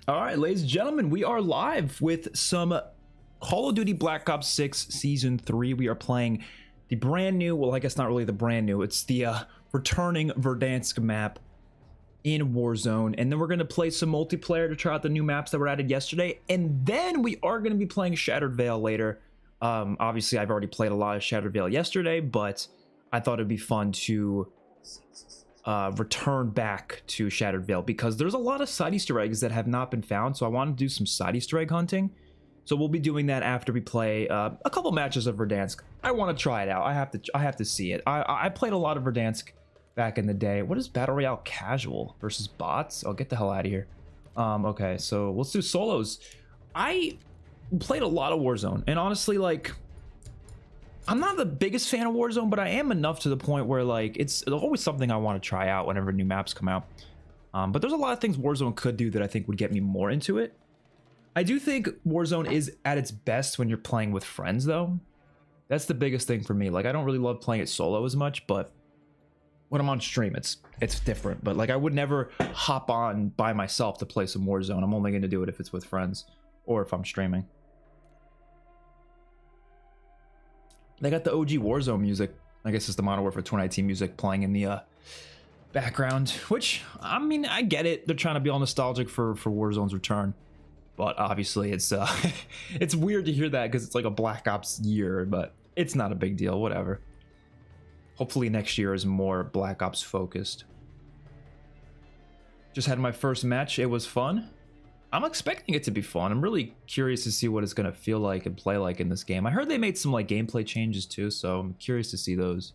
All right, ladies and gentlemen, we are live with some Call of Duty Black Ops 6 Season 3. We are playing the brand new, well, I guess not really the brand new, it's the returning Verdansk map in Warzone. And then we're going to play some multiplayer to try out the new maps that were added yesterday. And then we are going to be playing Shattered Veil later. Obviously, I've already played a lot of Shattered Veil yesterday, but I thought it'd be fun to return back to Shattered Veil because there's a lot of side Easter eggs that have not been found. So I want to do some side Easter egg hunting. So we'll be doing that after we play a couple matches of Verdansk. I want to try it out. I have to see it. I played a lot of Verdansk back in the day. What is Battle Royale casual versus bots? Oh, get the hell out of here. Okay, so let's do solos. I played a lot of Warzone, and honestly, like, I'm not the biggest fan of Warzone, but I am enough to the point where, like, it's always something I want to try out whenever new maps come out. But there's a lot of things Warzone could do that I think would get me more into it. I do think Warzone is at its best when you're playing with friends, though. That's the biggest thing for me. Like, I don't really love playing it solo as much, but when I'm on stream, it's different. But, like, I would never hop on by myself to play some Warzone. I'm only going to do it if it's with friends or if I'm streaming. They got the OG Warzone music. I guess it's the Modern Warfare 2019 music playing in the background, which, I mean, I get it. They're trying to be all nostalgic for Warzone's return. But obviously, it's it's weird to hear that because it's like a Black Ops year, but it's not a big deal. Whatever. Hopefully next year is more Black Ops focused. Just had my first match. It was fun. I'm expecting it to be fun. I'm really curious to see what it's going to feel like and play like in this game. I heard they made some like gameplay changes too, so I'm curious to see those.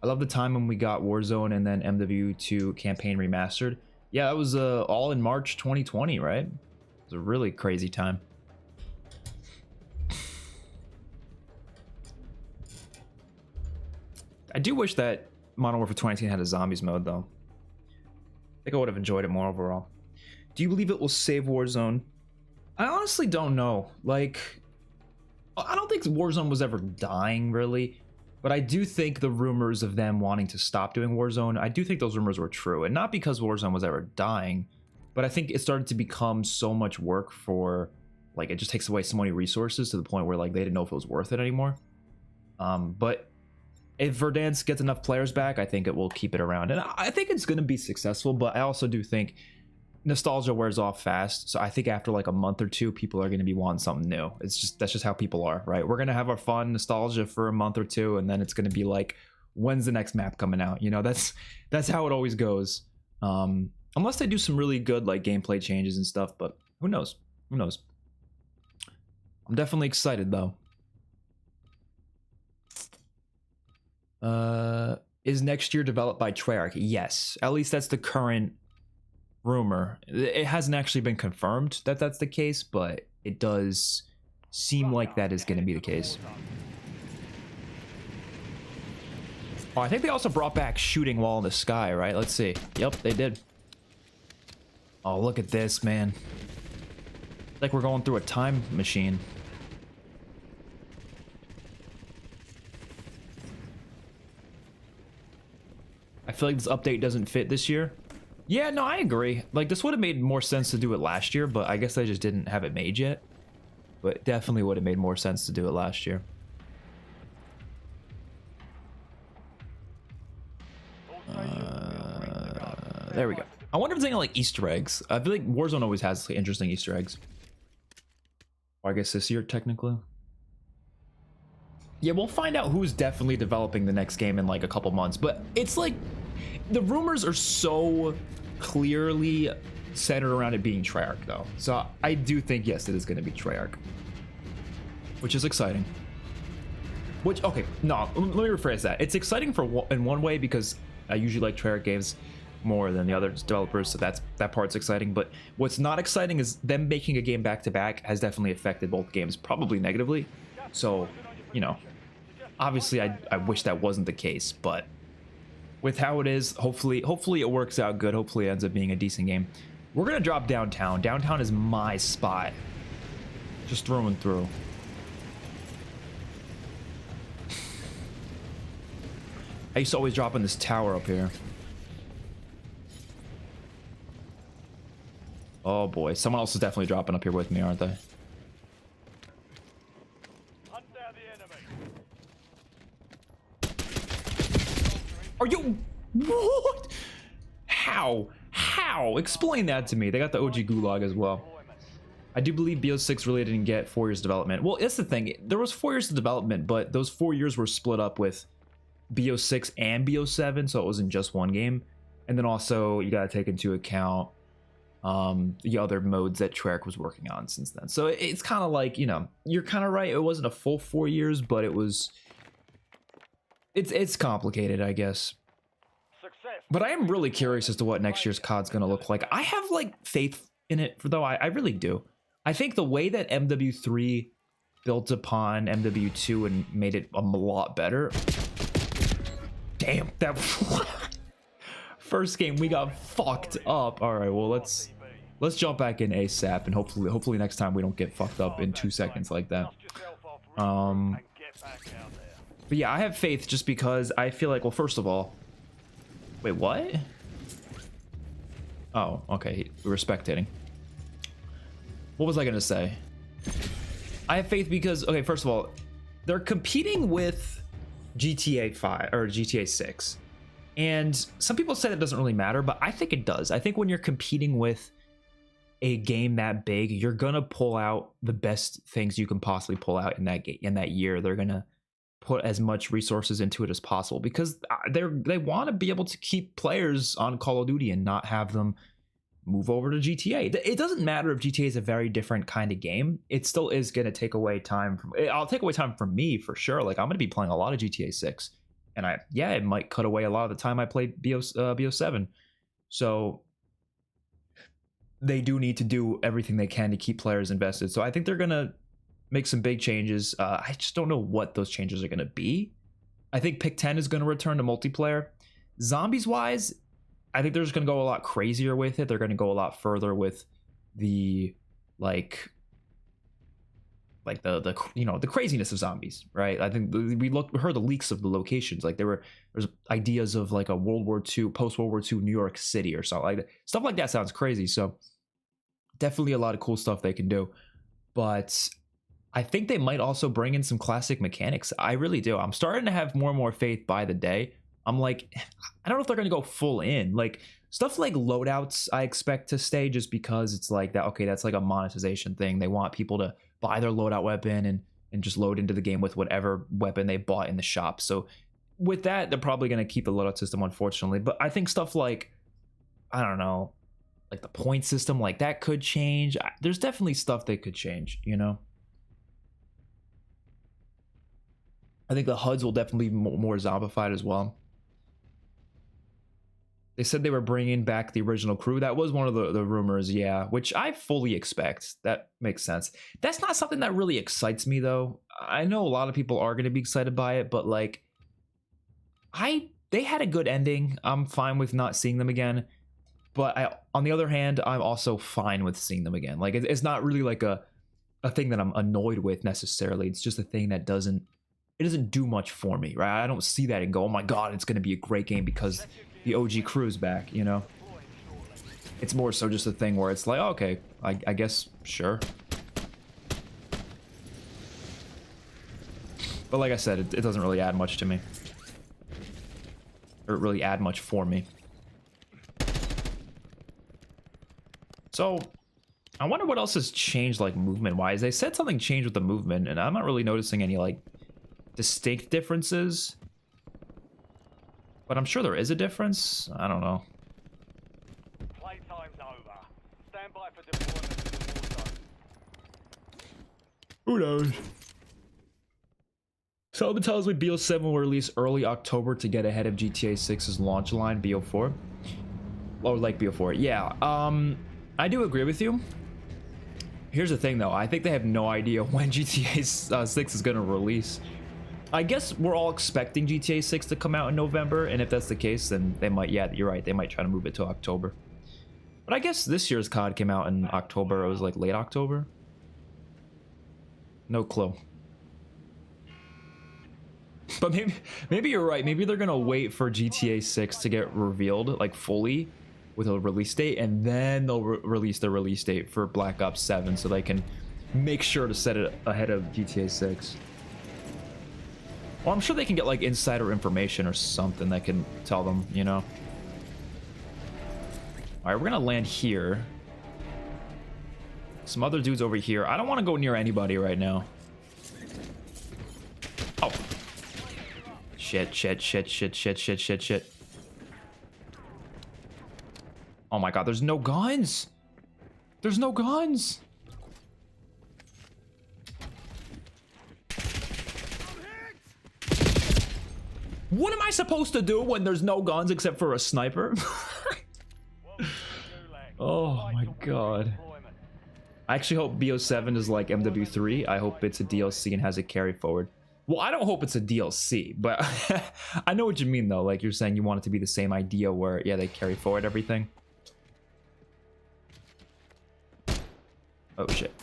I love the time when we got Warzone and then MW2 campaign remastered. Yeah, that was all in March 2020, right? It was a really crazy time. I do wish that Modern Warfare 2019 had a zombies mode, though. I think I would have enjoyed it more overall. Do you believe it will save Warzone? I honestly don't know. Like, I don't think Warzone was ever dying, really. But I do think the rumors of them wanting to stop doing Warzone, I do think those rumors were true. And not because Warzone was ever dying, but I think it started to become so much work for, like, it just takes away so many resources to the point where, like, they didn't know if it was worth it anymore. But if Verdansk gets enough players back, I think it will keep it around. And I think it's going to be successful, but I also do think nostalgia wears off fast. So I think after like a month or two, people are going to be wanting something new. That's just how people are, right? We're going to have our fun nostalgia for a month or two, and then it's going to be like, when's the next map coming out? You know, that's how it always goes. Unless they do some really good like gameplay changes and stuff, but who knows? Who knows? I'm definitely excited though. Is next year developed by Treyarch? Yes, at least that's the current rumor. It hasn't actually been confirmed that that's the case, but it does seem like that is going to be the case. Oh, I think they also brought back shooting while in the sky, right? Let's see. Yep, they did. Oh, look at this, man. Like we're going through a time machine. I feel like this update doesn't fit this year. Yeah, no, I agree. Like, this would have made more sense to do it last year, but I guess they just didn't have it made yet. But definitely would have made more sense to do it last year. There we go. I wonder if there's any, like, Easter eggs. I feel like Warzone always has like, interesting Easter eggs. Or I guess this year, technically. Yeah, we'll find out who's definitely developing the next game in, like, a couple months. But it's like, the rumors are so clearly centered around it being Treyarch, though. So I do think, yes, it is going to be Treyarch. Which is exciting. Which, okay, no, let me rephrase that. It's exciting in one way because I usually like Treyarch games more than the other developers, so that part's exciting. But what's not exciting is them making a game back-to-back has definitely affected both games, probably negatively. So, you know, obviously I wish that wasn't the case, but with how it is, hopefully it works out good. Hopefully it ends up being a decent game. We're gonna drop downtown. Downtown is my spot, just through and through. I used to always drop in this tower up here. Oh boy, someone else is definitely dropping up here with me, aren't they? Hunt down the enemy. Are you... What? How? Explain that to me. They got the OG Gulag as well. I do believe BO6 really didn't get 4 years development. Well, that's the thing. There was 4 years of development, but those 4 years were split up with BO6 and BO7, so it wasn't just one game. And then also, you got to take into account the other modes that Treyarch was working on since then. So it's kind of like, you know, you're kind of right. It wasn't a full 4 years, but it was... It's complicated, I guess. But I am really curious as to what next year's COD's going to look like. I have, like, faith in it, though. I really do. I think the way that MW3 built upon MW2 and made it a lot better. Damn, that first game we got fucked up. All right, well, let's jump back in ASAP, and hopefully next time we don't get fucked up in 2 seconds like that. But yeah, I have faith just because I feel like, well, first of all, wait, what? Oh, okay, we were spectating. What was I gonna say? I have faith because, okay, first of all, they're competing with GTA 5 or GTA 6. And some people say that doesn't really matter, but I think it does. I think when you're competing with a game that big, you're gonna pull out the best things you can possibly pull out in that year. They're gonna put as much resources into it as possible because they want to be able to keep players on Call of Duty and not have them move over to GTA. It doesn't matter if GTA is a very different kind of game. It still is going to take away time from... I'll take away time from me for sure. Like, I'm going to be playing a lot of GTA 6. And it might cut away a lot of the time I played BO7. So they do need to do everything they can to keep players invested. So I think they're going to make some big changes. I just don't know what those changes are going to be. I think Pick 10 is going to return to multiplayer. Zombies wise, I think they're just going to go a lot crazier with it. They're going to go a lot further with the the craziness of zombies, right? I think we heard the leaks of the locations. Like there's ideas of like a World War II, post World War II New York City or something like that. Stuff like that sounds crazy. So definitely a lot of cool stuff they can do. But I think they might also bring in some classic mechanics. I really do. I'm starting to have more and more faith by the day. I'm like, I don't know if they're going to go full in. Like, stuff like loadouts, I expect to stay just because it's like that. Okay, that's like a monetization thing. They want people to buy their loadout weapon and just load into the game with whatever weapon they bought in the shop. So with that, they're probably going to keep the loadout system, unfortunately. But I think stuff like, I don't know, like the point system, like that could change. There's definitely stuff they could change, you know? I think the HUDs will definitely be more zombified as well. They said they were bringing back the original crew. That was one of the rumors, yeah, which I fully expect. That makes sense. That's not something that really excites me, though. I know a lot of people are going to be excited by it, but like, they had a good ending. I'm fine with not seeing them again. But on the other hand, I'm also fine with seeing them again. Like, it's not really like a thing that I'm annoyed with necessarily. It's just a thing that doesn't do much for me, right? I don't see that and go, oh my god, it's going to be a great game because the OG crew's back, you know? It's more so just a thing where it's like, oh, okay, I guess, sure. But like I said, it doesn't really add much to me. Or really add much for me. So, I wonder what else has changed, like, movement-wise. They said something changed with the movement, and I'm not really noticing any, like, distinct differences. But I'm sure there is a difference. I don't know. Playtime's over. Stand by for deployment to the war zone. Who knows? Someone tells me BO7 will release early October to get ahead of GTA 6's launch line, BO4. Or like BO4. Yeah, I do agree with you. Here's the thing, though. I think they have no idea when GTA 6 is going to release. I guess we're all expecting GTA 6 to come out in November, and if that's the case, then they might, yeah, you're right, they might try to move it to October. But I guess this year's COD came out in October. It was like late October. No clue. But maybe you're right. Maybe they're gonna wait for GTA 6 to get revealed, like fully, with a release date, and then they'll release the release date for Black Ops 7 so they can make sure to set it ahead of GTA 6. Well, I'm sure they can get like insider information or something that can tell them, you know. All right, we're gonna land here. Some other dudes over here. I don't want to go near anybody right now. Oh. Shit. Oh my god, there's no guns. There's no guns. What am I supposed to do when there's no guns except for a sniper? Oh my god. I actually hope BO7 is like MW3. I hope it's a DLC and has a carry forward. Well, I don't hope it's a DLC, but I know what you mean though. Like you're saying you want it to be the same idea where, yeah, they carry forward everything. Oh shit.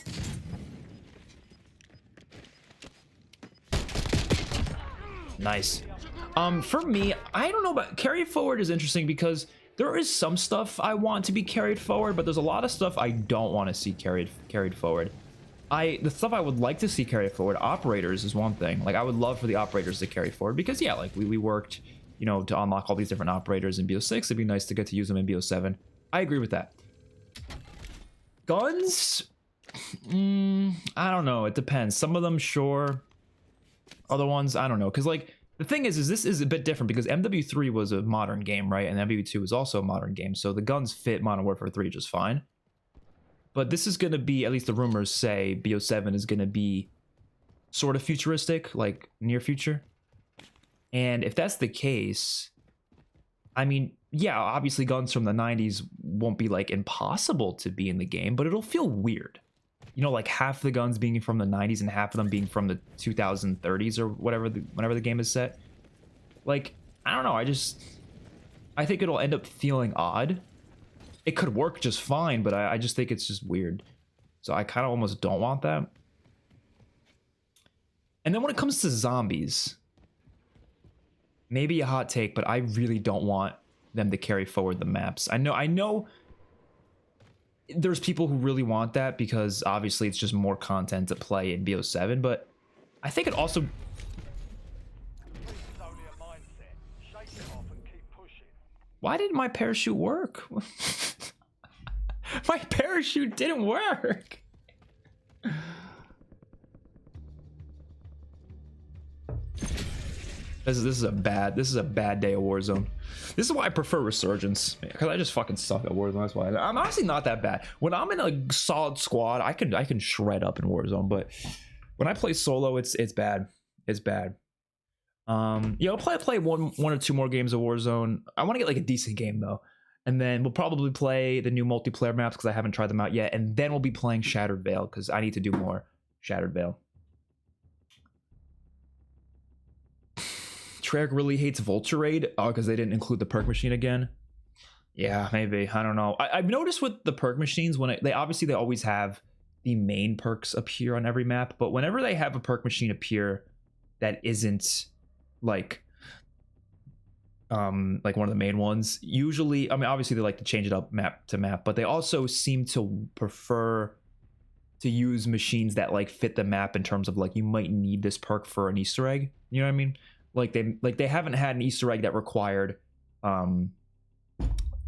Nice. For me, I don't know, but carry forward is interesting because there is some stuff I want to be carried forward, but there's a lot of stuff I don't want to see carried forward. The stuff I would like to see carried forward, operators is one thing. Like I would love for the operators to carry forward because yeah, like we worked, you know, to unlock all these different operators in BO6. It'd be nice to get to use them in BO7. I agree with that. Guns? I don't know. It depends. Some of them, sure. Other ones, I don't know. Because like the thing is this is a bit different because MW3 was a modern game, right? And MW2 is also a modern game. So the guns fit Modern Warfare 3 just fine. But this is going to be, at least the rumors say, BO7 is going to be sort of futuristic, like near future. And if that's the case, I mean, yeah, obviously guns from the 90s won't be like impossible to be in the game, but it'll feel weird. You know, like half the guns being from the 90s and half of them being from the 2030s or whatever, whenever the game is set. Like, I don't know, I think it'll end up feeling odd. It could work just fine, but I just think it's just weird. So I kind of almost don't want that. And then when it comes to zombies, maybe a hot take, but I really don't want them to carry forward the maps. I know there's people who really want that because obviously it's just more content to play in BO7, but I think it also... Why didn't my parachute work? My parachute didn't work. This is a bad day of Warzone. This is why I prefer Resurgence, because I just fucking suck at Warzone. That's why I'm honestly not that bad. When I'm in a solid squad, I can shred up in Warzone, but when I play solo, it's bad. It's bad. Yeah, I'll play one or two more games of Warzone. I want to get like a decent game though, and then we'll probably play the new multiplayer maps because I haven't tried them out yet, and then we'll be playing Shattered Veil because I need to do more Shattered Veil. Treyarch really hates Vulture Raid because they didn't include the perk machine again. Yeah, maybe. I don't know. I've noticed with the perk machines when they always have the main perks appear on every map, but whenever they have a perk machine appear that isn't like one of the main ones, usually, I mean, obviously they like to change it up map to map, but they also seem to prefer to use machines that like fit the map in terms of like you might need this perk for an Easter egg. You know what I mean? Like they haven't had an Easter egg that required Melee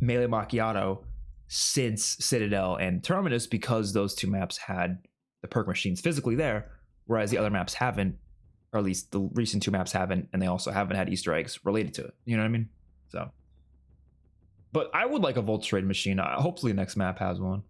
Macchiato since Citadel and Terminus because those two maps had the perk machines physically there, whereas the other maps haven't, or at least the recent two maps haven't, and they also haven't had Easter eggs related to it. You know what I mean? So, but I would like a Vulture Raid machine. Hopefully the next map has one.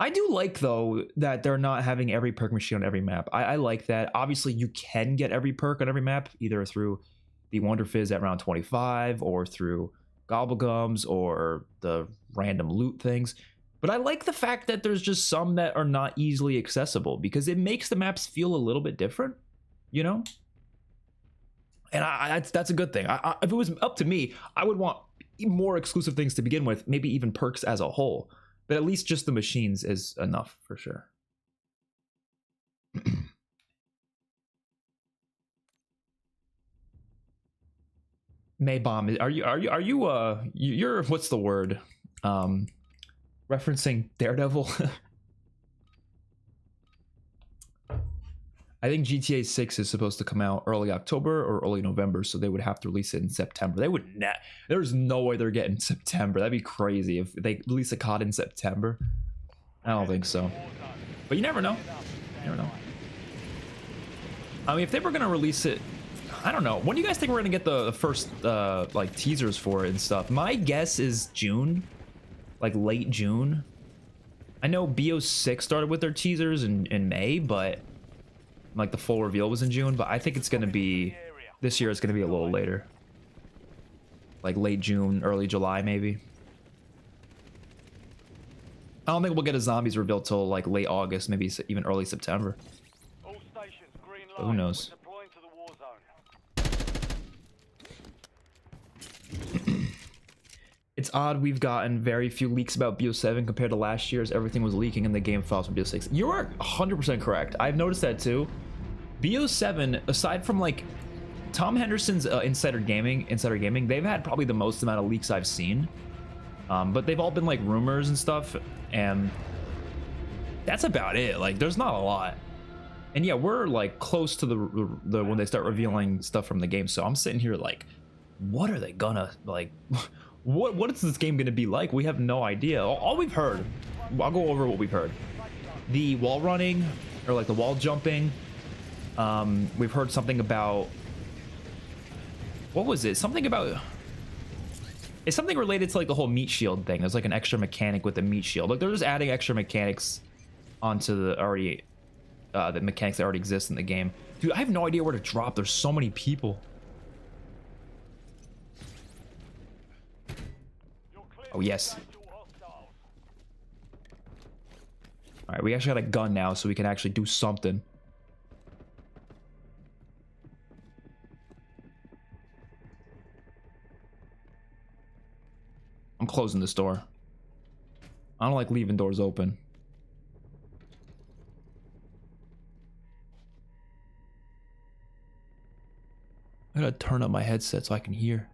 I do like, though, that they're not having every perk machine on every map. I like that. Obviously, you can get every perk on every map, either through the Wonder Fizz at round 25 or through Gobblegums or the random loot things. But I like the fact that there's just some that are not easily accessible because it makes the maps feel a little bit different, you know? And that's a good thing. If it was up to me, I would want more exclusive things to begin with, maybe even perks as a whole. But at least just the machines is enough for sure. Maybomb, you're what's the word? Referencing Daredevil. I think GTA 6 is supposed to come out early October or early November, so they would have to release it in September. They would not. There's no way they're getting September. That'd be crazy if they release a COD in September. I don't think so. But you never know. You never know. I mean, if they were gonna release it, I don't know. When do you guys think we're gonna get the first like teasers for it and stuff? My guess is June, like late June. I know BO6 started with their teasers in May, but like the full reveal was in June. But I think it's gonna be this year. It's gonna be a little later, like late June, early July, maybe. I don't think we'll get a zombies reveal till like late August, maybe even early September. All stations, green But who light. knows? We're deploying to the war zone. It's odd we've gotten very few leaks about BO7 compared to last year's. Everything was leaking in the game files from BO6. You are 100% correct. I've noticed that too. BO7, aside from like Tom Henderson's Insider Gaming, they've had probably the most amount of leaks I've seen. But they've all been like rumors and stuff, and that's about it. Like, there's not a lot. And yeah, we're like close to the when they start revealing stuff from the game. So I'm sitting here like, what are they gonna like? What is this game gonna be like? We have no idea. All we've heard, I'll go over what we've heard. The wall running, or like the wall jumping. We've heard something about, what was it? Something about, it's something related to like the whole meat shield thing. There's like an extra mechanic with the meat shield. Like they're just adding extra mechanics onto the already, the mechanics that already exist in the game. Dude, I have no idea where to drop. There's so many people. Oh, yes. All right, we actually got a gun now, so we can actually do something. I'm closing this door. I don't like leaving doors open. I gotta turn up my headset so I can hear.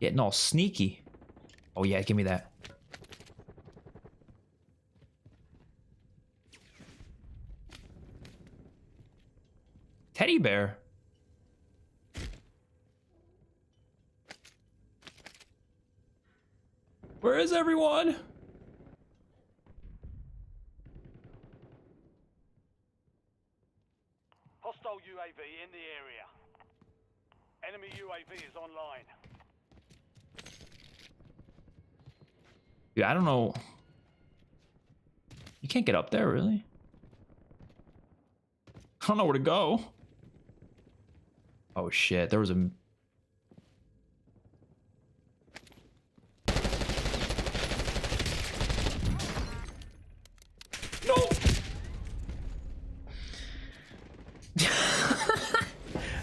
Getting all sneaky. Oh yeah, give me that. Teddy bear. Where is everyone? Hostile UAV in the area. Enemy UAV is online. Dude, I don't know. You can't get up there, really? I don't know where to go. Oh shit, there was a... No!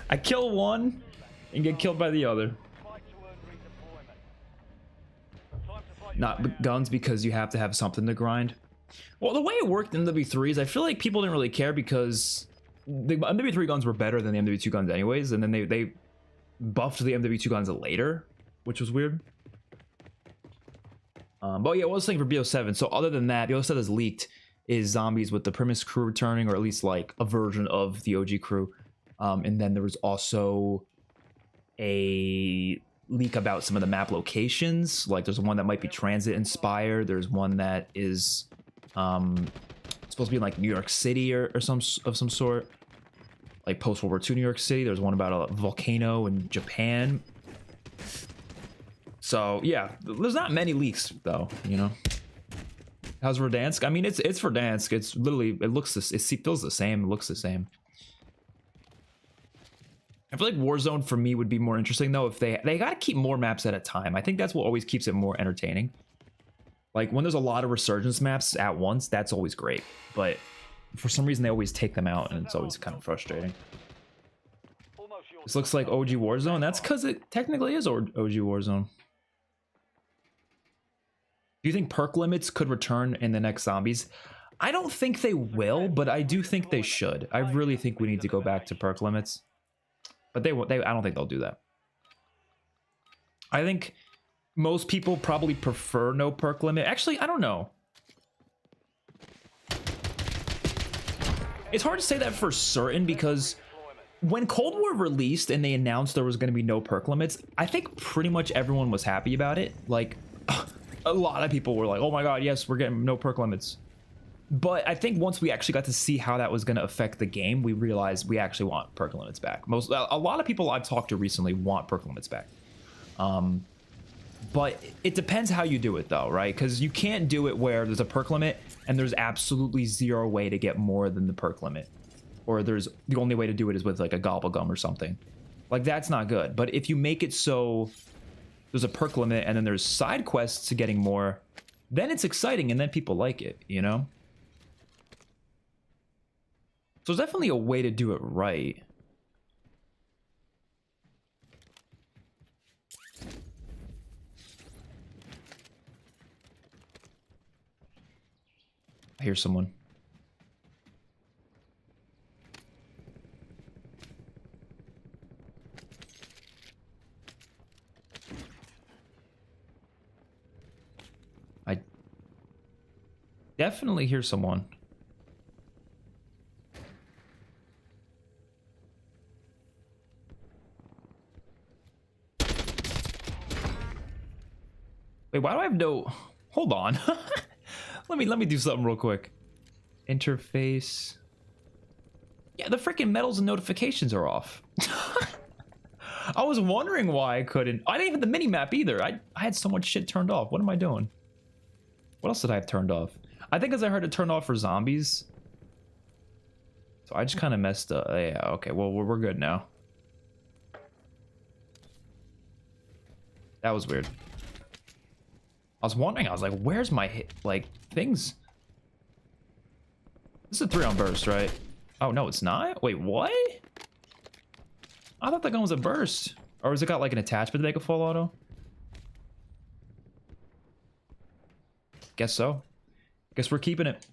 I kill one and get killed by the other. Fight to earn redeployment. Time to fight Not your way out. guns, because you have to have something to grind. Well, the way it worked in MW3s, I feel like people didn't really care because the MW3 guns were better than the MW2 guns anyways, and then they buffed the MW2 guns later, which was weird. But yeah, what I was saying for BO7, so other than that, BO7 is leaked is zombies with the premise crew returning, or at least like a version of the OG crew. And then there was also a leak about some of the map locations. Like there's one that might be transit inspired. There's one that is supposed to be in like New York City or some sort, like post World War II New York City. There's one about a volcano in Japan. So yeah, there's not many leaks though, you know. How's Verdansk? I mean, it's Verdansk. It's literally, it feels the same. It looks the same. I feel like Warzone for me would be more interesting though if they got to keep more maps at a time. I think that's what always keeps it more entertaining. Like when there's a lot of resurgence maps at once, that's always great. But for some reason they always take them out, and it's always kind of frustrating. Almost your This looks like OG Warzone. That's because it technically is OG Warzone. Do you think perk limits could return in the next zombies? I don't think they will, but I do think they should. I really think we need to go back to perk limits. But they won't. I don't think they'll do that. I think most people probably prefer no perk limit. Actually, I don't know. It's hard to say that for certain because when Cold War released and they announced there was going to be no perk limits, I think pretty much everyone was happy about it. Like, a lot of people were like, oh my god, yes, we're getting no perk limits. But I think once we actually got to see how that was going to affect the game, we realized we actually want perk limits back. A lot of people I've talked to recently want perk limits back. But it depends how you do it though, right? Because you can't do it where there's a perk limit and there's absolutely zero way to get more than the perk limit. Or there's the only way to do it is with like a gobble gum or something. Like that's not good. But if you make it so there's a perk limit and then there's side quests to getting more, then it's exciting and then people like it, you know? So there's definitely a way to do it right. I hear someone. I definitely hear someone. Wait, why do I have no... Hold on. let me do something real quick. Interface. Yeah, the freaking medals and notifications are off. I was wondering why I couldn't. I didn't even have the mini map either. I had so much shit turned off. What am I doing? What else did I have turned off? I think as I heard it turned off for zombies. So I just kind of messed up. Yeah, okay. Well, we're good now. That was weird. I was wondering, I was like, where's my hit, like, things? This is a 3 on burst, right? Oh, no, it's not? Wait, what? I thought that gun was a burst. Or has it got, like, an attachment to make a full auto? Guess so. Guess we're keeping it.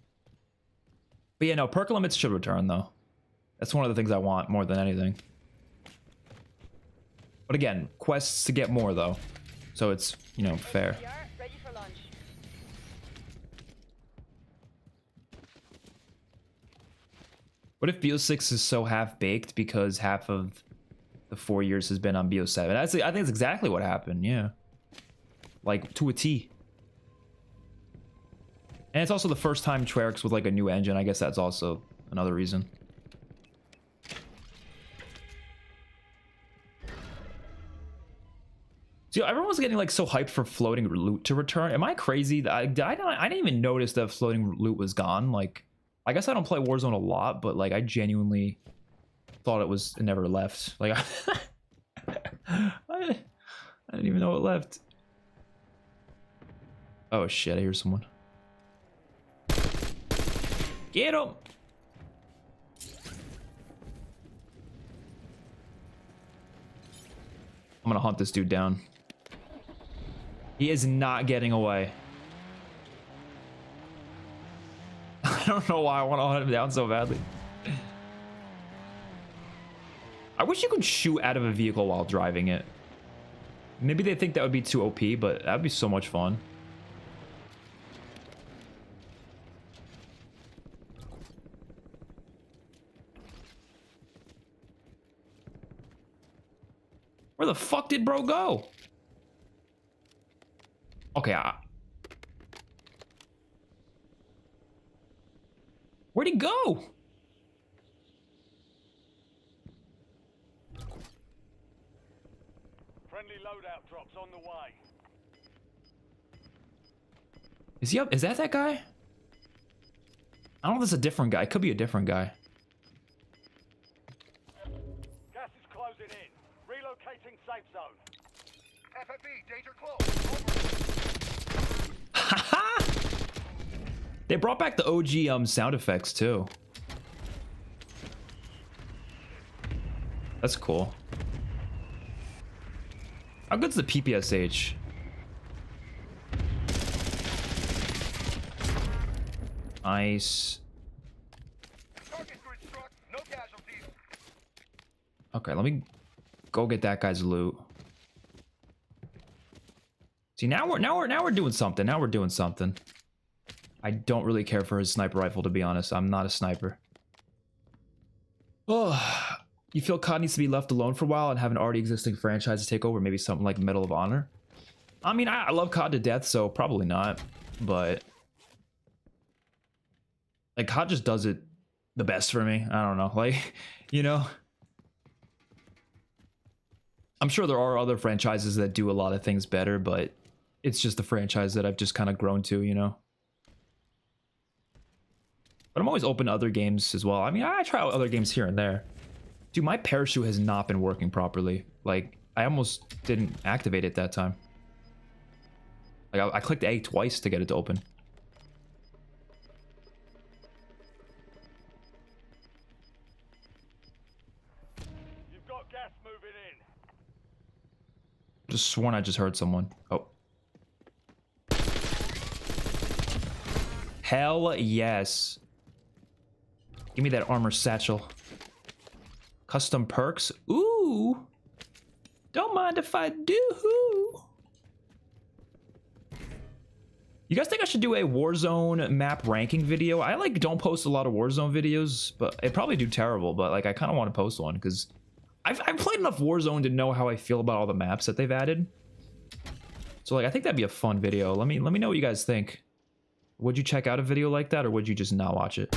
But yeah, no, perk limits should return, though. That's one of the things I want more than anything. But again, quests to get more, though. So it's, you know, fair. What if BO6 is so half-baked because half of the 4 years has been on BO7? I think it's exactly what happened, yeah. Like, to a T. And it's also the first time Treyarch's with, like, a new engine. I guess that's also another reason. See, everyone's getting, like, so hyped for floating loot to return. Am I crazy? I didn't even notice that floating loot was gone, like... I guess I don't play Warzone a lot, but like I genuinely thought it never left. Like I didn't even know it left. Oh shit, I hear someone. Get him! I'm gonna hunt this dude down. He is not getting away. I don't know why I want to hunt him down so badly. I wish you could shoot out of a vehicle while driving it. Maybe they think that would be too OP, but that would be so much fun. Where the fuck did bro go? Okay, where'd he go? Friendly loadout drops on the way. Is he up? Is that guy? I don't know if that's a different guy. It could be a different guy. Gas is closing in. Relocating safe zone. FFB, danger close. Haha! They brought back the OG sound effects too. That's cool. How good's the PPSH? Nice. Target grid struck. No casualties. Okay, let me go get that guy's loot. See, now we're doing something. Now we're doing something. I don't really care for his sniper rifle, to be honest. I'm not a sniper. Oh, you feel COD needs to be left alone for a while and have an already existing franchise to take over? Maybe something like Medal of Honor? I mean, I love COD to death, so probably not. But like, COD just does it the best for me. I don't know. Like, you know? I'm sure there are other franchises that do a lot of things better, but it's just the franchise that I've just kind of grown to, you know? But I'm always open to other games as well. I mean, I try out other games here and there. Dude, my parachute has not been working properly. Like, I almost didn't activate it that time. Like, I clicked A twice to get it to open. You've got gas moving in. Just sworn I just heard someone. Oh. Hell yes. Give me that armor satchel. Custom perks. Ooh. Don't mind if I do. You guys think I should do a Warzone map ranking video? I like don't post a lot of Warzone videos, but I probably do terrible, but like I kind of want to post one because I've played enough Warzone to know how I feel about all the maps that they've added. So like I think that'd be a fun video. Let me know what you guys think. Would you check out a video like that or would you just not watch it?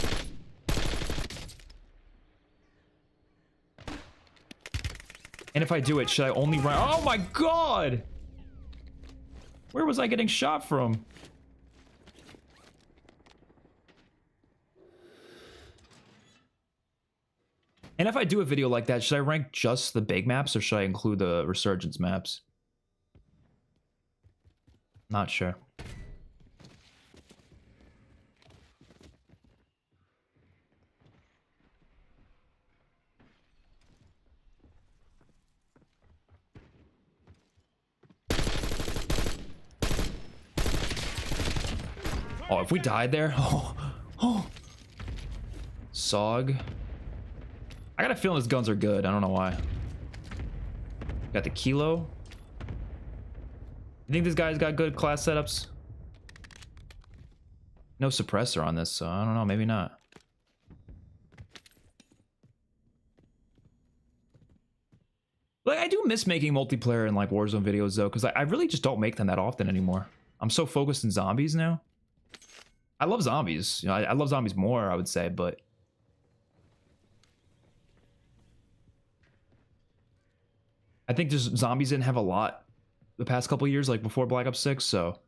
And if I do it, should I only run? Oh my god! Where was I getting shot from? And if I do a video like that, should I rank just the big maps or should I include the Resurgence maps? Not sure. Oh, if we died there, oh. Sog. I got a feeling his guns are good. I don't know why. Got the kilo. You think this guy's got good class setups? No suppressor on this, so I don't know. Maybe not. Like, I do miss making multiplayer and like Warzone videos though, because I really just don't make them that often anymore. I'm so focused in zombies now. I love zombies. You know, I love zombies more, I would say, but I think just zombies didn't have a lot the past couple years, like before Black Ops 6, so.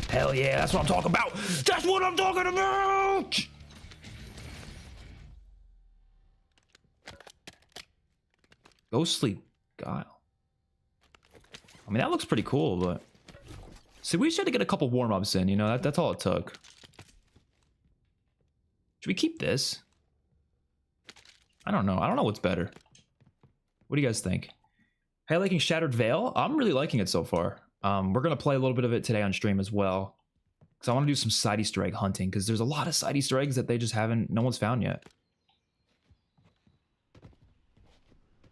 Hell yeah, that's what I'm talking about! That's what I'm talking about! Ghostly Guile. I mean, that looks pretty cool, but... See, we just had to get a couple warm-ups in, you know? That's all it took. Should we keep this? I don't know. I don't know what's better. What do you guys think? Hey, liking Shattered Veil? I'm really liking it so far. We're going to play a little bit of it today on stream as well. Because I want to do some side Easter egg hunting. Because there's a lot of side Easter eggs that they just haven't... No one's found yet.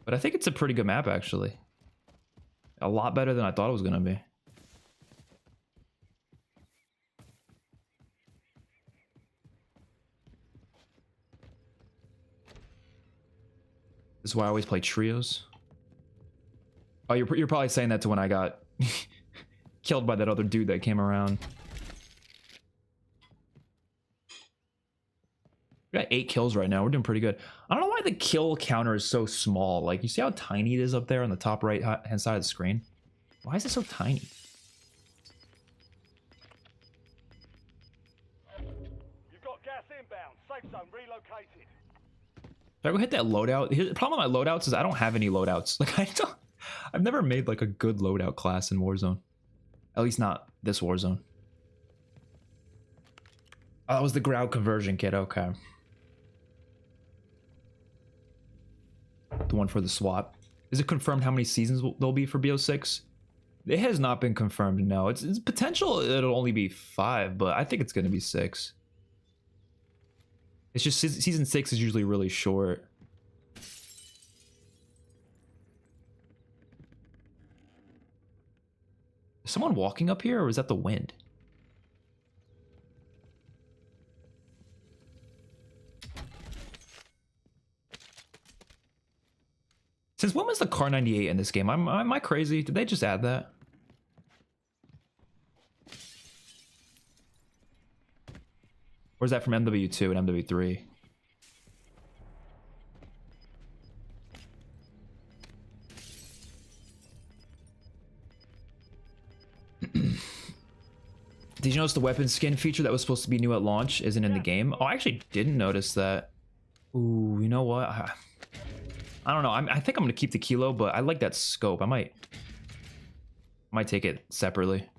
But I think it's a pretty good map, actually. A lot better than I thought it was going to be. This is why I always play trios. Oh, you're probably saying that to when I got killed by that other dude that came around. We got 8 kills right now. We're doing pretty good. I don't know why the kill counter is so small. Like, you see how tiny it is up there on the top right hand side of the screen? Why is it so tiny? You've got gas inbound. Safe zone relocated. Should I go hit that loadout? The problem with my loadouts is I don't have any loadouts. Like, I've never made like a good loadout class in Warzone. At least not this Warzone. Oh, that was the Growl conversion kit. Okay. The one for the swap. Is it confirmed how many seasons there'll be for BO6? It has not been confirmed. No, it's potential. It'll only be 5, but I think it's going to be 6. It's just season 6 is usually really short. Is someone walking up here, or is that the wind? Since when was the Car 98 in this game? Am I crazy? Did they just add that? Or is that from MW2 and MW3? Did you notice the weapon skin feature that was supposed to be new at launch isn't in the game? Oh, I actually didn't notice that. Ooh, you know what? I don't know. I think I'm gonna keep the kilo, but I like that scope. I might take it separately.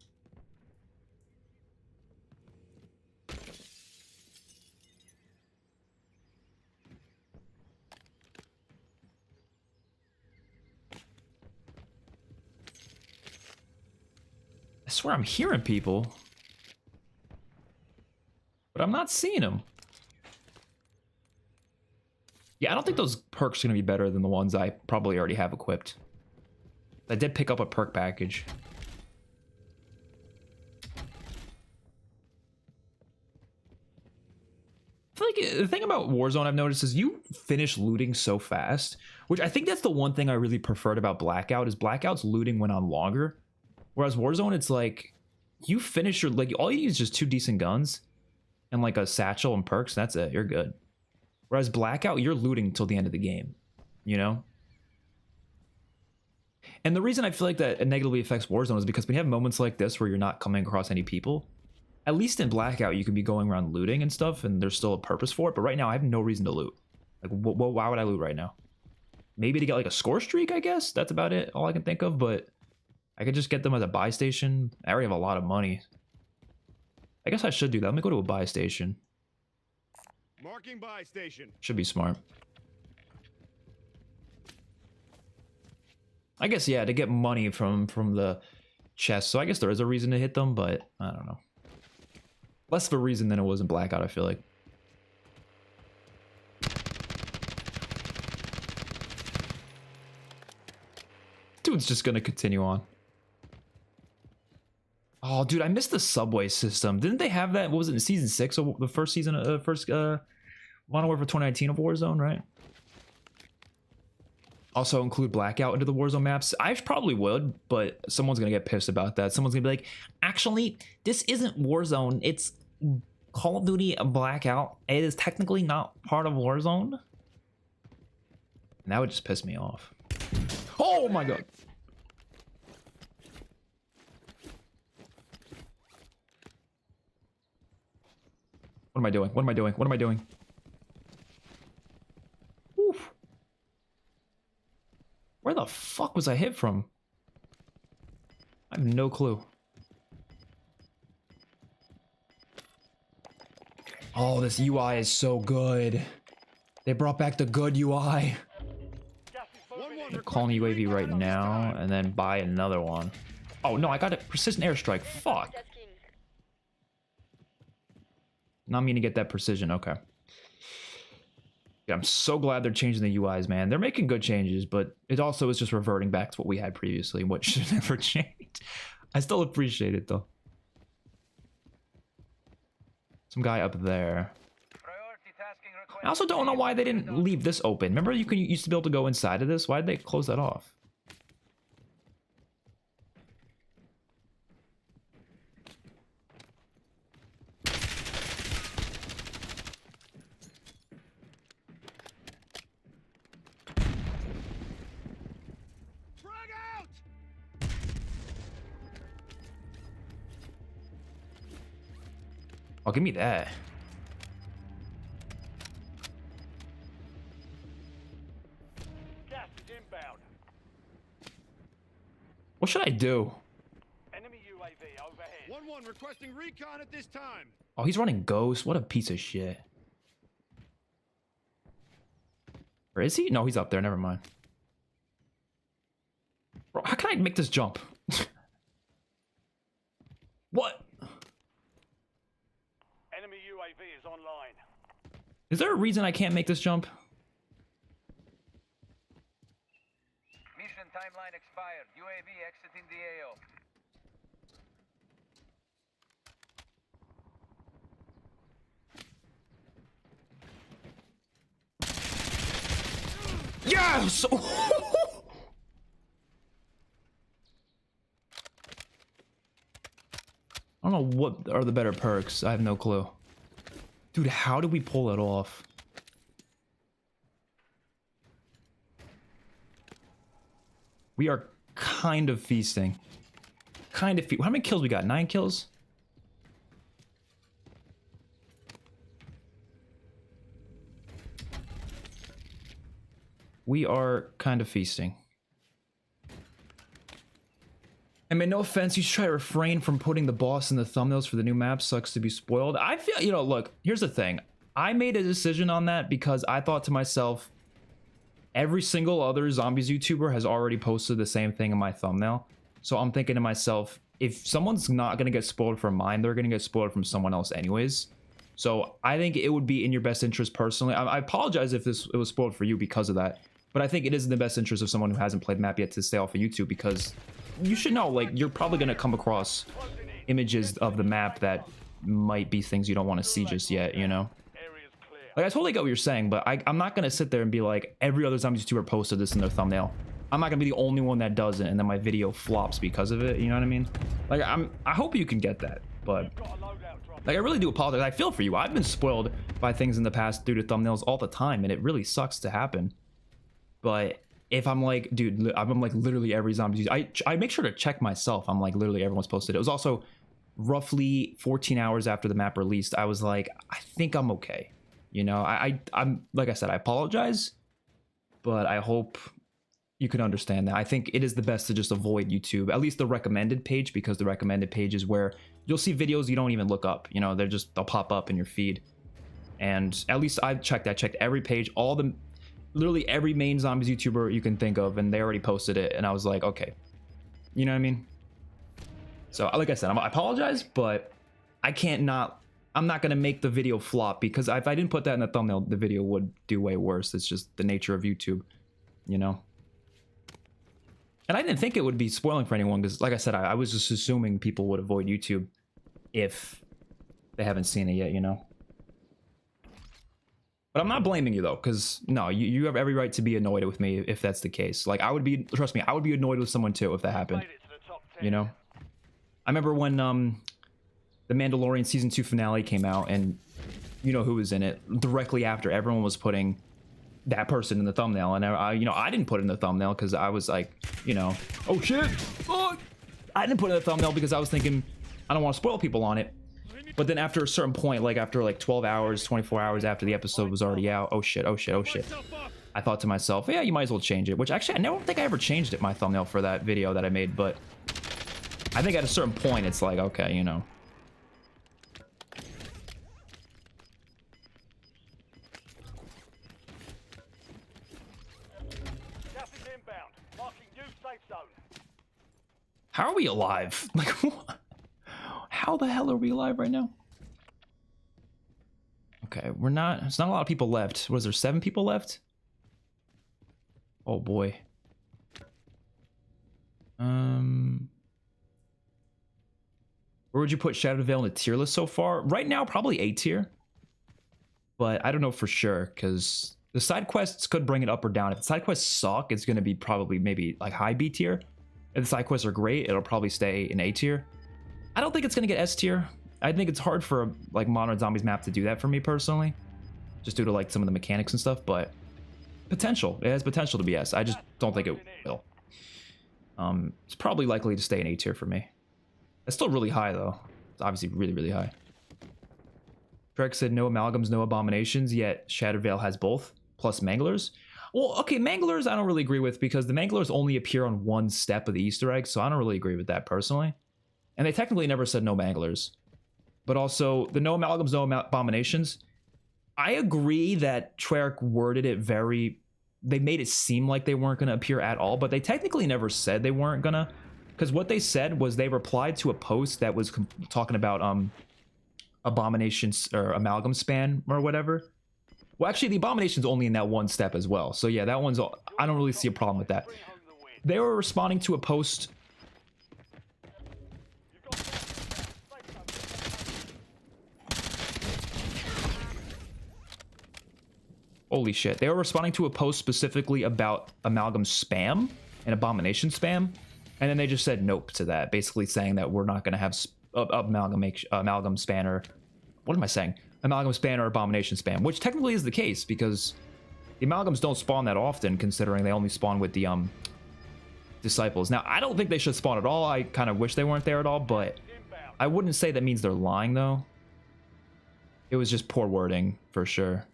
I swear I'm hearing people, but I'm not seeing them. Yeah, I don't think those perks are going to be better than the ones I probably already have equipped. I did pick up a perk package. I feel like the thing about Warzone I've noticed is you finish looting so fast, which I think that's the one thing I really preferred about Blackout is Blackout's looting went on longer. Whereas Warzone, it's like you finish your, like, all you need is just 2 decent guns and like a satchel and perks. That's it. You're good. Whereas Blackout, you're looting till the end of the game, you know? And the reason I feel like that it negatively affects Warzone is because when you have moments like this where you're not coming across any people, at least in Blackout, you can be going around looting and stuff, and there's still a purpose for it. But right now, I have no reason to loot. Like, why would I loot right now? Maybe to get like a score streak, I guess. That's about it. All I can think of. But I could just get them as a buy station. I already have a lot of money. I guess I should do that. Let me go to a buy station. Marking buy station. Should be smart. I guess, yeah, to get money from the chest. So I guess there is a reason to hit them, but I don't know. Less of a reason than it was in Blackout, I feel like. Dude's just gonna continue on. Oh, dude, I missed the subway system. Didn't they have that? What was it in season 6 or the first season? Modern Warfare 2019 of Warzone, right? Also include Blackout into the Warzone maps. I probably would, but someone's gonna get pissed about that. Someone's gonna be like, actually, this isn't Warzone. It's Call of Duty Blackout. It is technically not part of Warzone. And that would just piss me off. Oh my god. What am I doing? What am I doing? What am I doing? Oof. Where the fuck was I hit from? I have no clue. Oh, this UI is so good. They brought back the good UI. Calling UAV right now and then buy another one. Oh no, I got a precision airstrike. Fuck. Not mean to get that precision. Okay. Yeah, I'm so glad they're changing the UIs, man. They're making good changes, but it also is just reverting back to what we had previously, what should never change. I still appreciate it though. Some guy up there. I also don't know why they didn't leave this open. Remember you used to be able to go inside of this? Why did they close that off? Oh, give me that. Gas is inbound. What should I do? Enemy UAV overhead. 1-1 requesting recon at this time. Oh, he's running Ghost. What a piece of shit. Or is he? No, he's up there. Never mind. Bro, how can I make this jump? Is there a reason I can't make this jump? Mission timeline expired. UAV exiting the AO. Yes! I don't know what are the better perks. I have no clue. Dude, how did we pull it off? We are kind of feasting. Kind of How many kills we got? 9 kills? We are kind of feasting. I mean, no offense, you should try to refrain from putting the boss in the thumbnails for the new map. Sucks to be spoiled. I feel, you know, look, here's the thing. I made a decision on that because I thought to myself, every single other zombies YouTuber has already posted the same thing in my thumbnail. So I'm thinking to myself, if someone's not going to get spoiled from mine, they're going to get spoiled from someone else anyways. So I think it would be in your best interest personally. I apologize if it was spoiled for you because of that. But I think it is in the best interest of someone who hasn't played the map yet to stay off of YouTube, because you should know, like, you're probably going to come across images of the map that might be things you don't want to see just yet, you know? Like, I totally get what you're saying, but I'm not going to sit there and be like, every other zombie YouTuber posted this in their thumbnail. I'm not going to be the only one that does it, and then my video flops because of it, you know what I mean? Like, I hope you can get that, but... like, I really do apologize. I feel for you. I've been spoiled by things in the past due to thumbnails all the time, and it really sucks to happen. But if I'm like, dude, I'm like literally every zombie, I make sure to check myself. I'm like literally everyone's posted. It was also roughly 14 hours after the map released. I was like, I think I'm okay. You know, I'm like I said, I apologize, but I hope you can understand that. I think it is the best to just avoid YouTube, at least the recommended page, because the recommended page is where you'll see videos you don't even look up. You know, they'll pop up in your feed. And at least I checked every page, literally every main zombies YouTuber you can think of, and they already posted it, and I was like, okay, you know what I mean? So like I said, I apologize, but I'm not gonna make the video flop, because if I didn't put that in the thumbnail, the video would do way worse. It's just the nature of YouTube, you know? And I didn't think it would be spoiling for anyone, because like I said, I was just assuming people would avoid YouTube if they haven't seen it yet, you know? But I'm not blaming you though, because no, you have every right to be annoyed with me if that's the case. Like, trust me, I would be annoyed with someone too if that happened. You know? I remember when the Mandalorian season 2 finale came out, and you know who was in it. Directly after, everyone was putting that person in the thumbnail, and I didn't put it in the thumbnail because I was like, you know, oh shit, oh! I didn't put it in the thumbnail because I was thinking I don't want to spoil people on it. But then after a certain point, like after like 12 hours, 24 hours after the episode was already out, oh shit, I thought to myself, yeah, you might as well change it. Which actually, I don't think I ever changed it, my thumbnail for that video that I made, but I think at a certain point, it's like, okay, you know. Gas is inbound. Marking new safe zone. How are we alive? Like, what? How the hell are we alive right now? Okay, there's not a lot of people left. Was there 7 people left? Oh boy. Where would you put Shadow Veil in the tier list so far? Right now, probably A tier. But I don't know for sure, because the side quests could bring it up or down. If the side quests suck, it's going to be probably maybe like high B tier. If the side quests are great, it'll probably stay in A tier. I don't think it's going to get S tier. I think it's hard for a like modern zombies map to do that for me personally, just due to like some of the mechanics and stuff, but potential. It has potential to be S. I just don't think it will. It's probably likely to stay in A tier for me. It's still really high though. It's obviously really, really high. Trek said no amalgams, no abominations, yet Shattered Veil has both, plus manglers. Well, okay, manglers I don't really agree with, because the manglers only appear on one step of the Easter egg, so I don't really agree with that personally. And they technically never said no manglers. But also, the no amalgams, no abominations. I agree that Treyarch worded it very... They made it seem like they weren't going to appear at all, but they technically never said they weren't going to. Because what they said was they replied to a post that was talking about abominations or amalgam span or whatever. Well, actually, the abomination's only in that one step as well. So yeah, that one's all, I don't really see a problem with that. Bring home the win. They were responding to a post. You've got safe zone. Holy shit. They were responding to a post specifically about amalgam spam and abomination spam. And then they just said nope to that, basically saying that we're not going to have amalgam spanner. What am I saying? Amalgam spam or abomination spam, which technically is the case because the amalgams don't spawn that often, considering they only spawn with the disciples. Now, I don't think they should spawn at all. I kind of wish they weren't there at all, but Inbound. I wouldn't say that means they're lying, though. It was just poor wording, for sure.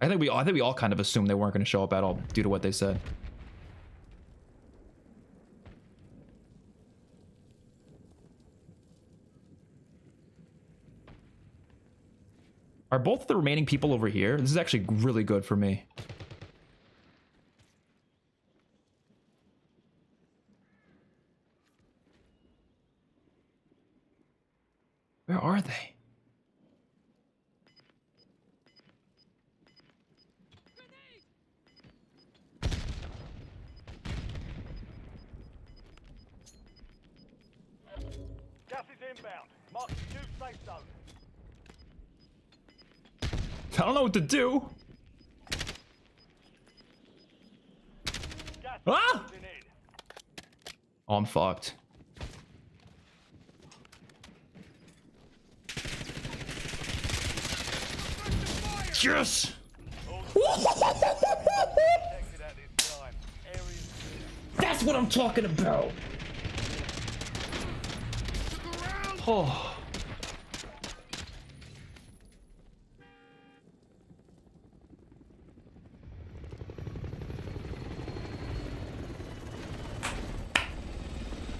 I think we all kind of assumed they weren't going to show up at all due to what they said. Are both the remaining people over here? This is actually really good for me. Where are they? Gas is inbound. Mark new safe zone. I don't know what to do. Gas Ah! is closing in. Oh, I'm fucked. Yes! Protected at this time. Areas clear. That's what I'm talking about. Oh.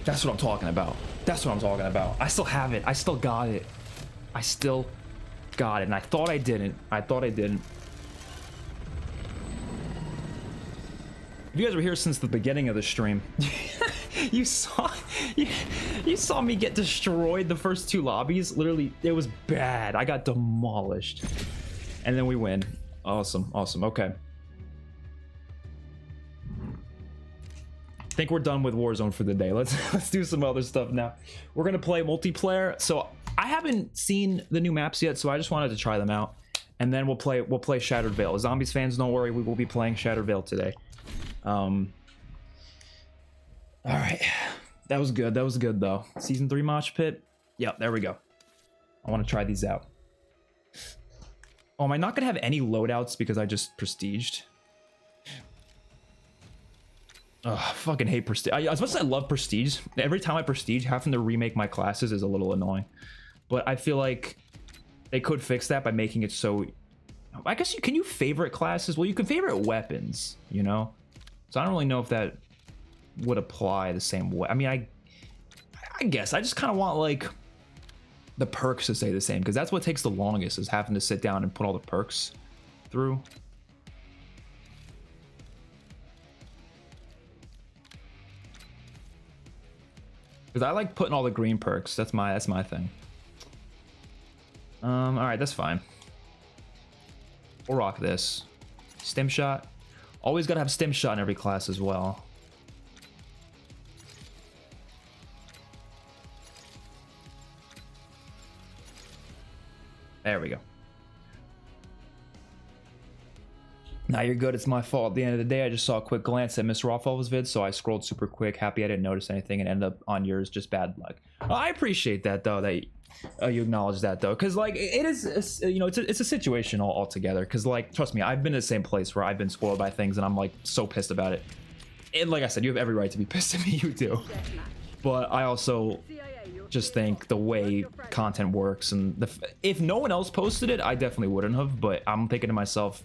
That's what I'm talking about. That's what I'm talking about. I still have it. I still got it. I still got it. And I thought I didn't. I thought I didn't. If you guys were here since the beginning of the stream, you saw me get destroyed the first two lobbies. Literally, it was bad. I got demolished. And then we win. Awesome. Awesome. Okay. I think we're done with Warzone for the day. Let's do some other stuff now. We're gonna play multiplayer. So I haven't seen the new maps yet, so I just wanted to try them out. And then we'll play Shattered Veil. Zombies fans, don't worry, we will be playing Shattered Veil today. All right, that was good. That was good though. Season 3 mosh pit. Yep, there we go. I want to try these out. Oh, am I not gonna have any loadouts because I just prestiged? Ugh, I fucking hate prestige. As much as I love prestige, every time I prestige, having to remake my classes is a little annoying. But I feel like they could fix that by making it so. I guess can you favorite classes? Well, you can favorite weapons, you know. So I don't really know if that would apply the same way. I mean, I guess I just kind of want like the perks to stay the same because that's what takes the longest is having to sit down and put all the perks through. Because I like putting all the green perks. That's my thing. All right, that's fine. We'll rock this. Stim shot. Always gotta have stim shot in every class as well. There we go. Now you're good. It's my fault. At the end of the day, I just saw a quick glance at Miss Rawfall's vid, so I scrolled super quick. Happy I didn't notice anything and ended up on yours. Just bad luck. I appreciate that though. That you acknowledge that though, because like it is, you know, it's a situation altogether. Because like, trust me, I've been in the same place where I've been spoiled by things, and I'm like so pissed about it. And like I said, you have every right to be pissed at me. You do. But I also just think the way content works, and if no one else posted it, I definitely wouldn't have. But I'm thinking to myself,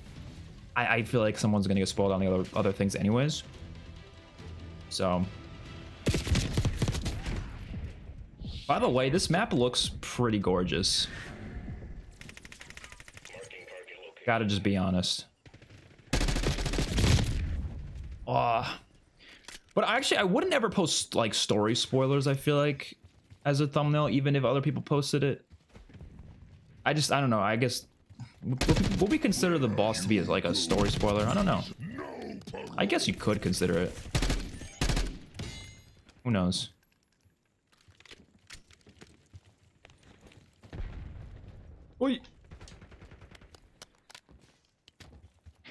I feel like someone's gonna get spoiled on the other things anyways. So, by the way, this map looks pretty gorgeous. Gotta just be honest. But actually, I wouldn't ever post like story spoilers. I feel like as a thumbnail, even if other people posted it. I don't know. I guess would we consider the boss to be like a story spoiler? I don't know. I guess you could consider it. Who knows? Wait.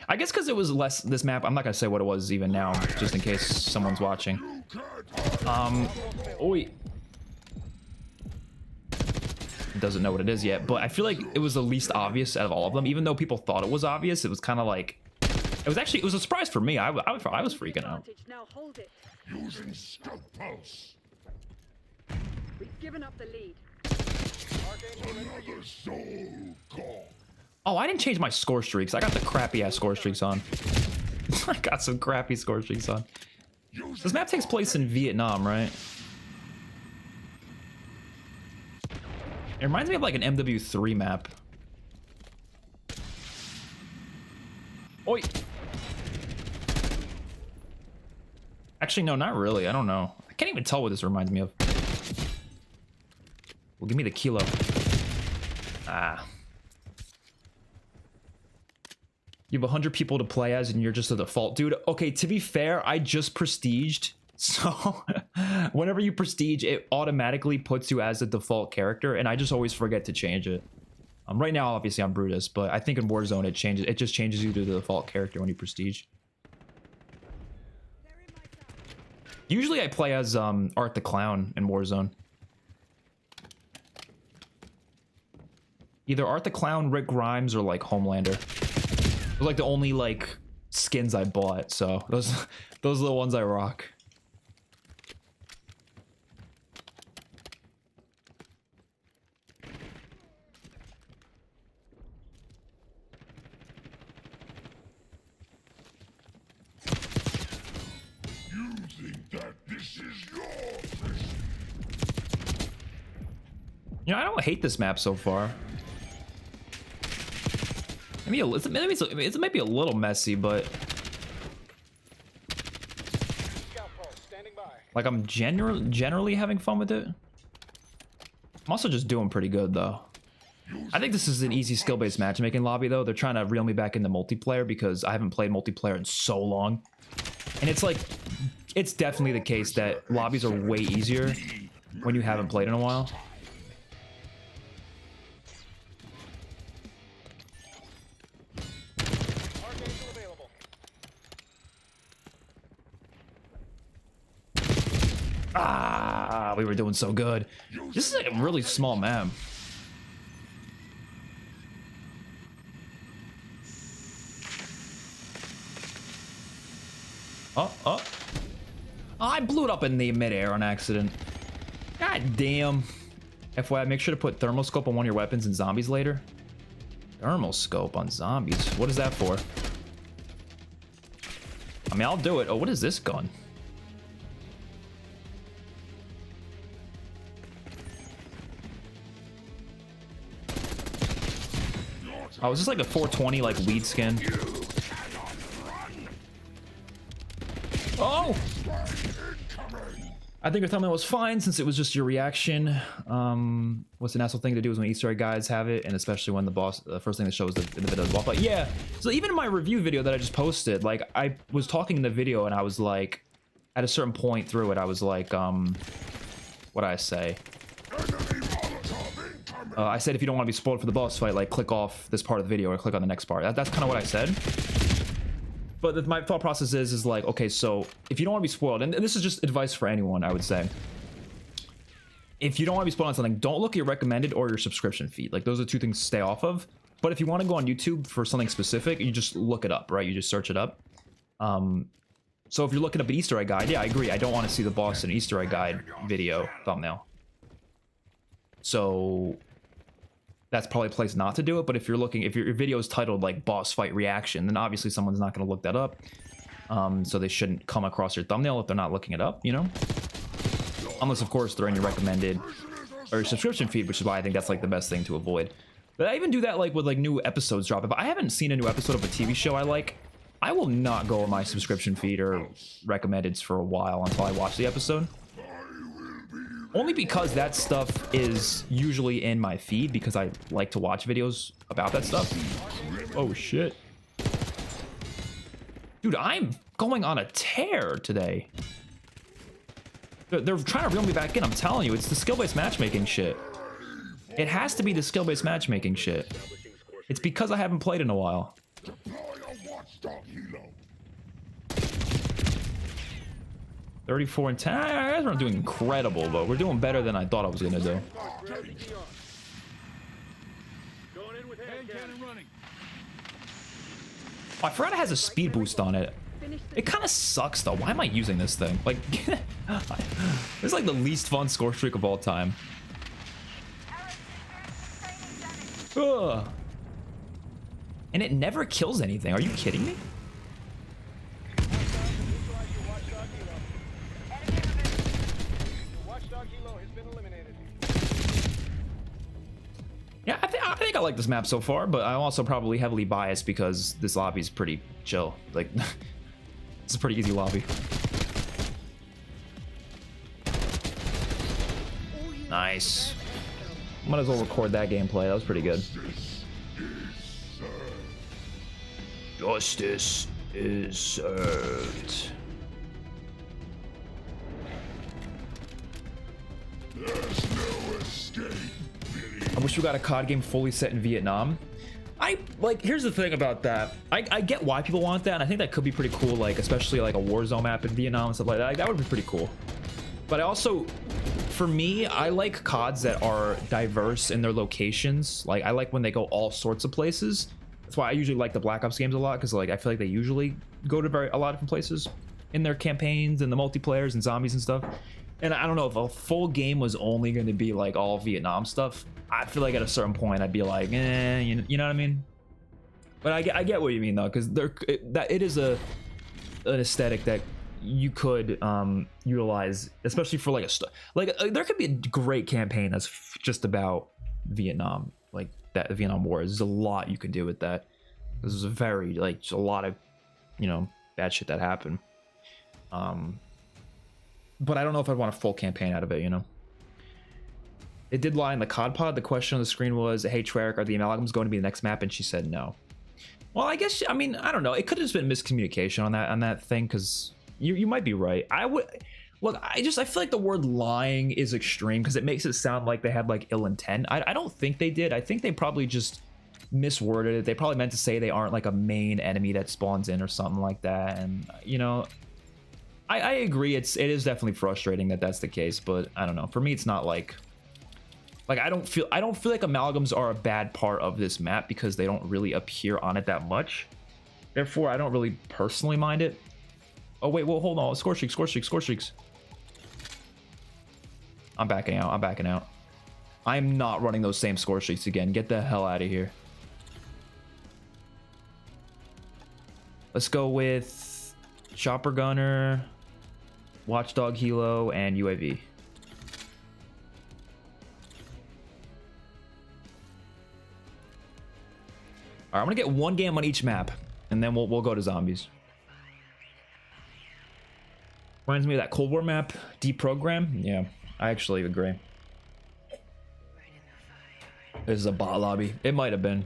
I guess because it was less this map. I'm not gonna say what it was even now, just in case someone's watching. Wait. Doesn't know what it is yet, but I feel like it was the least obvious out of all of them. Even though people thought it was obvious, it was kind of like it was a surprise for me. I was freaking out. Now hold it. Using scout pulse. We've given up the lead. Another soul call. Oh, I didn't change my score streaks. I got the crappy ass score streaks on. I got some crappy score streaks on. This map takes place in Vietnam, right? It reminds me of like an MW3 map. Oi! Actually, no, not really. I don't know. I can't even tell what this reminds me of. Well, give me the kilo. Ah. You have 100 people to play as and you're just a default dude. Okay, to be fair, I just prestiged. So whenever you prestige, it automatically puts you as a default character, and I just always forget to change it. Right now, obviously, I'm Brutus, but I think in Warzone it just changes you to the default character when you prestige. Usually, I play as Art the Clown in Warzone. Either Art the Clown, Rick Grimes, or like Homelander. Those are like the only like skins I bought, so those are the ones I rock. You know, I don't hate this map so far. Maybe it might be a little messy, but like I'm generally having fun with it. I'm also just doing pretty good though. I think this is an easy skill-based matchmaking lobby though. They're trying to reel me back into multiplayer because I haven't played multiplayer in so long. And it's like, it's definitely the case that lobbies are way easier when you haven't played in a while. Ah, we were doing so good. This is like a really small map. Oh, I blew it up in the midair on accident. God damn. FYI, make sure to put thermal scope on one of your weapons and zombies later. Thermal scope on zombies. What is that for? I mean, I'll do it. Oh, what is this gun? Oh, is this like a 420 like weed skin? Oh! I think your thumbnail was fine since it was just your reaction. What's an asshole thing to do is when Easter egg guys have it, and especially when the first thing that shows in the video is the boss fight. Yeah. So even in my review video that I just posted, like I was talking in the video and I was like, at a certain point through it, I was like, what did I say? I said if you don't want to be spoiled for the boss fight, like click off this part of the video or click on the next part. That's kind of what I said. But my thought process is like, okay, so if you don't want to be spoiled, and this is just advice for anyone, I would say. If you don't want to be spoiled on something, don't look at your recommended or your subscription feed. Like those are two things to stay off of. But if you want to go on YouTube for something specific, you just look it up, right? You just search it up. So if you're looking up an Easter egg guide, yeah, I agree. I don't want to see the boss in Easter egg guide video thumbnail. So that's probably a place not to do it. But if you're looking, if your video is titled like boss fight reaction, then obviously someone's not going to look that up. So they shouldn't come across your thumbnail if they're not looking it up, you know? Unless, of course, they're in your recommended or your subscription feed, which is why I think that's like the best thing to avoid. But I even do that like with like new episodes drop. If I haven't seen a new episode of a TV show I like, I will not go on my subscription feed or recommendeds for a while until I watch the episode. Only because that stuff is usually in my feed because I like to watch videos about that stuff. Oh shit. Dude, I'm going on a tear today. They're trying to reel me back in. I'm telling you, it's the skill-based matchmaking shit. It has to be the skill-based matchmaking shit. It's because I haven't played in a while. Deploy a watchdog helo. 34 and 10. Guys aren't doing incredible, but we're doing better than I thought I was gonna do. Going in with hand cannon running. Oh, I forgot it has a speed boost on it. It kind of sucks though. Why am I using this thing? Like, this is like the least fun score streak of all time. Ugh. And it never kills anything. Are you kidding me? Watchdog helo has been eliminated. Yeah, I think I like this map so far, but I'm also probably heavily biased because this lobby is pretty chill. Like, it's a pretty easy lobby. Nice. Might as well record that gameplay. That was pretty good. Justice is served. There's no escape. I wish we got a COD game fully set in Vietnam. Here's the thing about that. I get why people want that, and I think that could be pretty cool, like, especially like a Warzone map in Vietnam and stuff like that. Like, that would be pretty cool. But I also, for me, I like CODs that are diverse in their locations. Like, I like when they go all sorts of places. That's why I usually like the Black Ops games a lot, because like I feel like they usually go to a lot of different places in their campaigns and the multiplayers and zombies and stuff. And I don't know, if a full game was only going to be like all Vietnam stuff, I feel like at a certain point I'd be like, eh, you know what I mean? But I get what you mean though, because it is an aesthetic that you could utilize, especially for like there could be a great campaign that's just about Vietnam, like that Vietnam War. There's a lot you can do with that. This is a very just a lot of bad shit that happened. But I don't know if I'd want a full campaign out of it, It did lie in the COD pod. The question on the screen was, hey, Treyarch, are the amalgams going to be the next map? And she said no. Well, I guess, I mean, I don't know. It could have just been miscommunication on that thing, because you might be right. I feel like the word lying is extreme, because it makes it sound like they had like ill intent. I don't think they did. I think they probably just misworded it. They probably meant to say they aren't like a main enemy that spawns in or something like that. And, I agree. It is definitely frustrating that that's the case, but I don't know. For me, it's not like I don't feel like amalgams are a bad part of this map, because they don't really appear on it that much. Therefore, I don't really personally mind it. Oh wait, well, hold on. Score streaks. I'm backing out. I'm not running those same score streaks again. Get the hell out of here. Let's go with Chopper Gunner, Watchdog Helo, and UAV. All right, I'm gonna get one game on each map, and then we'll go to zombies. Reminds me of that Cold War map, Deprogram. Yeah, I actually agree. This is a bot lobby. It might have been.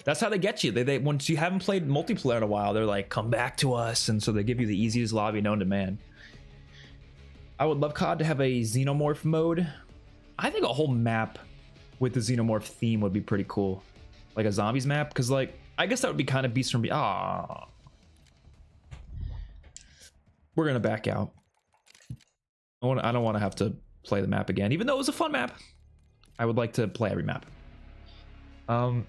That's how they get you. They once you haven't played multiplayer in a while, they're like, come back to us, and so they give you the easiest lobby known to man. I would love COD to have a xenomorph mode. I think a whole map with the xenomorph theme would be pretty cool, like a zombies map, because like I guess that would be kind of Beast from Beyond. We're gonna back out. I don't want to have to play the map again, even though it was a fun map. I would like to play every map. The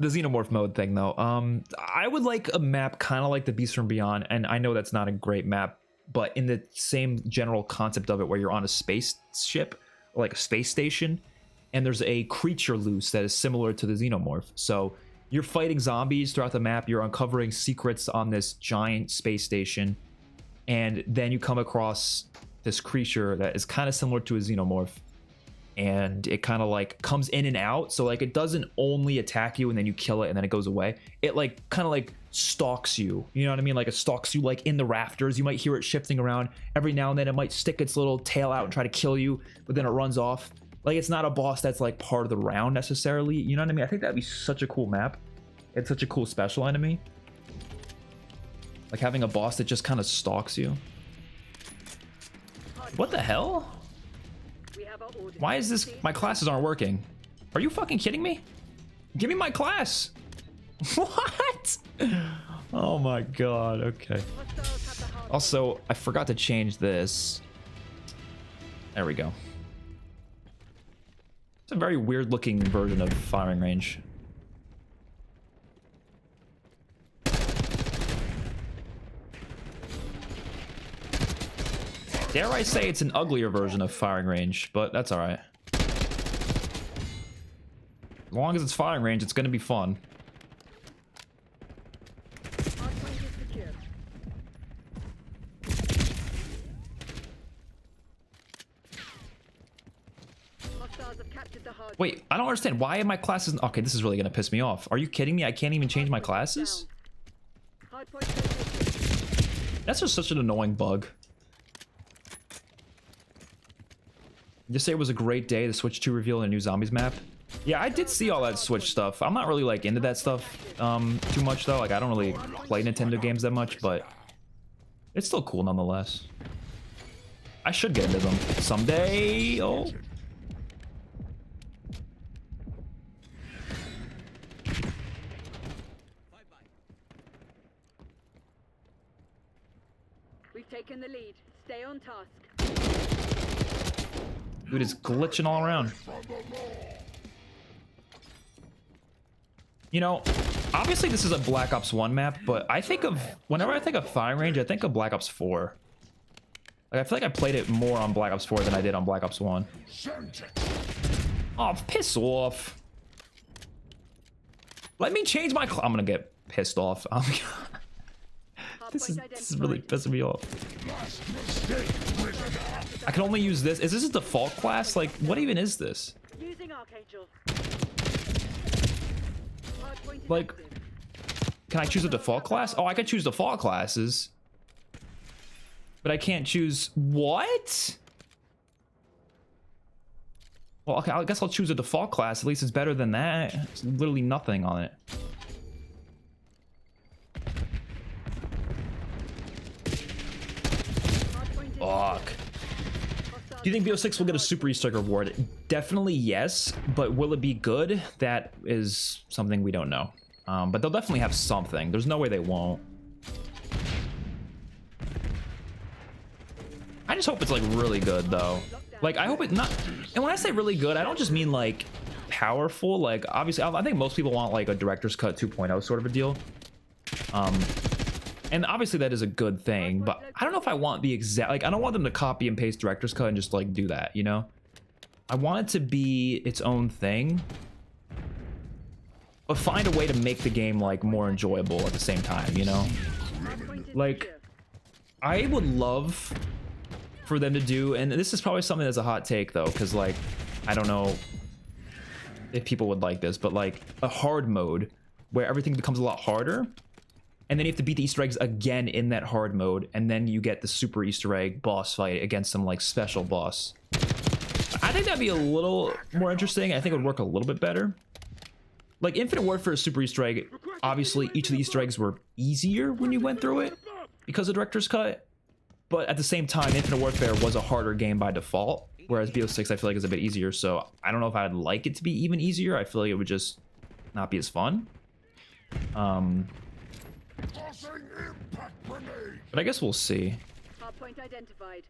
xenomorph mode thing though, I would like a map kind of like the Beast from Beyond, and I know that's not a great map, but in the same general concept of it, where you're on a spaceship, like a space station, and there's a creature loose that is similar to the xenomorph. So you're fighting zombies throughout the map, you're uncovering secrets on this giant space station, and then you come across this creature that is kind of similar to a xenomorph. and it kind of like comes in and out. So like it doesn't only attack you and then you kill it and then it goes away. It like kind of like stalks you. You know what I mean? Like it stalks you like in the rafters. You might hear it shifting around every now and then. It might stick its little tail out and try to kill you, but then it runs off. Like it's not a boss that's like part of the round necessarily. You know what I mean? I think that'd be such a cool map. It's such a cool special enemy. Like having a boss that just kind of stalks you. What the hell? Why is this? My classes aren't working. Are you fucking kidding me? Give me my class. What? Oh my god. Okay. Also, I forgot to change this. There we go. It's a very weird looking version of firing range. Dare I say it's an uglier version of firing range, but that's alright. As long as it's firing range, it's gonna be fun. Wait, I don't understand. Why are my classes... Okay, this is really gonna piss me off. Are you kidding me? I can't even change my classes? That's just such an annoying bug. Just say it was a great day. The Switch 2 reveal a new zombies map. Yeah, I did see all that Switch stuff. I'm not really like into that stuff too much though. Like I don't really play Nintendo games that much, but it's still cool nonetheless. I should get into them someday. Oh. We've taken the lead. Stay on task. Dude, it's glitching all around. You know, obviously this is a Black Ops 1 map, but I think of, whenever I think of firing range, I think of Black Ops 4. Like, I feel like I played it more on Black Ops 4 than I did on Black Ops 1. Oh, piss off. Let me change my I'm gonna get pissed off. This is really pissing me off. I can only use this. Is this a default class? Like, what even is this? Like, can I choose a default class? Oh, I can choose default classes. But I can't choose... What? Well, okay, I guess I'll choose a default class. At least it's better than that. There's literally nothing on it. Fuck. Do you think BO6 will get a Super Easter egg reward? Definitely yes, but will it be good? That is something we don't know. But they'll definitely have something. There's no way they won't. I just hope it's like really good though. Like I hope it not, and when I say really good, I don't just mean like powerful. Like obviously I think most people want like a director's cut 2.0 sort of a deal. And obviously that is a good thing, but I don't know if I want the exact, like I don't want them to copy and paste director's cut and just like do that, you know? I want it to be its own thing, but find a way to make the game like more enjoyable at the same time, you know? Like I would love for them to do, and this is probably something that's a hot take though, because like I don't know if people would like this, but like a hard mode where everything becomes a lot harder. And then you have to beat the Easter eggs again in that hard mode, and then you get the super Easter egg boss fight against some like special boss. I think that'd be a little more interesting. I think it would work a little bit better. Like Infinite Warfare Super Easter egg, obviously each of the Easter eggs were easier when you went through it because of director's cut. But at the same time, Infinite Warfare was a harder game by default, whereas BO6 I feel like is a bit easier. So I don't know if I'd like it to be even easier. I feel like it would just not be as fun. But I guess we'll see. Hardpoint identified.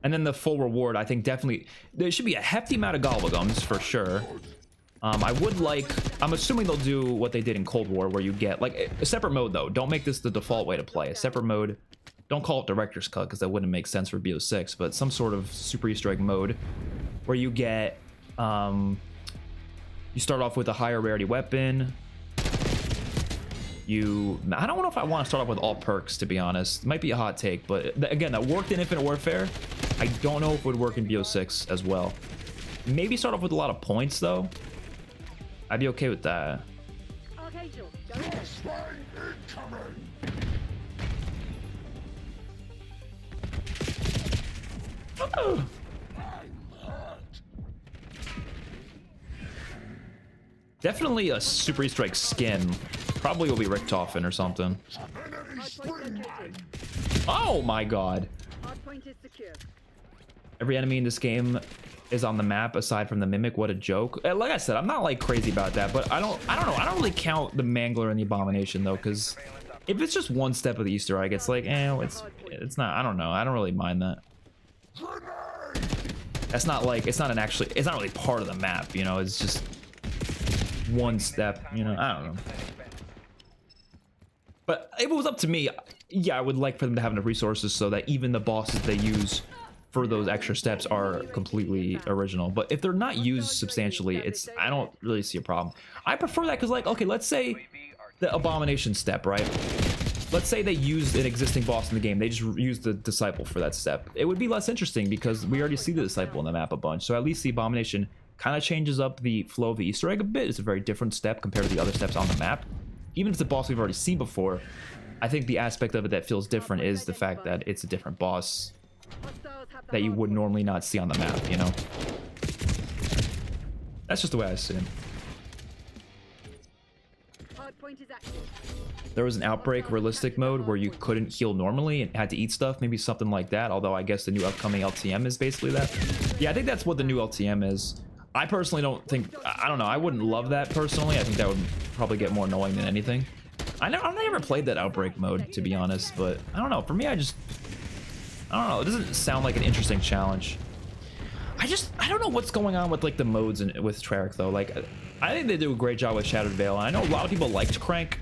And then the full reward, I think definitely there should be a hefty amount of gobblegums for sure. I would like, I'm assuming they'll do what they did in Cold War, where you get like a separate mode though. Don't make this the default way to play. A separate mode. Don't call it director's cut because that wouldn't make sense for BO6, but some sort of super Easter egg mode where you get you start off with a higher rarity weapon, I don't know if I want to start off with all perks, to be honest. It might be a hot take, but again, that worked in Infinite Warfare. I don't know if it would work in BO6 as well. Maybe start off with a lot of points, though. I'd be okay with that. Archangel, go ahead. Incoming! Definitely a Super Easter Egg skin. Probably will be Richtofen or something. Enemy Hardpoint located. Oh my god. Hardpoint is secure. Every enemy in this game is on the map aside from the Mimic. What a joke. Like I said, I'm not like crazy about that, but I don't know. I don't really count the Mangler and the Abomination though, because if it's just one step of the Easter egg, it's like, it's not, I don't know. I don't really mind that. That's not like, it's not really part of the map, you know, it's just one step, you know, I don't know. But if it was up to me, yeah, I would like for them to have enough resources so that even the bosses they use for those extra steps are completely original. But if they're not used substantially, I don't really see a problem. I prefer that because, like, okay, let's say the Abomination step, right? Let's say they used an existing boss in the game. They just used the Disciple for that step. It would be less interesting because we already see the Disciple in the map a bunch. So at least the Abomination kind of changes up the flow of the Easter egg a bit. It's a very different step compared to the other steps on the map. Even if it's a boss we've already seen before, I think the aspect of it that feels different is the fact that it's a different boss that you would normally not see on the map, you know? That's just the way I see it. Hardpoint is active. There was an Outbreak realistic mode where you couldn't heal normally and had to eat stuff, maybe something like that, although I guess the new upcoming LTM is basically that. Yeah, I think that's what the new LTM is. I personally don't think, I don't know, I wouldn't love that personally. I think that would probably get more annoying than anything. I never played that Outbreak mode, to be honest, but I don't know, for me, I don't know, it doesn't sound like an interesting challenge. I don't know what's going on with like the modes and with Treyarch though. Like, I think they do a great job with Shattered Veil. I know a lot of people liked Cranked.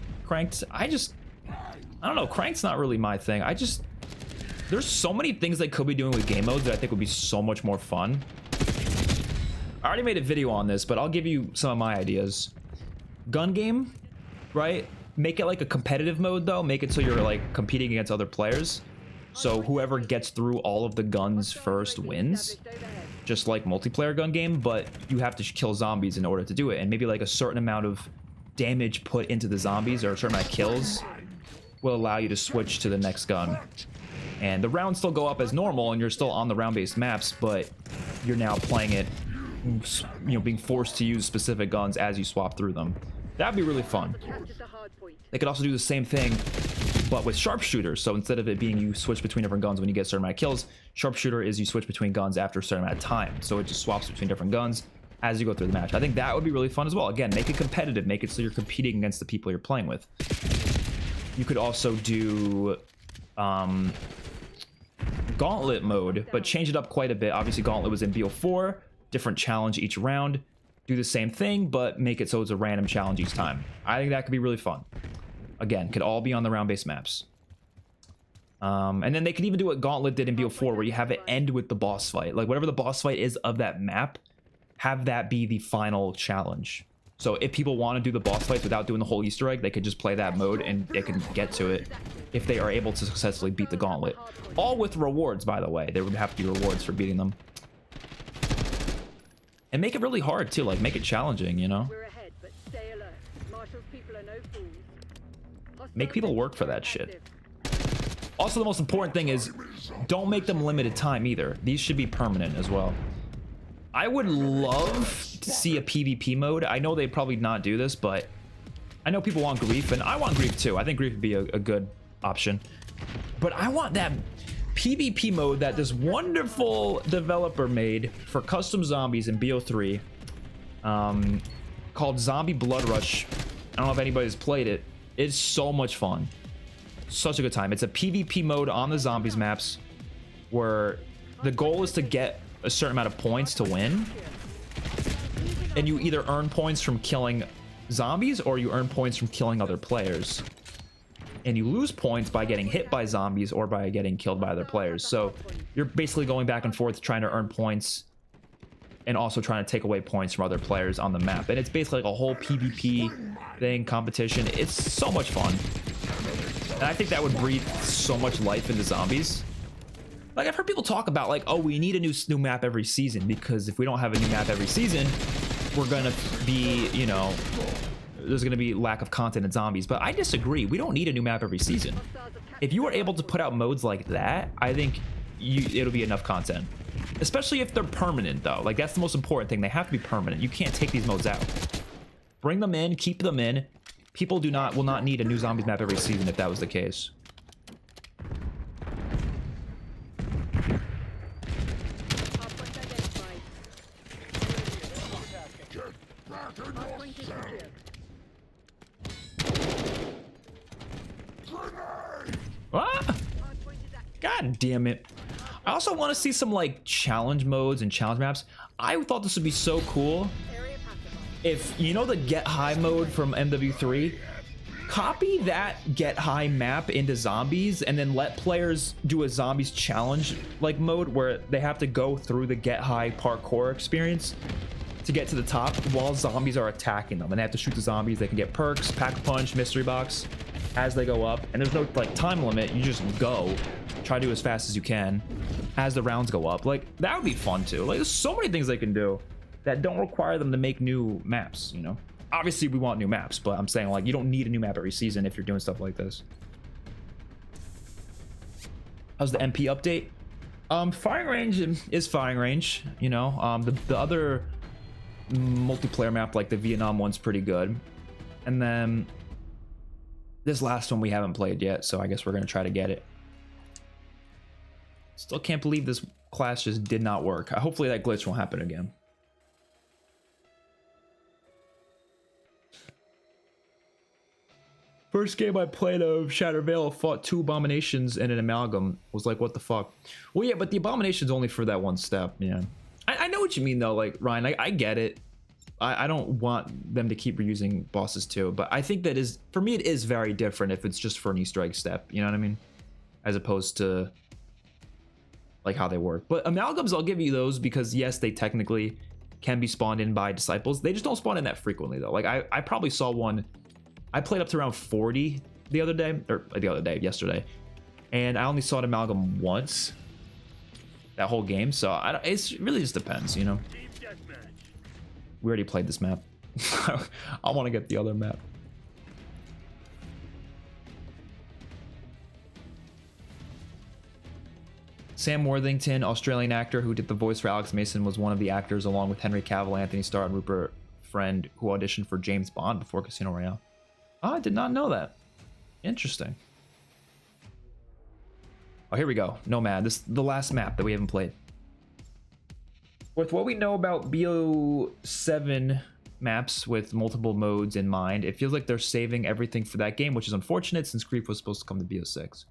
I don't know, Cranked's not really my thing. There's so many things they could be doing with game modes that I think would be so much more fun. I already made a video on this, but I'll give you some of my ideas. Gun game, right? Make it like a competitive mode though. Make it so you're like competing against other players. So whoever gets through all of the guns first wins. Just like multiplayer gun game, but you have to kill zombies in order to do it. And maybe like a certain amount of damage put into the zombies or a certain amount of kills will allow you to switch to the next gun. And the rounds still go up as normal and you're still on the round-based maps, but you're now playing it, you know, being forced to use specific guns as you swap through them. That'd be really fun. Captured the hardpoint. They could also do the same thing, but with sharpshooter. So instead of it being you switch between different guns when you get a certain amount of kills, sharpshooter is you switch between guns after a certain amount of time. So it just swaps between different guns as you go through the match. I think that would be really fun as well. Again, make it competitive. Make it so you're competing against the people you're playing with. You could also do Gauntlet mode, but change it up quite a bit. Obviously, Gauntlet was in BO4. Different challenge each round. Do the same thing, but make it so it's a random challenge each time. I think that could be really fun. Again, could all be on the round-based maps. And then they could even do what Gauntlet did in BO4, where you have it end with the boss fight. Like, whatever the boss fight is of that map, have that be the final challenge. So if people want to do the boss fights without doing the whole Easter egg, they could just play that mode and they can get to it if they are able to successfully beat the Gauntlet. All with rewards, by the way. There would have to be rewards for beating them. And make it really hard, too. Like, make it challenging, you know? We're ahead, but stay alert. Marshall's people are no fools. Make people work for that shit. Also, the most important thing is don't make them limited time either. These should be permanent as well. I would love to see a PvP mode. I know they'd probably not do this, but I know people want Grief, and I want Grief too. I think Grief would be a good option. But I want that PvP mode that this wonderful developer made for custom zombies in BO3 called Zombie Blood Rush. I don't know if anybody's played it. It's so much fun. Such a good time. It's a PvP mode on the zombies maps where the goal is to get a certain amount of points to win. And you either earn points from killing zombies or you earn points from killing other players. And you lose points by getting hit by zombies or by getting killed by other players. So you're basically going back and forth trying to earn points and also trying to take away points from other players on the map. And it's basically like a whole PvP thing, competition. It's so much fun. And I think that would breathe so much life into zombies. Like, I've heard people talk about, like, oh, we need a new map every season, because if we don't have a new map every season, we're gonna be, you know, there's gonna be lack of content in zombies. But I disagree. We don't need a new map every season. If you are able to put out modes like that, I think it'll be enough content. Especially if they're permanent, though. Like, that's the most important thing. They have to be permanent. You can't take these modes out. Bring them in, keep them in. People will not need a new zombies map every season if that was the case. Ah! God damn it. I also want to see some like challenge modes and challenge maps. I thought this would be so cool if, you know, the get high mode from MW3, copy that get high map into zombies and then let players do a zombies challenge like mode where they have to go through the get high parkour experience to get to the top while zombies are attacking them, and they have to shoot the zombies. They can get perks, pack a punch, mystery box as they go up, and there's no like time limit. You just go, try to do as fast as you can as the rounds go up. Like, that would be fun too. Like, there's so many things they can do that don't require them to make new maps, you know. Obviously we want new maps, but I'm saying, like, you don't need a new map every season if you're doing stuff like this. How's the MP update? Firing range is firing range, you know. The other multiplayer map, like the Vietnam one's pretty good, and then this last one we haven't played yet, so I guess we're gonna try to get it. Still can't believe this class just did not work. Hopefully that glitch won't happen again. First game I played of Shattered Veil, fought 2 abominations and an amalgam. Was like, what the fuck? Well, yeah, but the abomination's only for that one step. Yeah, I know what you mean though. Like, Ryan, I get it. I don't want them to keep reusing bosses too, but I think that is, for me, it is very different if it's just for an Easter egg step. You know what I mean? As opposed to like how they work. But amalgams, I'll give you those because yes, they technically can be spawned in by disciples. They just don't spawn in that frequently though. Like I probably saw one. I played up to around 40 yesterday, and I only saw an amalgam once that whole game. So it really just depends, you know. We already played this map. I want to get the other map. Sam Worthington, Australian actor who did the voice for Alex Mason, was one of the actors along with Henry Cavill, Anthony Starr, and Rupert Friend, who auditioned for James Bond before Casino Royale. Oh, I did not know that. Interesting. Oh, here we go. Nomad. This is the last map that we haven't played. With what we know about BO7 maps with multiple modes in mind, it feels like they're saving everything for that game, which is unfortunate since Creep was supposed to come to BO6.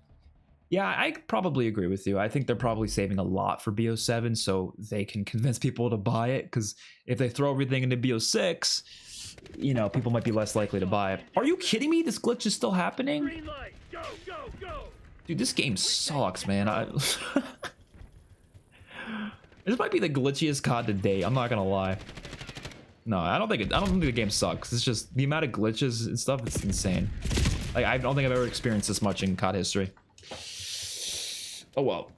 Yeah, I probably agree with you. I think they're probably saving a lot for BO7 so they can convince people to buy it, because if they throw everything into BO6, you know, people might be less likely to buy it. Are you kidding me? This glitch is still happening? Green light. Go, go, go. Dude, this game sucks, man. This might be the glitchiest COD to date. I'm not gonna lie. No, I don't think the game sucks. It's just the amount of glitches and stuff. It's insane. Like, I don't think I've ever experienced this much in COD history. Oh well.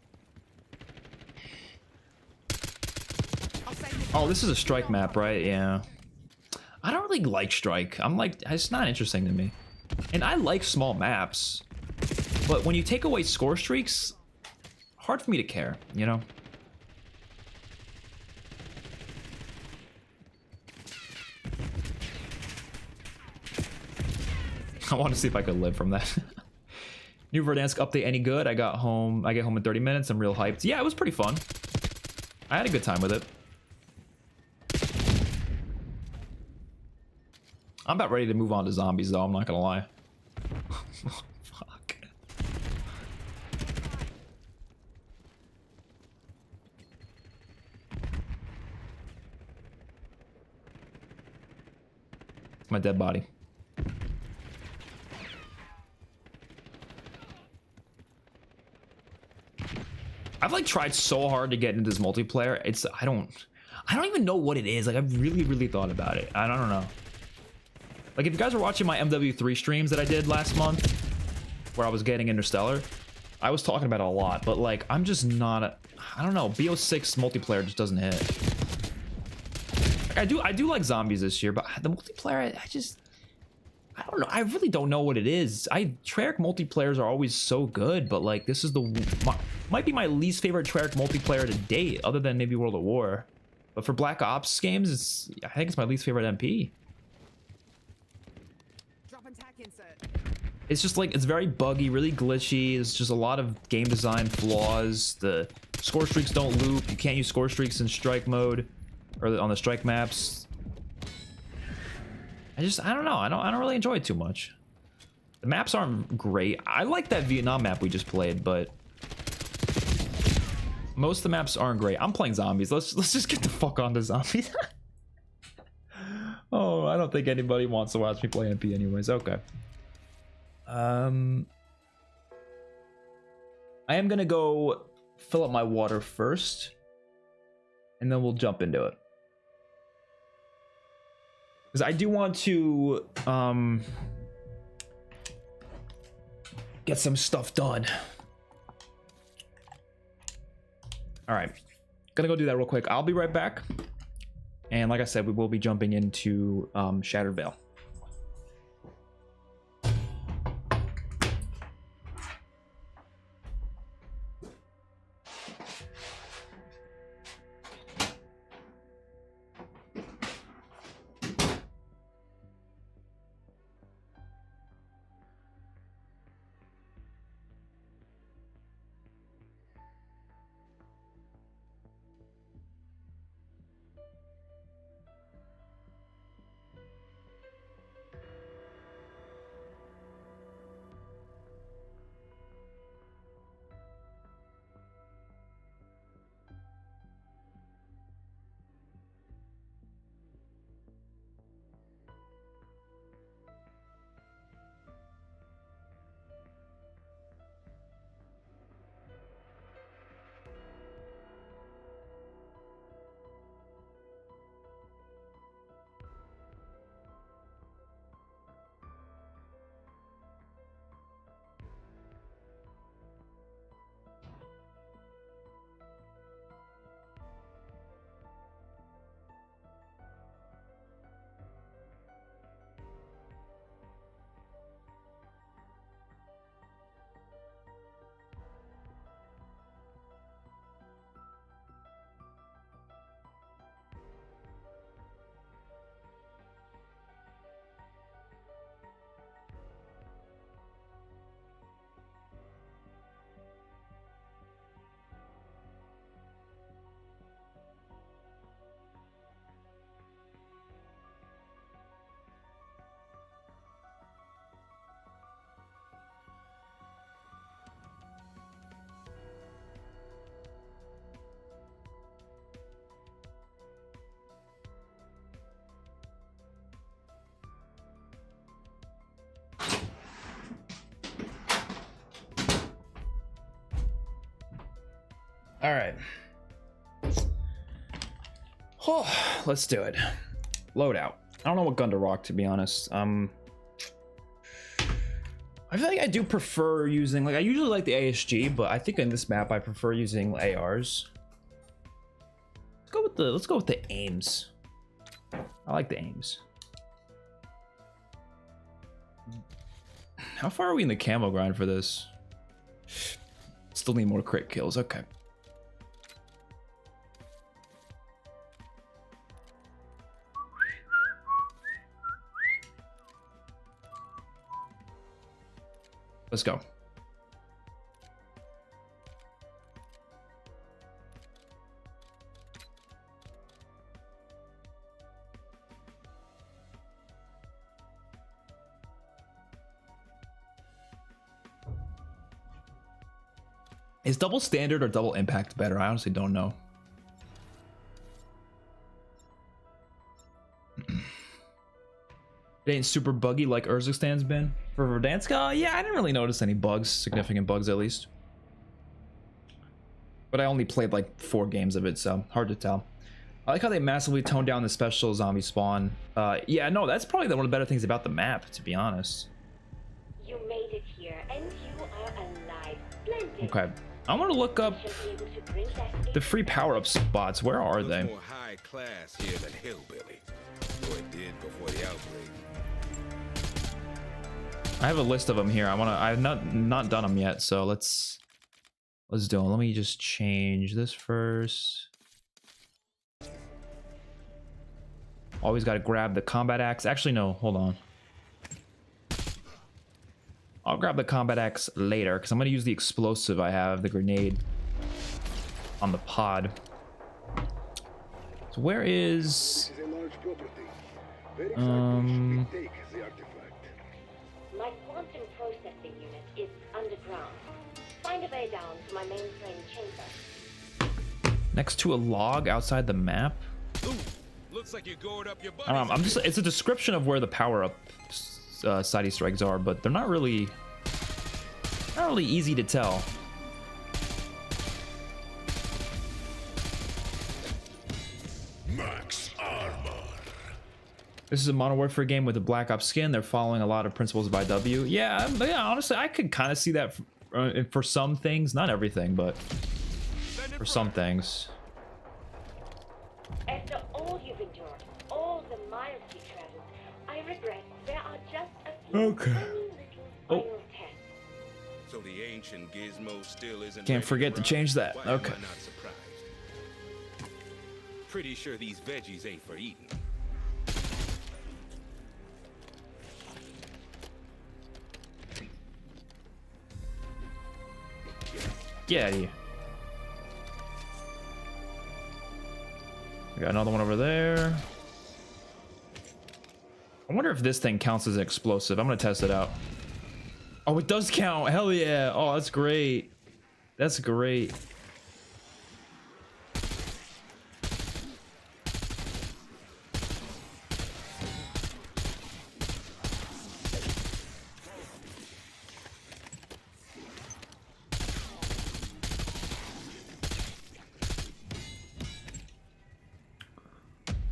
Oh, this is a strike map, right? Yeah. I don't really like strike. I'm like, it's not interesting to me. And I like small maps, but when you take away score streaks, hard for me to care, you know? I want to see if I could live from that. New Verdansk update any good? I get home in 30 minutes. I'm real hyped. Yeah, it was pretty fun. I had a good time with it. I'm about ready to move on to zombies though, I'm not gonna lie. Fuck. My dead body. I've like tried so hard to get into this multiplayer. I don't even know what it is. Like, I've really thought about it. I don't know. Like, if you guys are watching my MW3 streams that I did last month, where I was getting Interstellar, I was talking about it a lot, but like, I'm just not I don't know, BO6 multiplayer just doesn't hit. Like, I do like zombies this year, but the multiplayer, I don't know. I really don't know what it is. Treyarch multiplayers are always so good, but like, this is might be my least favorite Treyarch multiplayer to date, other than maybe World at War. But for Black Ops games, I think it's my least favorite MP. Drop and tack insert. It's just like, it's very buggy, really glitchy. It's just a lot of game design flaws. The score streaks don't loop. You can't use score streaks in strike mode or on the strike maps. I don't know. I don't really enjoy it too much. The maps aren't great. I like that Vietnam map we just played, but most of the maps aren't great. I'm playing zombies. Let's just get the fuck on to zombies. Oh, I don't think anybody wants to watch me play MP anyways. Okay. I am gonna go fill up my water first, and then we'll jump into it. Because I do want to get some stuff done. All right, gonna go do that real quick. I'll be right back. And like I said, we will be jumping into Shattered Veil. All right. Oh, let's do it. Loadout. I don't know what gun to rock, to be honest. I feel like I do prefer using, like, I usually like the ASG, but I think in this map I prefer using ARs. Let's go with the aims. I like the aims. How far are we in the camo grind for this? Still need more crit kills. Okay. Let's go. Is double standard or double impact better? I honestly don't know. It ain't super buggy like Urzistan's been. For Verdansk, yeah, I didn't really notice any bugs, significant bugs at least. But I only played like 4 games of it, so hard to tell. I like how they massively toned down the special zombie spawn. Yeah, no, that's probably one of the better things about the map, to be honest. You made it here, and you are alive. Splendid. Okay, I want to look up Shall be able to bring that the free power-up spots. Where are Looks they? more high class here than Hillbilly. Or it did before the outbreak. I have a list of them here. I've not done them yet, so let's do them. Let me just change this first. Always got to grab the combat axe. Actually, no, hold on. I'll grab the combat axe later because I'm going to use the explosive I have, the grenade, on the pod. So where is... This is a large property. Very should take the artifact. My quantum processing unit is underground. Find a way down to my mainframe chamber. next to a log outside the map? Ooh, looks like you're going up your butt. I'm just, it's a description of where the power-up side Easter eggs are, but they're not really easy to tell. Max armor. This is a Modern Warfare game with a Black Ops skin. They're following a lot of principles by W. Yeah, honestly, I could kind of see that for some things, not everything, but for some things. After all you've endured, all the miles you traveled, I regret there are just a few Okay. tiny little final tests. So the ancient gizmo still isn't. Can't ready forget to rock? change that. Why am Okay. I not surprised? Pretty sure these veggies ain't for eating. Get out of here. We got another one over there. I wonder if this thing counts as an explosive. I'm gonna test it out. Oh, it does count. Hell yeah. Oh, that's great. That's great.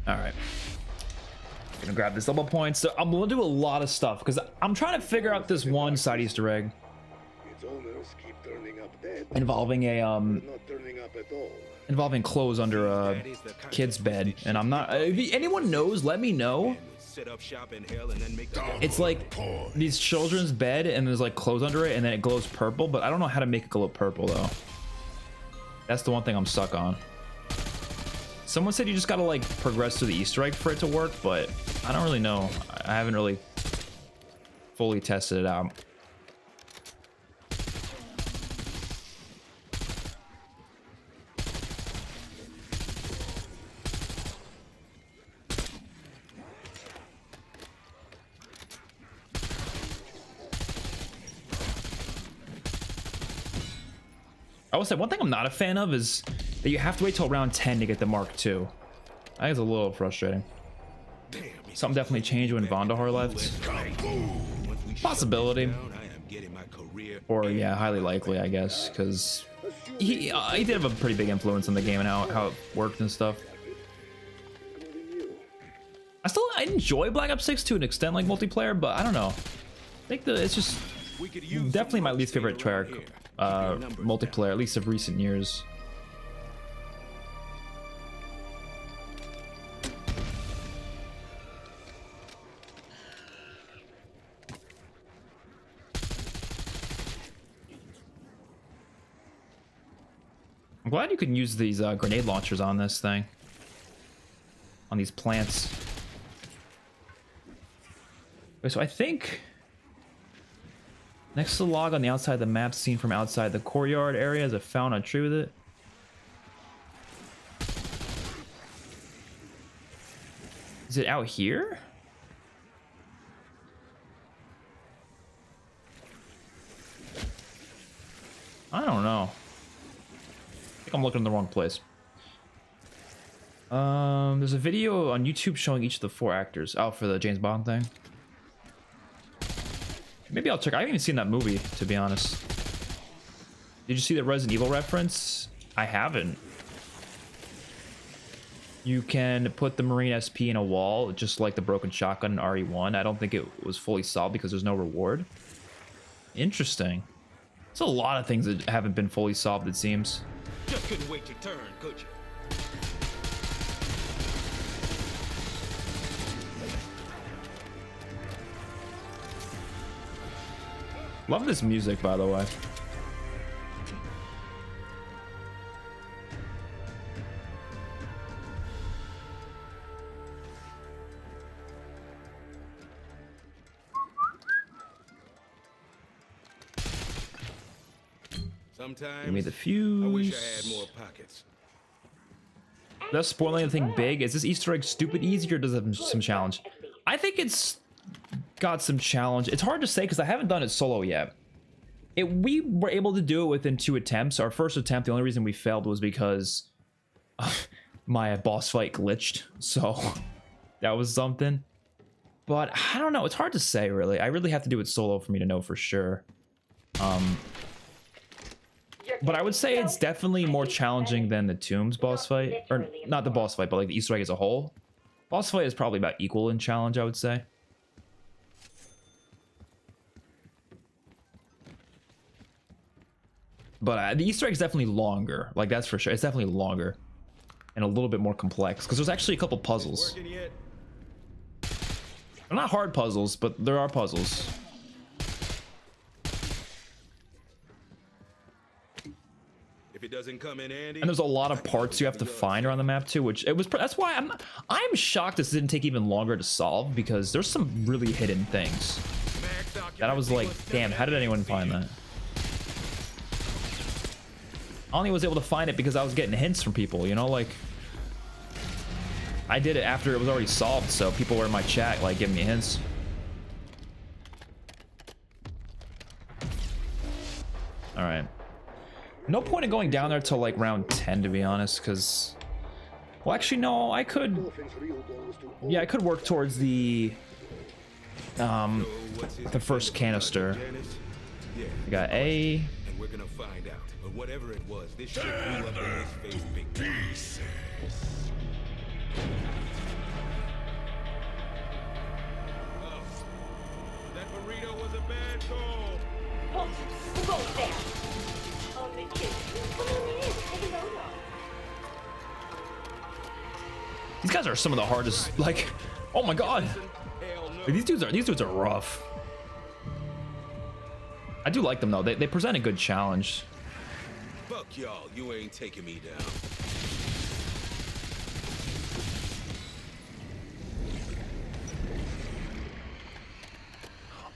All right. Gonna grab this double points. So I'm gonna do a lot of stuff because I'm trying to figure out this one side Easter egg Its owners keep turning up dead, involving a but not turning up at all. involving clothes under a kid's bed, and I'm not. If anyone knows, let me know. Set up shop in hell and then make the It's like these children's bed, and there's like clothes under it, and then it glows purple. But I don't know how to make it glow purple though. That's the one thing I'm stuck on. Someone said you just gotta like progress through the Easter egg for it to work, but I don't really know. I haven't really fully tested it out. I will say one thing I'm not a fan of is that you have to wait till round 10 to get the Mark II. I think it's a little frustrating. Something definitely changed when Vandahar left. Possibility. Or yeah, highly likely, I guess, because he did have a pretty big influence on the game and how it worked and stuff. I enjoy Black Ops 6 to an extent, like multiplayer, but I don't know. I think it's just definitely my least favorite Treyarch multiplayer, at least of recent years. I'm glad you can use these grenade launchers on this thing, on these plants. Okay, so I think next to the log on the outside of the map, seen from outside the courtyard area, is a fountain. I'm true with it. Is it out here? I don't know. I think I'm looking in the wrong place. There's a video on YouTube showing each of the 4 actors. Oh, for the James Bond thing. Maybe I'll check. I haven't even seen that movie, to be honest. Did you see the Resident Evil reference? I haven't. You can put the Marine SP in a wall, just like the broken shotgun in RE1. I don't think it was fully solved because there's no reward. Interesting. There's a lot of things that haven't been fully solved, it seems. Just couldn't wait your turn, could you? Love this music, by the way. Sometimes Give me the I wish I fuse. had more pockets. That's spoiling anything big. Is this Easter egg stupid easy or does it have some challenge? I think it's got some challenge. It's hard to say because I haven't done it solo yet. We were able to do it within 2 attempts. Our first attempt, the only reason we failed was because my boss fight glitched. So that was something. But I don't know. It's hard to say, really. I really have to do it solo for me to know for sure. But I would say it's definitely more challenging than the Tombs boss fight. Or not the boss fight, but like the Easter egg as a whole. Boss fight is probably about equal in challenge, I would say. But the Easter egg is definitely longer. Like, that's for sure. It's definitely longer. And a little bit more complex. Because there's actually a couple puzzles. Working yet? They're not hard puzzles, but there are puzzles. If it doesn't come in handy. And there's a lot of parts you have to find around the map too, which it was. That's why I'm shocked this didn't take even longer to solve, because there's some really hidden things that I was like, damn, how did anyone find that? I only was able to find it because I was getting hints from people, you know, like I did it after it was already solved, so people were in my chat like giving me hints. All right. No point in going down there till like round 10, to be honest, because, well, actually, no, I could, yeah, I could work towards the first canister. I got A. And we're gonna find out. But whatever it was, this shit blew up in his face big time. Oh, that burrito was a bad call. Oh, who goes there? Only kids. Come on in. Take a load off. These guys are some of the hardest. Like, oh my god, Hell no. these dudes are rough. I do like them though. They present a good challenge. Fuck y'all, you ain't taking me down.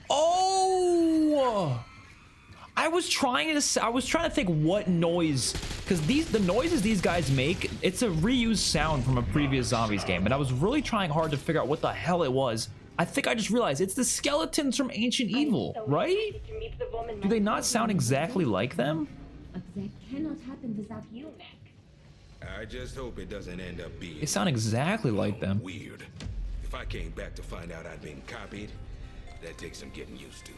Oh, I was trying to think what noise, because the noises these guys make, it's a reused sound from a previous zombies game, and I was really trying hard to figure out what the hell it was. I think I just realized it's the skeletons from Ancient Evil, right? Do they not sound exactly like them? But that cannot happen without you, Mac. I just hope it doesn't end up being They sound exactly like them. weird. If I came back to find out I'd been copied, that takes some getting used to.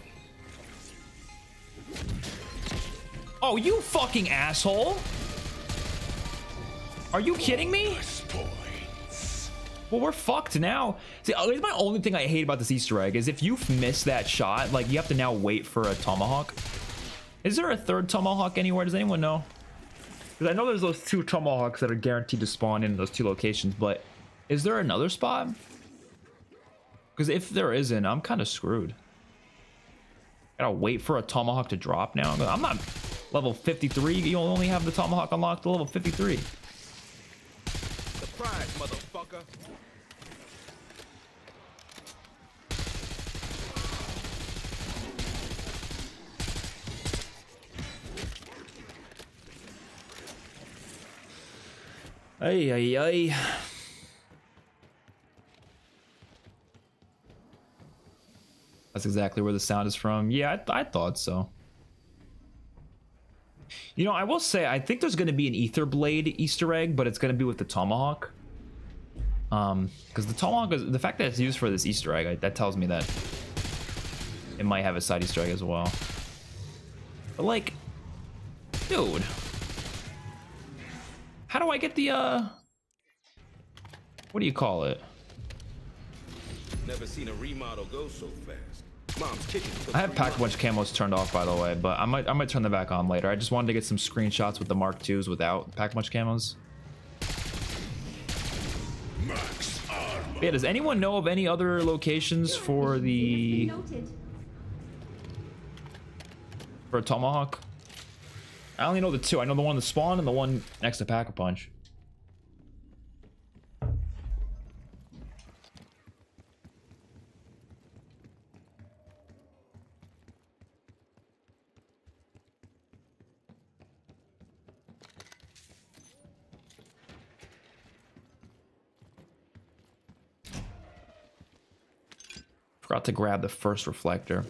Oh, you fucking asshole! Are you kidding me? Well, we're fucked now. See, it's my only thing I hate about this Easter egg is if you miss that shot, like, you have to now wait for a tomahawk. Is there a third tomahawk anywhere? Does anyone know? Because I know there's those 2 tomahawks that are guaranteed to spawn in those 2 locations, but is there another spot? Because if there isn't, I'm kind of screwed. Gotta wait for a tomahawk to drop now. I'm not level 53. You'll only have the tomahawk unlocked to level 53. Surprise, motherfucker. Ay, ay, ay. That's exactly where the sound is from. Yeah, I thought so. You know, I will say, I think there's going to be an Ether Blade Easter egg, but it's going to be with the Tomahawk. Because the Tomahawk, the fact that it's used for this Easter egg, that tells me that it might have a side Easter egg as well. But like, dude, how do I get the what do you call it? Never seen a remodel go so fast. Mom's kicking. I have pack-a-punch camos turned off, by the way, but I might turn them back on later. I just wanted to get some screenshots with the Mark IIs without pack-a-punch camos. Max armor. Yeah, does anyone know of any other locations for the a tomahawk? I only know the two. I know the one in the spawn and the one next to pack-a-punch. Forgot to grab the first reflector.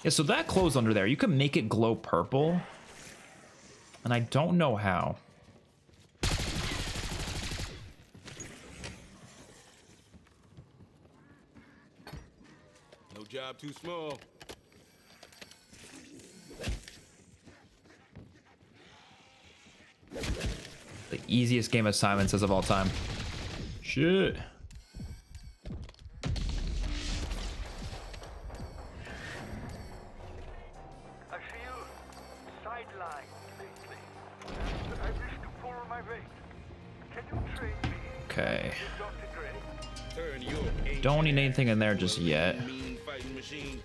Yeah, so that closed under there. You can make it glow purple. And I don't know how. No job too small. The easiest game assignments as of all time. Shit. I feel sidelined lately, and I wish to pull my weight. Can you train me? Okay. Dr. Gray? Turn your Don't need anything in there just yet. mean fighting machine.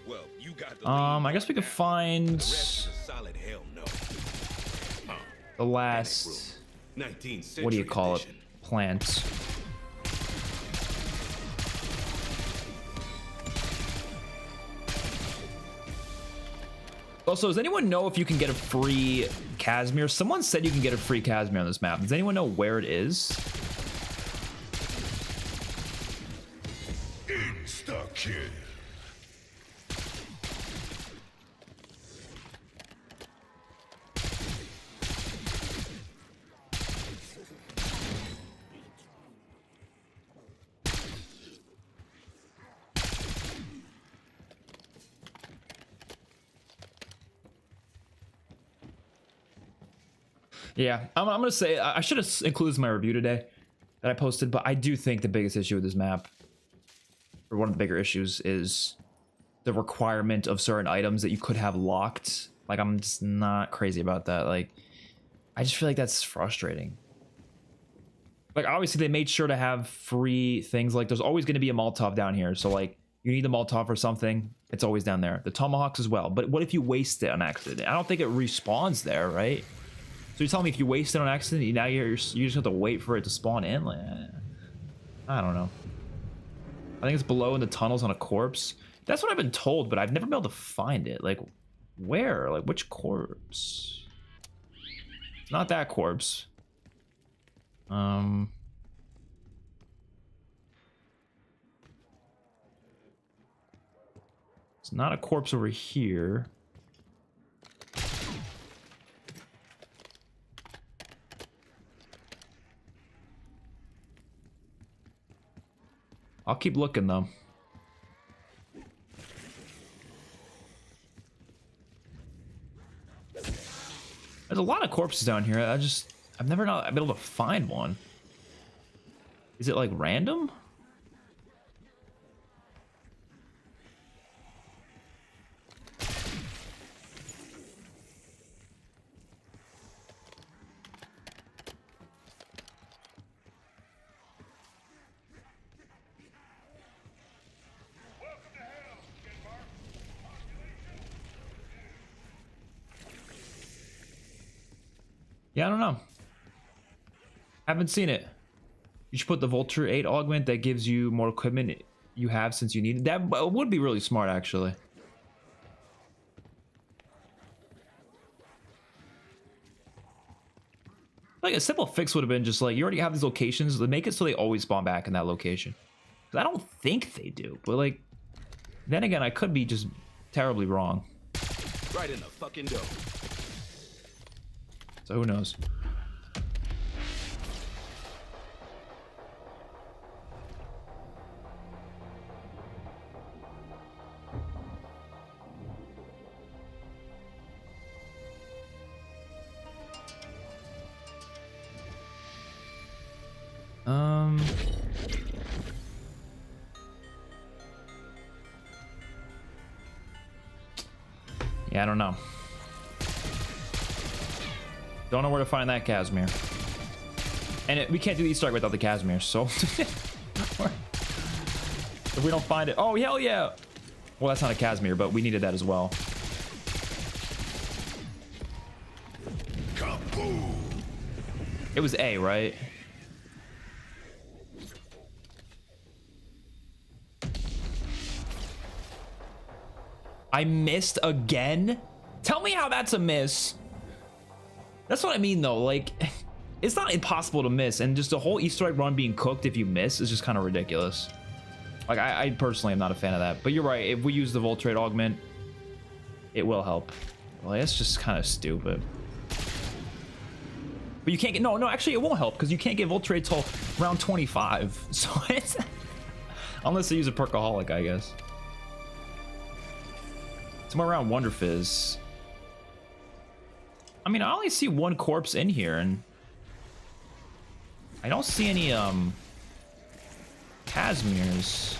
Well, you got the I guess we could find rest is a solid hell no. the last, 19th century what do you call it? edition. Plants. Also, does anyone know if you can get a free Casimir? Someone said you can get a free Casimir on this map. Does anyone know where it is? Insta-kill. Yeah, I'm gonna say I should have included my review today that I posted, but I do think the biggest issue with this map, or one of the bigger issues, is the requirement of certain items that you could have locked. Like, I'm just not crazy about that. Like, I just feel like that's frustrating. Like, obviously they made sure to have free things. Like, there's always going to be a Molotov down here, so like you need the Molotov for something, it's always down there. The Tomahawks as well. But what if you waste it on accident? I don't think it respawns there, right? So you're telling me if you waste it on accident, now you just have to wait for it to spawn in? Like, I don't know. I think it's below in the tunnels on a corpse. That's what I've been told, but I've never been able to find it. Like, where? Like, which corpse? It's not that corpse. It's not a corpse over here. I'll keep looking though. There's a lot of corpses down here. I've never been able to find one. Is it like random? Yeah, I don't know. Haven't seen it. You should put the Vulture 8 augment that gives you more equipment you have since you need it. That would be really smart, actually. Like, a simple fix would have been just like, you already have these locations, make it so they always spawn back in that location. 'Cause I don't think they do, but like, then again, I could be just terribly wrong. Right in the fucking dough. So who knows? Yeah, I don't know. Don't know where to find that Casimir. And we can't do the Easter egg without the Casimir, so... if we don't find it... Oh, hell yeah! Well, that's not a Casimir, but we needed that as well. Kaboom! It was A, right? I missed again? Tell me how that's a miss. That's what I mean, though. Like, it's not impossible to miss, and just the whole Easter egg run being cooked if you miss is just kind of ridiculous. Like, I personally am not a fan of that. But you're right. If we use the Volt Trade Augment, it will help. Well, that's just kind of stupid. But you can't get... No, actually, it won't help, because you can't get Volt Trade till round 25. So it's... Unless they use a Perkaholic, I guess. Somewhere around Wonder Fizz. I mean, I only see one corpse in here, and I don't see any Casimirs.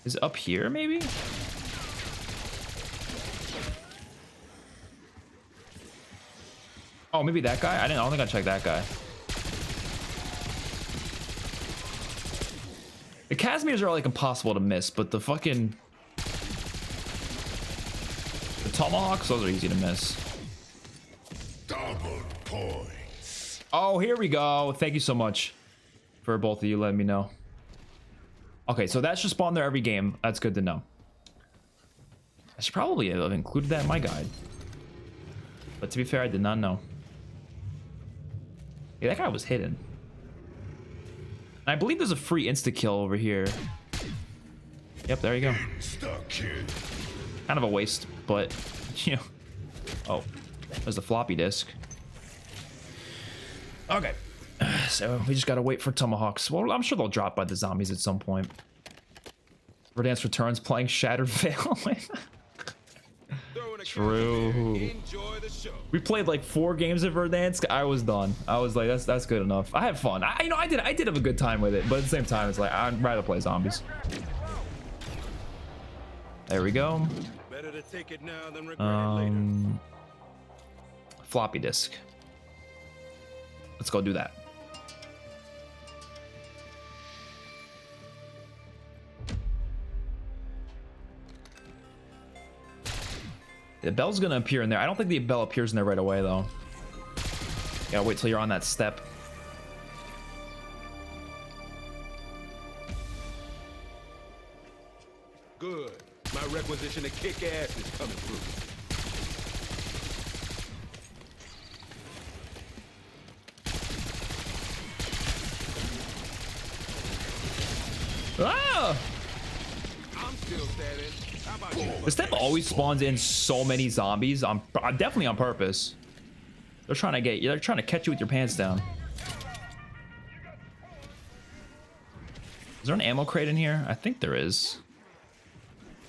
Is it up here, maybe? Oh, maybe that guy? I don't think I checked that guy. The Casimirs are like impossible to miss, but the fucking... the Tomahawks, those are easy to miss. Double points. Oh, here we go. Thank you so much for both of you letting me know. Okay, so that should spawn there every game. That's good to know. I should probably have included that in my guide. But to be fair, I did not know. Yeah, that guy was hidden. I believe there's a free insta-kill over here. Yep, there you go. Insta-kill. Kind of a waste, but, you know. Oh, there's the floppy disk. Okay. So we just gotta wait for Tomahawks. Well, I'm sure they'll drop by the zombies at some point. Verdansk returns playing Shattered Veil. True. Enjoy the show. We played like 4 games of Verdansk. I was done. I was like, that's good enough. I had fun. I did have a good time with it, but at the same time, it's like I'd rather play zombies. There we go. Better to take it now than regret it later. Floppy disk. Let's go do that. The bell's gonna appear in there. I don't think the bell appears in there right away, though. Gotta wait till you're on that step. Good. My requisition to kick ass is coming through. Ah! I'm still standing. How about you? The step always spawns in so many zombies. Definitely on purpose. They're trying to catch you with your pants down. Is there an ammo crate in here? I think there is.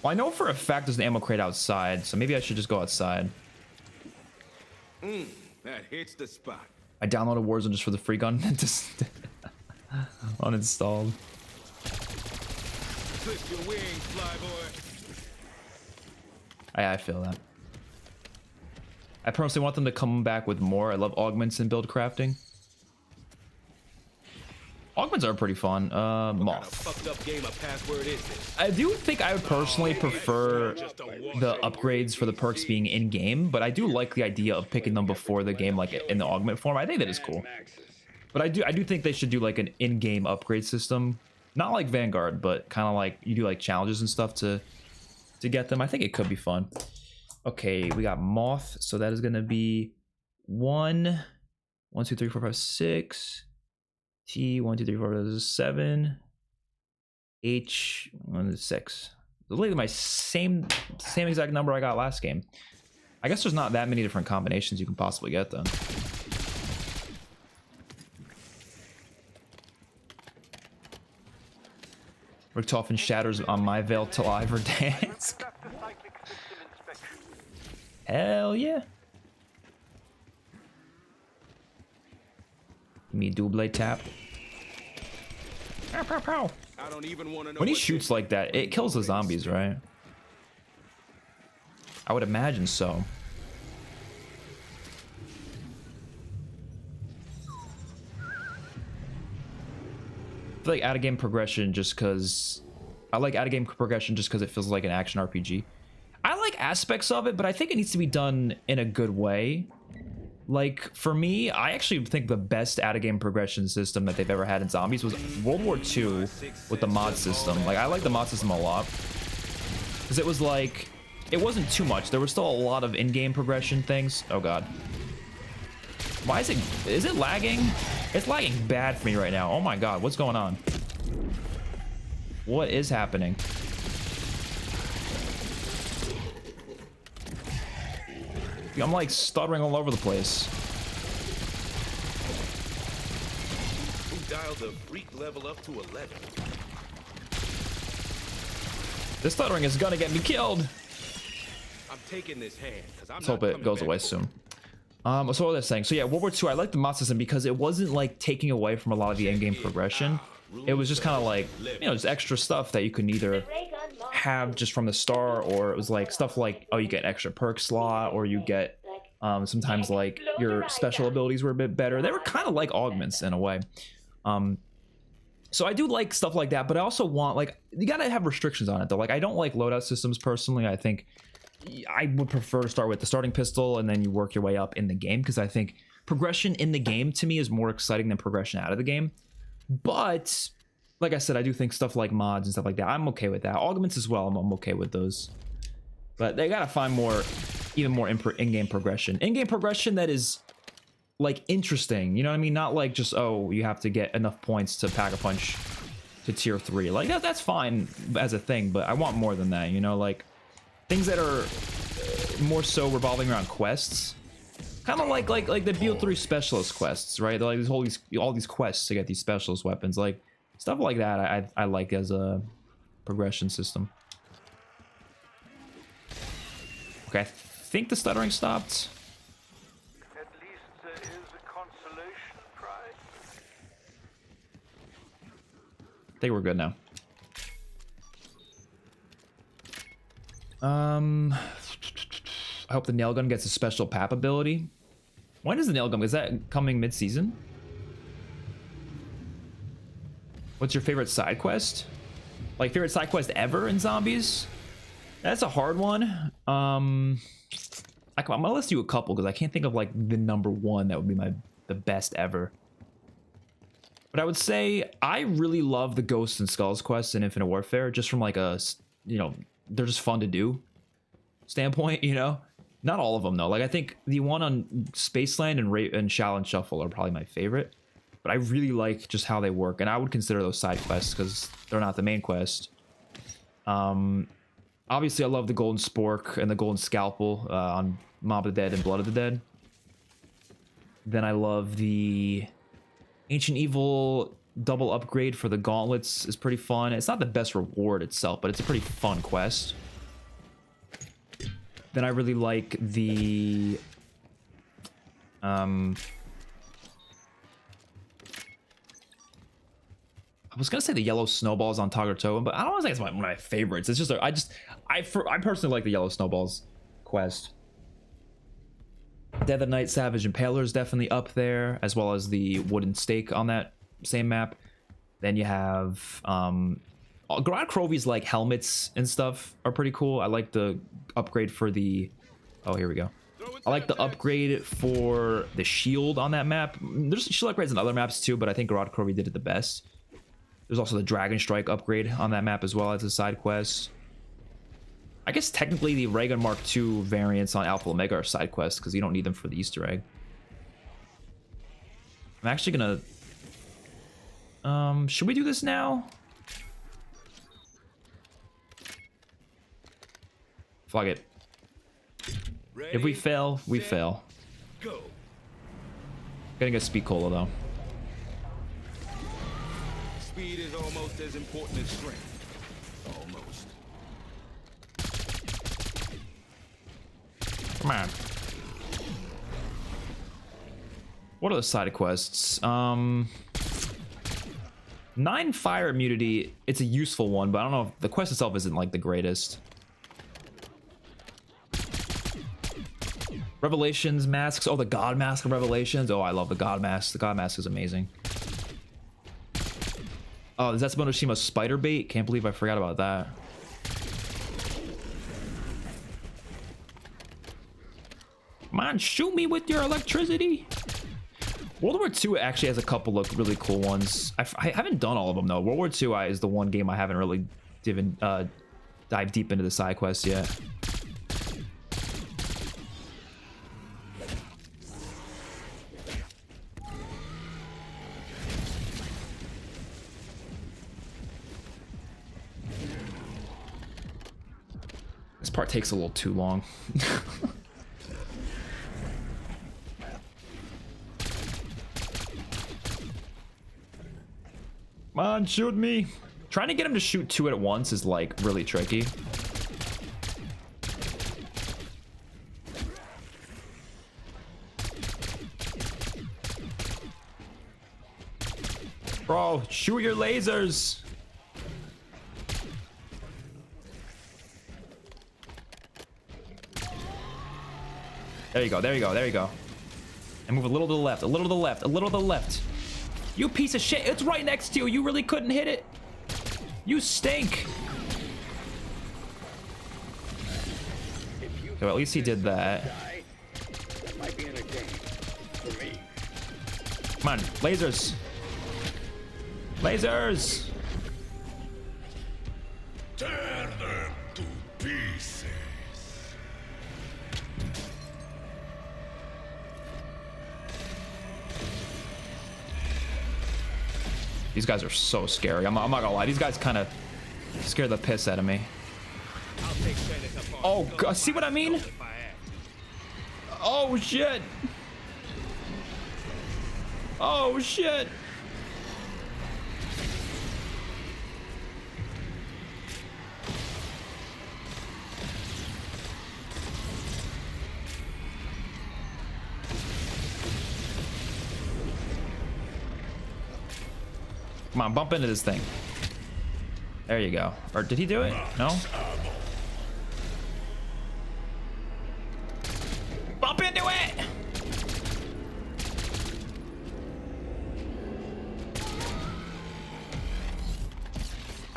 Well, I know for a fact there's an ammo crate outside, so maybe I should just go outside. That hits the spot. I downloaded Warzone just for the free gun. Just uninstalled. Clip your wings, flyboy. I feel that. I personally want them to come back with more. I love augments and build crafting. Augments are pretty fun. What kind of Moth. fucked up game of password is this? I do think I would personally prefer the upgrades for the perks being in-game, but I do like the idea of picking them before the game, like in the augment form. I think that is cool. But I do think they should do like an in-game upgrade system. Not like Vanguard, but kind of like you do like challenges and stuff to get them. I think it could be fun. Okay, we got Moth, so that is gonna be 1, 2, 3, 4, 5, 6. T 1, 2, 3, 4, 5, 7. H 1, 6. Literally my same exact number I got last game. I guess there's not that many different combinations you can possibly get then. Richtofen shatters on my veil till I Verdansk. That's the cyclic system inspection. Hell yeah. me double tap. Pow, pow, pow. I don't even want to know When he what shoots like that, it kills the zombies, right? I would imagine so. I feel like out of game progression just because it feels like an action RPG. I like aspects of it, but I think it needs to be done in a good way. Like, for me, I actually think the best out-of-game progression system that they've ever had in zombies was World War II with the mod system. Like, I like the mod system a lot. Because it was like, it wasn't too much. There was still a lot of in-game progression things. Oh, God. Why is it lagging? It's lagging bad for me right now. Oh, my God. What's going on? What is happening? I'm like stuttering all over the place. Who dialed the freak level up to 11? This stuttering is gonna get me killed. I'm taking this hand because I'm Let's hope not it coming goes back away for soon. So what was I saying? So yeah, World War II, I like the mod system because it wasn't like taking away from a lot of the in-game progression. It was just kind of like, you know, just extra stuff that you could either have just from the start, or it was like stuff like, oh, you get an extra perk slot, or you get sometimes like your special abilities were a bit better. They were kind of like augments in a way. So I do like stuff like that, but I also want, like, you gotta have restrictions on it though. Like, I don't like loadout systems personally. I think I would prefer to start with the starting pistol and then you work your way up in the game, because I think progression in the game to me is more exciting than progression out of the game. But like I said, I do think stuff like mods and stuff like that, I'm okay with that. Augments as well, I'm okay with those. But they gotta find more, even more in-game progression. In-game progression that is like interesting, you know what I mean? Not like just, oh, you have to get enough points to pack a punch to tier 3. Like that's fine as a thing, but I want more than that, you know? Like things that are more so revolving around quests. Kind of like the BO3 specialist quests, right? They're like all these quests to get these specialist weapons. Like stuff like that I like as a progression system. Okay, I think the stuttering stopped. At least there is a consolation prize. I think we're good now. I hope the nail gun gets a special PAP ability. When is the nail gun? Is that coming mid-season? What's your favorite side quest? Like favorite side quest ever in zombies? That's a hard one. I'm gonna list you a couple because I can't think of like the number one that would be the best ever. But I would say I really love the Ghosts and Skulls quests in Infinite Warfare, just from like a, you know, they're just fun to do standpoint, you know. Not all of them though. Like I think the one on Spaceland and Shall and Shuffle are probably my favorite. But I really like just how they work, and I would consider those side quests because they're not the main quest. Obviously, I love the Golden Spork and the Golden Scalpel on Mob of the Dead and Blood of the Dead. Then I love the Ancient Evil double upgrade for the Gauntlets is pretty fun. It's not the best reward itself, but it's a pretty fun quest. Then I really like the I was gonna say the yellow snowballs on Tagatoa, but I don't want to say it's one of my favorites. It's just I personally like the yellow snowballs quest. Dead of the Night Savage Impaler is definitely up there, as well as the wooden stake on that same map. Then you have Grod Krovi's like helmets and stuff are pretty cool. I like the upgrade for the here we go. I like the upgrade for the shield on that map. There's shield upgrades on other maps too, but I think Grod Krovi did it the best. There's also the Dragon Strike upgrade on that map as well as a side quest. I guess technically the Raygun Mark II variants on Alpha Omega are side quests because you don't need them for the Easter egg. I'm actually gonna... should we do this now? Fuck it. Ready, If we fail, we set, fail. Go. Gonna get Speed Cola though. Speed is almost as important as strength. Almost. Come on. What are the side quests? 9 fire immunity. It's a useful one, but I don't know if the quest itself isn't like the greatest. Revelations masks. Oh, the God Mask of Revelations. Oh, I love the God Mask. The God Mask is amazing. Oh, is that Monoshima's spider bait? Can't believe I forgot about that. Come on, shoot me with your electricity. World War II actually has a couple of really cool ones. I haven't done all of them though. World War II is the one game I haven't really dived deep into the side quests yet. This part takes a little too long. Come on, shoot me. Trying to get him to shoot 2 at once is like really tricky. Bro, shoot your lasers. There you go, there you go, there you go. And move a little to the left, a little to the left, a little to the left. You piece of shit, it's right next to you. You really couldn't hit it. You stink. So at least he did that. Come on, lasers. Lasers. Tear them to pieces. These guys are so scary. I'm not gonna lie. These guys kind of scare the piss out of me. Oh, God. See what I mean? Oh, shit. Oh, shit. Come on, bump into this thing. There you go. Or did he do it? No? Bump into it!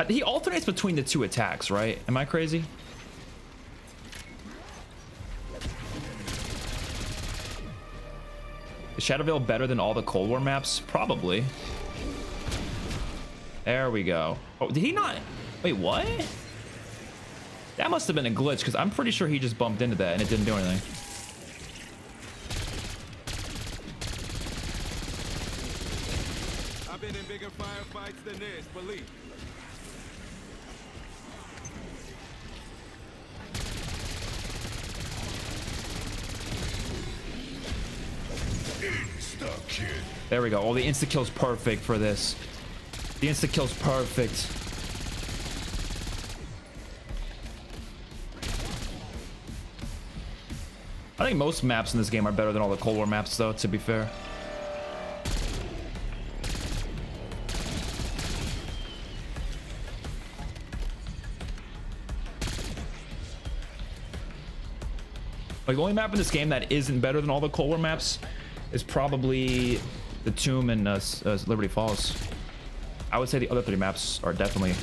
He alternates between the 2 attacks, right? Am I crazy? Is Shadowvale better than all the Cold War maps? Probably. There we go. Oh, did he not? Wait, what? That must have been a glitch because I'm pretty sure he just bumped into that and it didn't do anything. I've been in bigger firefights than this, believe. Insta-kill. There we go. Oh, the insta-kill's perfect for this. The insta-kill's perfect. I think most maps in this game are better than all the Cold War maps, though, to be fair. Like, the only map in this game that isn't better than all the Cold War maps is probably the Tomb and Liberty Falls. I would say the other 3 maps are definitely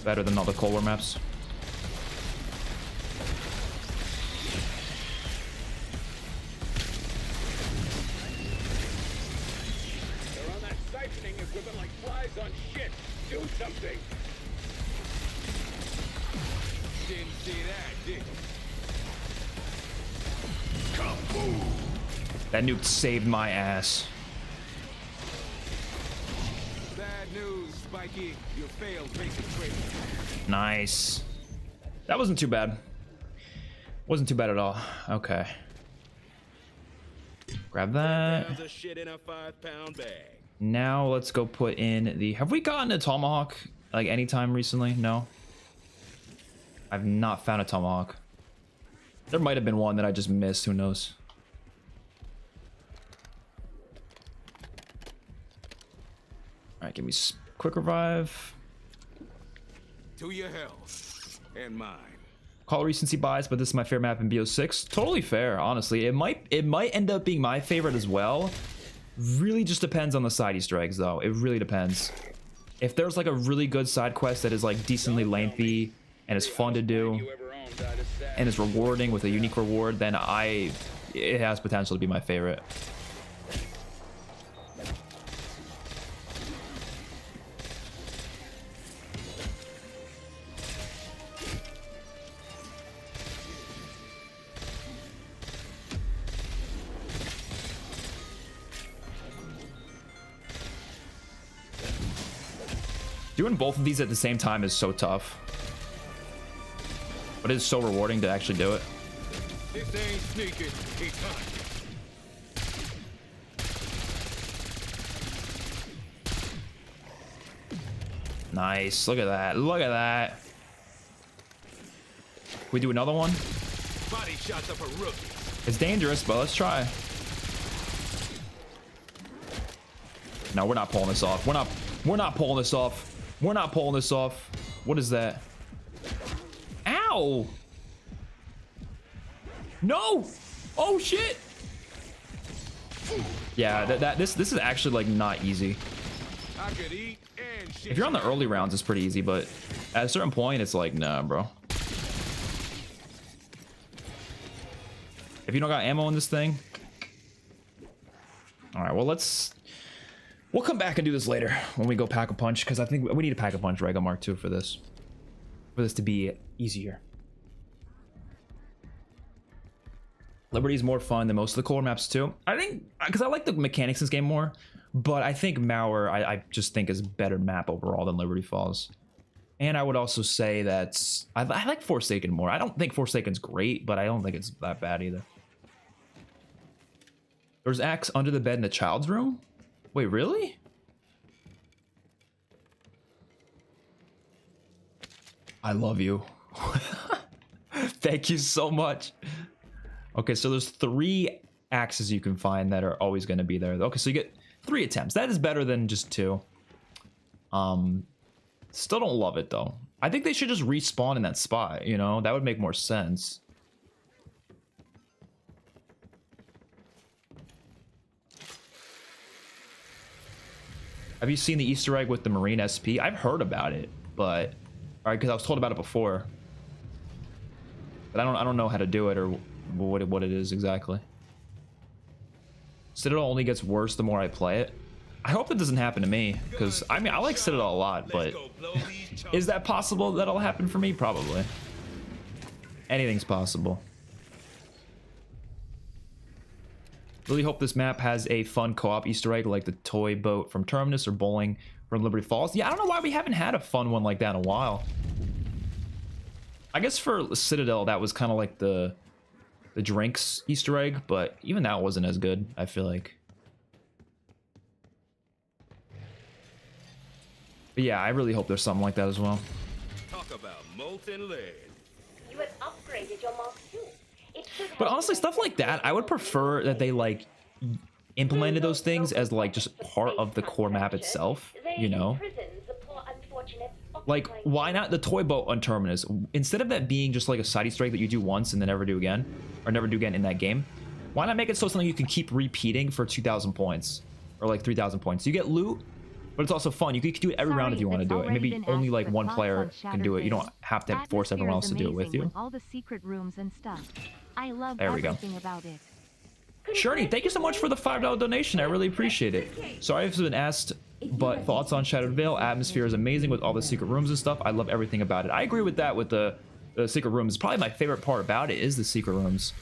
better than all the Cold War maps. They're on that siphoning equipment like flies on shit. Do something. Didn't see that, did you? Kaboom! That nuke saved my ass. Bad news, Spikey. You failed basic training. Nice. That wasn't too bad. Wasn't too bad at all. Okay. Grab that. Pounds of shit in a 5-pound bag. Now let's go put in the... Have we gotten a tomahawk like anytime recently? No. I've not found a tomahawk. There might have been one that I just missed. Who knows? right, give me quick revive. To your health and mine. Call recency bias, but this is my favorite map in BO6. Totally fair, honestly. It might end up being my favorite as well. Really just depends on the side Easter eggs, though. It really depends. If there's like a really good side quest that is like decently lengthy and is fun to do and is rewarding with a unique reward, then it has potential to be my favorite. Doing both of these at the same time is so tough, but it is so rewarding to actually do it. This ain't sneaking, it's hunting. Nice. Look at that. Look at that. We do another one. Body shots up a rookie. It's dangerous, but let's try. No, we're not pulling this off. We're not pulling this off. We're not pulling this off. What is that? Ow! No! Oh shit! Yeah, this is actually like not easy. I could eat and shit. If you're on the early rounds, it's pretty easy, but at a certain point, it's like, nah, bro. If you don't got ammo in this thing. All right, well, we'll come back and do this later when we go pack a punch, because I think we need to pack a punch Rega Mark II for this to be easier. Liberty's more fun than most of the core maps too. I think because I like the mechanics in this game more, but I think Mauer I just think is a better map overall than Liberty Falls. And I would also say that I like Forsaken more. I don't think Forsaken's great, but I don't think it's that bad either. There's axe under the bed in the child's room? Wait, really? I love you. Thank you so much. Okay, so there's 3 axes you can find that are always going to be there. Okay, so you get 3 attempts. That is better than just 2. Still don't love it, though. I think they should just respawn in that spot, you know? That would make more sense. Have you seen the Easter egg with the Marine SP? I've heard about it, but because I was told about it before, but I don't know how to do it or what it is exactly. Citadel only gets worse the more I play it. I hope that doesn't happen to me, because I mean I like Citadel a lot, but is that possible that'll happen for me? Probably. Anything's possible. Really hope this map has a fun co-op Easter egg like the toy boat from Terminus or bowling from Liberty Falls. Yeah, I don't know why we haven't had a fun one like that in a while. I guess for Citadel that was kind of like the drinks Easter egg, but even that wasn't as good, I feel like. But yeah, I really hope there's something like that as well. Talk about molten lead. You have upgraded your Mark II. But honestly, stuff like that, I would prefer that they like implemented those things as like just part of the core map itself, you know? Like, why not the toy boat on Terminus? Instead of that being just like a side Easter egg that you do once and then never do again, or never do again in that game, why not make it so something you can keep repeating for 2,000 points or like 3,000 points? You get loot, but it's also fun. You can do it every round if you want to do it. Maybe only like one player can do it. You don't have to force everyone else to do it with you. All the secret rooms and stuff. I love there we go. everything about it. Shirley, thank you so much for the $5 donation. I really appreciate it. Sorry if it's been asked, but thoughts on Shadowed Vale? Atmosphere is amazing with all the secret rooms and stuff. I love everything about it. I agree with that with the secret rooms. Probably my favorite part about it is the secret rooms.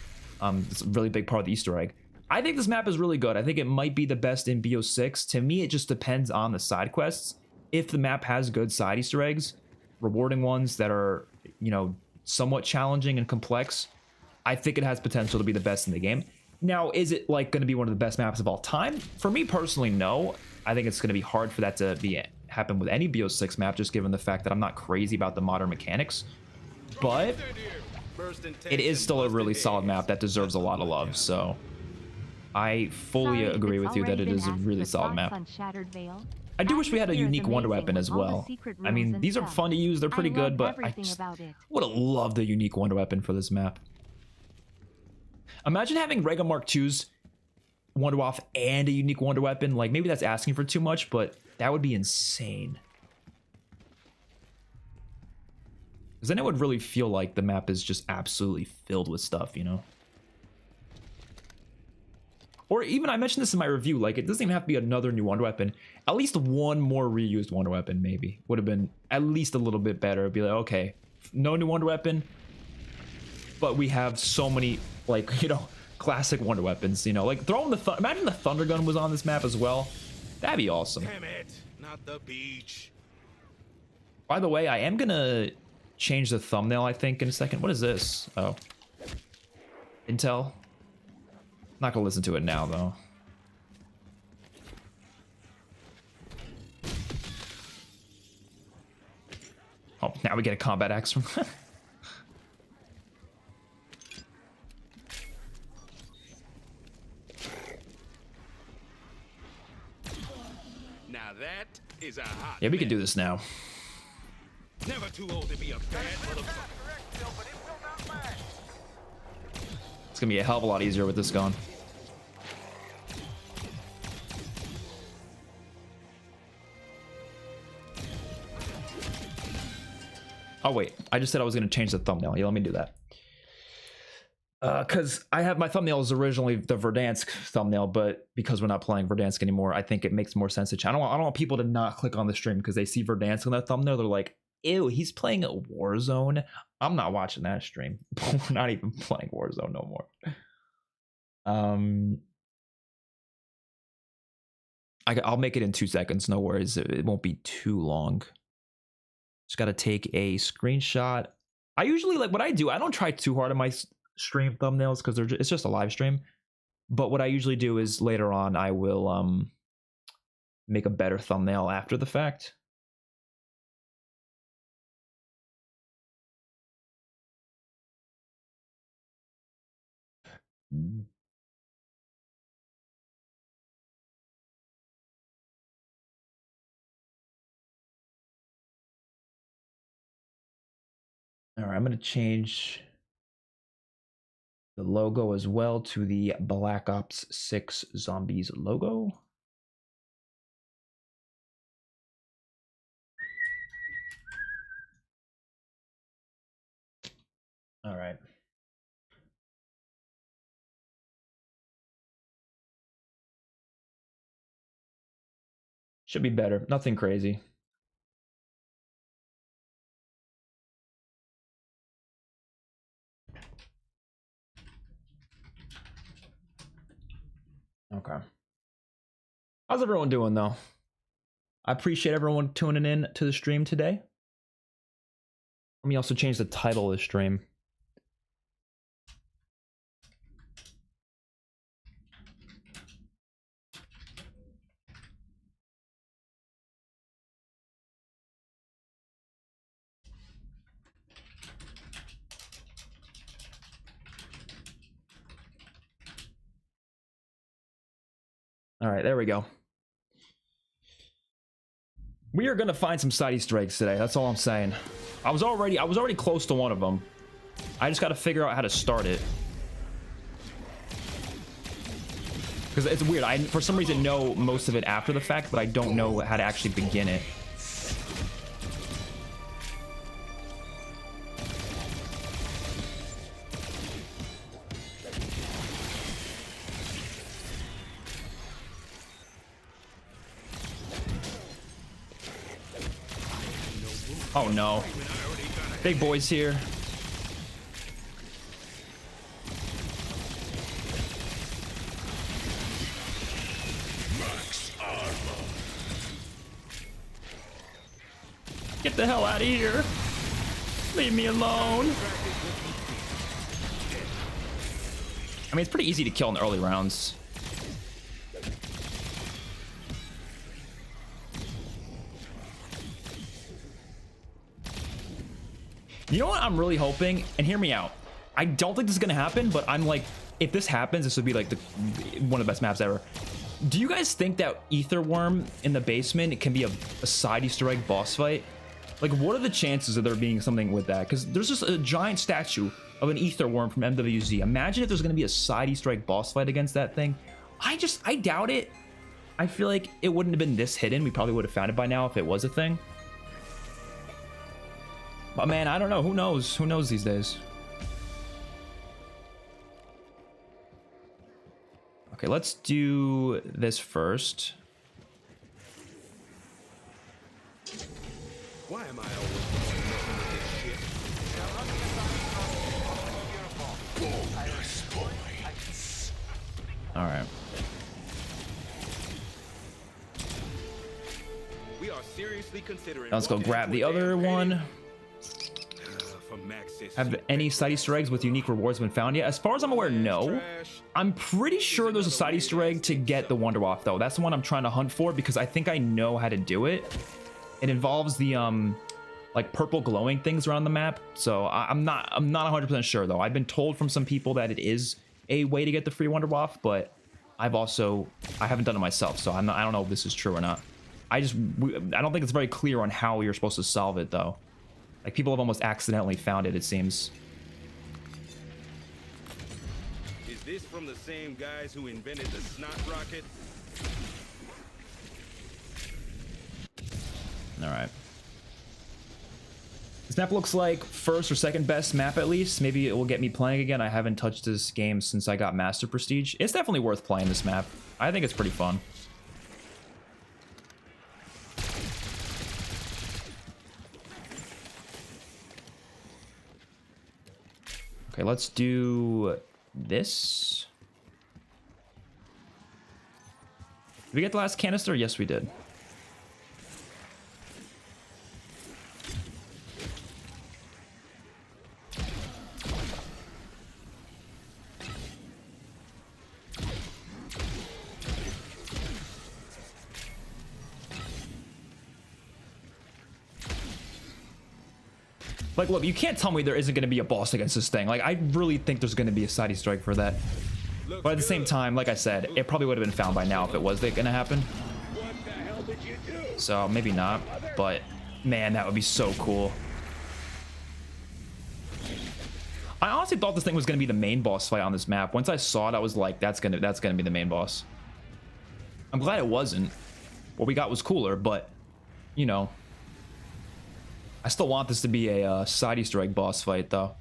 It's a really big part of the Easter egg. I think this map is really good. I think it might be the best in BO6. To me, it just depends on the side quests. If the map has good side Easter eggs, rewarding ones that are, you know, somewhat challenging and complex, I think it has potential to be the best in the game. Now, is it like going to be one of the best maps of all time? For me personally, no. I think it's going to be hard for that to happen with any BO6 map, just given the fact that I'm not crazy about the modern mechanics. But it is still a really solid map that deserves a lot of love. So I fully agree with you that it is a really solid map. On Shattered Vale. I do wish we had a Atmosphere is unique wonder amazing, weapon as all the well. secret I mean, rooms and these are stuff. fun to use. They're pretty I good, love but I everything just about it. would have loved a unique wonder weapon for this map. Imagine having Rega Mark II's Wonder Waff and a unique wonder weapon. Like, maybe that's asking for too much, but that would be insane. Because then it would really feel like the map is just absolutely filled with stuff, you know? Or even, I mentioned this in my review, like, it doesn't even have to be another new wonder weapon. At least one more reused wonder weapon, maybe. Would have been at least a little bit better. It'd be like, okay, no new wonder weapon, but we have so many, like, you know, classic wonder weapons, you know? Like, throwing the... Imagine the Thunder Gun was on this map as well. That'd be awesome. Damn it, not the beach. By the way, I am gonna change the thumbnail, I think, in a second. What is this? Oh. Intel? Not gonna listen to it now, though. Oh, now we get a combat axe from... Now that is a hot Yeah, we can mess. do this now. Never too old to be a bad motherfucker. Correct, Bill, but it will not last. It's gonna be a hell of a lot easier with this gun. Oh wait, I just said I was gonna change the thumbnail. Yeah, let me do that. Because I have my thumbnail is originally the Verdansk thumbnail, but because we're not playing Verdansk anymore, I think it makes more sense to change. I don't want people to not click on the stream because they see Verdansk on that thumbnail. They're like, ew, he's playing a Warzone. I'm not watching that stream. We're not even playing Warzone no more. I'll make it in 2 seconds. No worries. It won't be too long. Just got to take a screenshot. I usually, like, what I do, I don't try too hard on my stream thumbnails because it's just a live stream. But what I usually do is later on, I will make a better thumbnail after the fact. All right, I'm going to change the logo as well to the Black Ops 6 Zombies logo. All right. Should be better. Nothing crazy. Okay. How's everyone doing, though? I appreciate everyone tuning in to the stream today. Let me also change the title of the stream. All right, there we go. We are gonna find some side Easter eggs today. That's all I'm saying. I was already close to one of them. I just got to figure out how to start it. Because it's weird. I, for some reason, know most of it after the fact, but I don't know how to actually begin it. Oh no. Big boy's here. Get the hell out of here. Leave me alone. I mean, it's pretty easy to kill in the early rounds. You know what I'm really hoping? And hear me out. I don't think this is going to happen, but I'm like, if this happens, this would be like one of the best maps ever. Do you guys think that ether worm in the basement can be a side Easter egg boss fight? Like, what are the chances of there being something with that? Because there's just a giant statue of an ether worm from MWZ. Imagine if there's going to be a side Easter egg boss fight against that thing. I doubt it. I feel like it wouldn't have been this hidden. We probably would have found it by now if it was a thing. But man, I don't know. Who knows? Who knows these days? Okay, let's do this first. Why am I always messing with this shit? All right. We are seriously considering. Now let's go grab the other one. Have any side Easter eggs with unique rewards been found yet? As far as I'm aware, no. I'm pretty sure there's a side Easter egg to get the Wonder Waff though. That's the one I'm trying to hunt for because I think I know how to do it. It involves the like purple glowing things around the map. So I'm not 100% sure though. I've been told from some people that it is a way to get the free Wonder Waff, but I haven't done it myself, so I don't know if this is true or not. I don't think it's very clear on how you're supposed to solve it though. Like, people have almost accidentally found it seems. Is this from the same guys who invented the snot rocket? All right. This map looks like first or second best map at least. Maybe it will get me playing again. I haven't touched this game since I got Master Prestige. It's definitely worth playing this map. I think it's pretty fun. Okay, let's do this. Did we get the last canister? Yes, we did. Like, look, you can't tell me there isn't going to be a boss against this thing. Like, I really think there's going to be a side Easter egg for that. But at the same time, like I said, it probably would have been found by now if it was going to happen. So, maybe not. But, man, that would be so cool. I honestly thought this thing was going to be the main boss fight on this map. Once I saw it, I was like, that's gonna be the main boss. I'm glad it wasn't. What we got was cooler, but, you know... I still want this to be a side Easter egg boss fight though,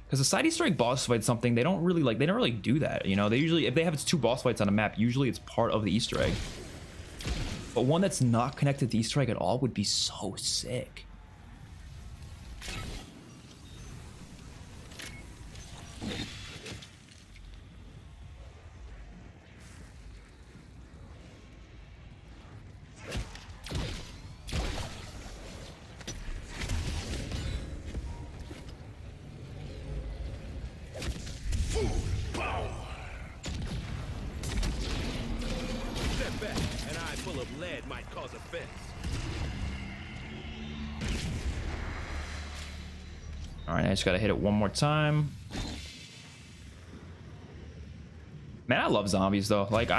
because a side Easter egg boss fight is something they don't really do that. You know, they usually, if they have two boss fights on a map, usually it's part of the Easter egg. But one that's not connected to Easter egg at all would be so sick. All right, I just gotta hit it one more time. Man, I love zombies though. Like,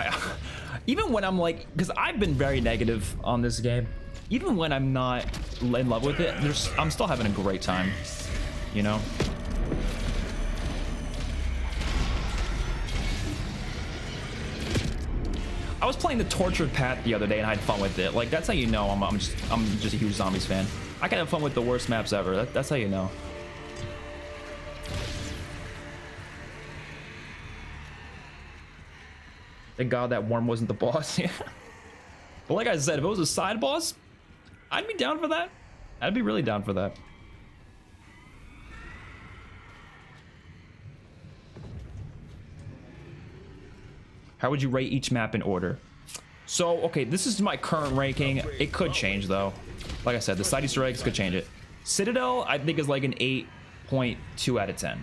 even when I'm like, because I've been very negative on this game. Even when I'm not in love with it, I'm still having a great time. You know. I was playing the Tortured Path the other day and I had fun with it. Like, that's how you know I'm just a huge zombies fan. I can have fun with the worst maps ever. That's how you know. Thank God that worm wasn't the boss. Yeah. But like I said, if it was a side boss, I'd be down for that. I'd be really down for that. How would you rate each map in order? So, okay, this is my current ranking. It could change though. Like I said, the side Easter eggs could change it. Citadel, I think, is like an 8.2 out of 10.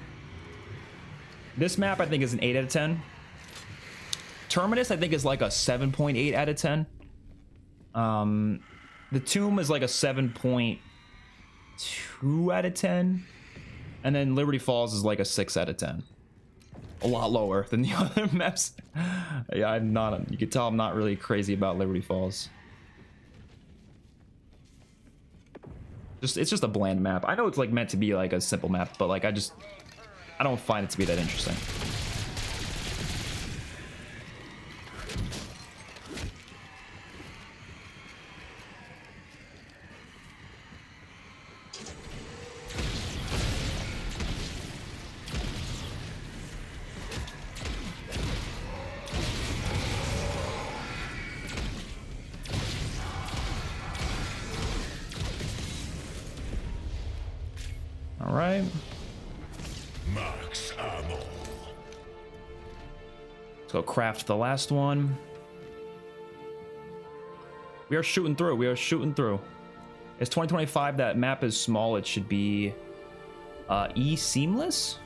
This map, I think, is an 8 out of 10. Terminus, I think, is like a 7.8 out of 10. The Tomb is like a 7.2 out of 10. And then Liberty Falls is like a 6 out of 10. a lot lower than the other maps. Yeah, I'm not. You can tell I'm not really crazy about Liberty Falls. It's just a bland map. I know it's like meant to be like a simple map, but like I don't find it to be that interesting. All right. Max ammo. Let's go craft the last one. We are shooting through. We are shooting through. It's 2025. That map is small. It should be seamlessness.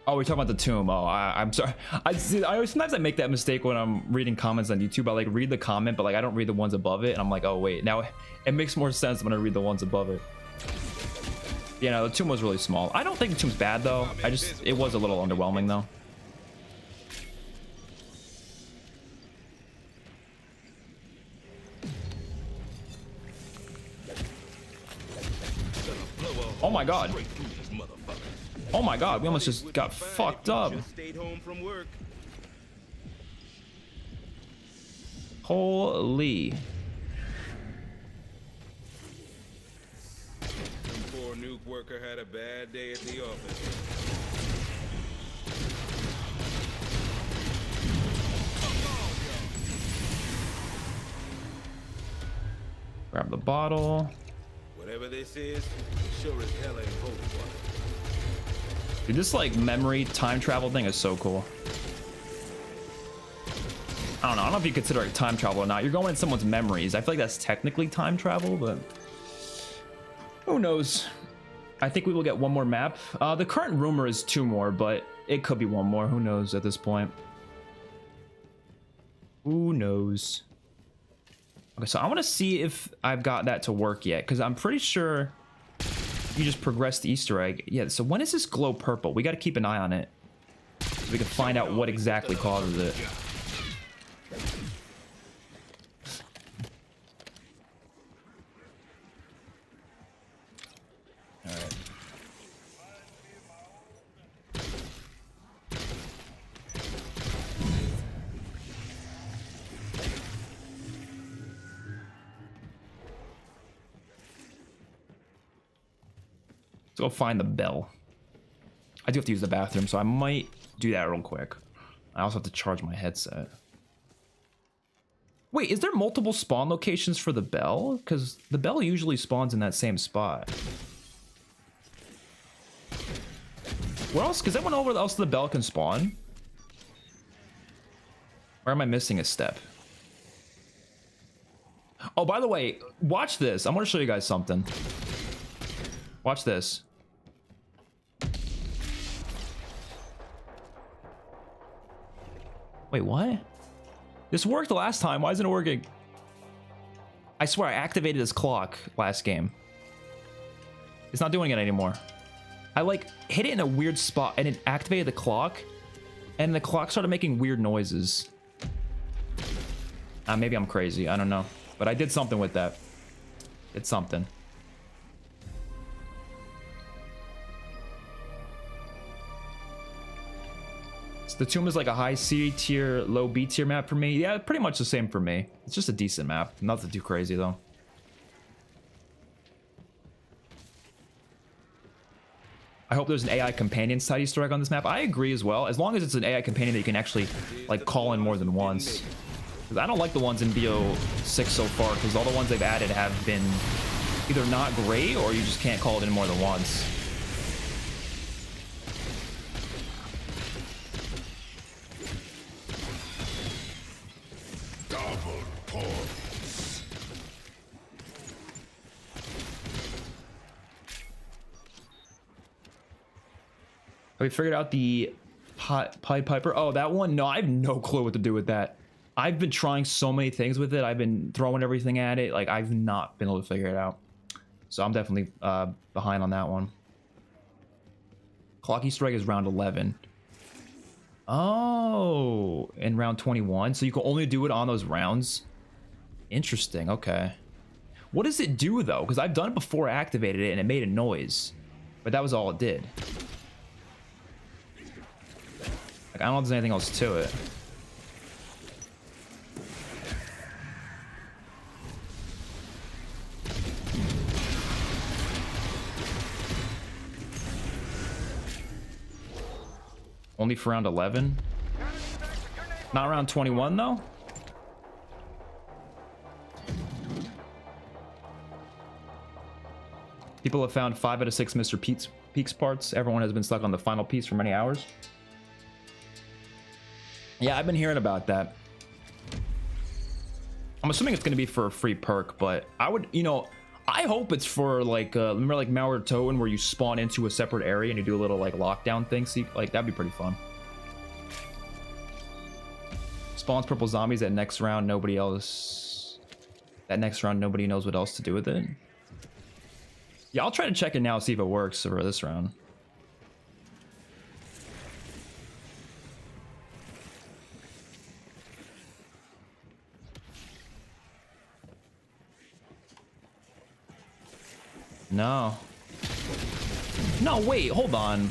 Oh, we're talking about the tomb. Oh, I'm sorry. Sometimes I make that mistake when I'm reading comments on YouTube. I like read the comment, but like I don't read the ones above it, and I'm like, oh wait, now it makes more sense when I read the ones above it. You know, the tomb was really small. I don't think the tomb's bad though. It was a little underwhelming though. Oh my god. Oh my god, we almost just got fucked up. Holy. Poor nuke worker had a bad day at the office. Grab the bottle. Whatever this is, sure as hell ain't holy water. Dude, this like memory time travel thing is so cool. I don't know if you consider it time travel or not. You're going in someone's memories. I feel like that's technically time travel, but who knows? I think we will get one more map. The current rumor is 2 more, but it could be 1 more. Who knows at this point? Who knows? Okay, so I want to see if I've got that to work yet, because I'm pretty sure you just progress the Easter egg. Yeah, so when does this glow purple? We got to keep an eye on it so we can find out what exactly causes it. All right. Let's go find the bell. I do have to use the bathroom, so I might do that real quick. I also have to charge my headset. Wait, is there multiple spawn locations for the bell? Because the bell usually spawns in that same spot. Where else? Because everyone over else the bell can spawn. Where am I missing a step? Oh, by the way, watch this. I'm going to show you guys something. Watch this. Wait, what? This worked the last time. Why isn't it working? I swear I activated this clock last game. It's not doing it anymore. I like hit it in a weird spot and it activated the clock, and the clock started making weird noises. Maybe I'm crazy. I don't know. But I did something with that. It's something. The tomb is like a high C tier, low B tier map for me. Yeah, pretty much the same for me. It's just a decent map. Nothing too crazy though. I hope there's an AI companion side Easter egg on this map. I agree as well. As long as it's an AI companion that you can actually like call in more than once. Because I don't like the ones in BO6 so far, because all the ones they've added have been either not great or you just can't call it in more than once. We figured out the Pied Piper. Oh, that one? No, I have no clue what to do with that. I've been trying so many things with it. I've been throwing everything at it. Like, I've not been able to figure it out. So I'm definitely behind on that one. Clock Easter egg is round 11. Oh, in round 21. So you can only do it on those rounds. Interesting. Okay. What does it do though? Because I've done it before, I activated it, and it made a noise, but that was all it did. Like, I don't know if there's anything else to it. Only for round 11? Not round 21 though? People have found 5 out of 6 Mr. Peaks parts. Everyone has been stuck on the final piece for many hours. Yeah, I've been hearing about that. I'm assuming it's going to be for a free perk, but I would, you know, I hope it's for like, remember like Malware Towen where you spawn into a separate area and you do a little like lockdown thing. See, like that'd be pretty fun. Spawns purple zombies that next round, nobody else. That next round, nobody knows what else to do with it. Yeah, I'll try to check it now, see if it works for this round. No. No, wait, hold on.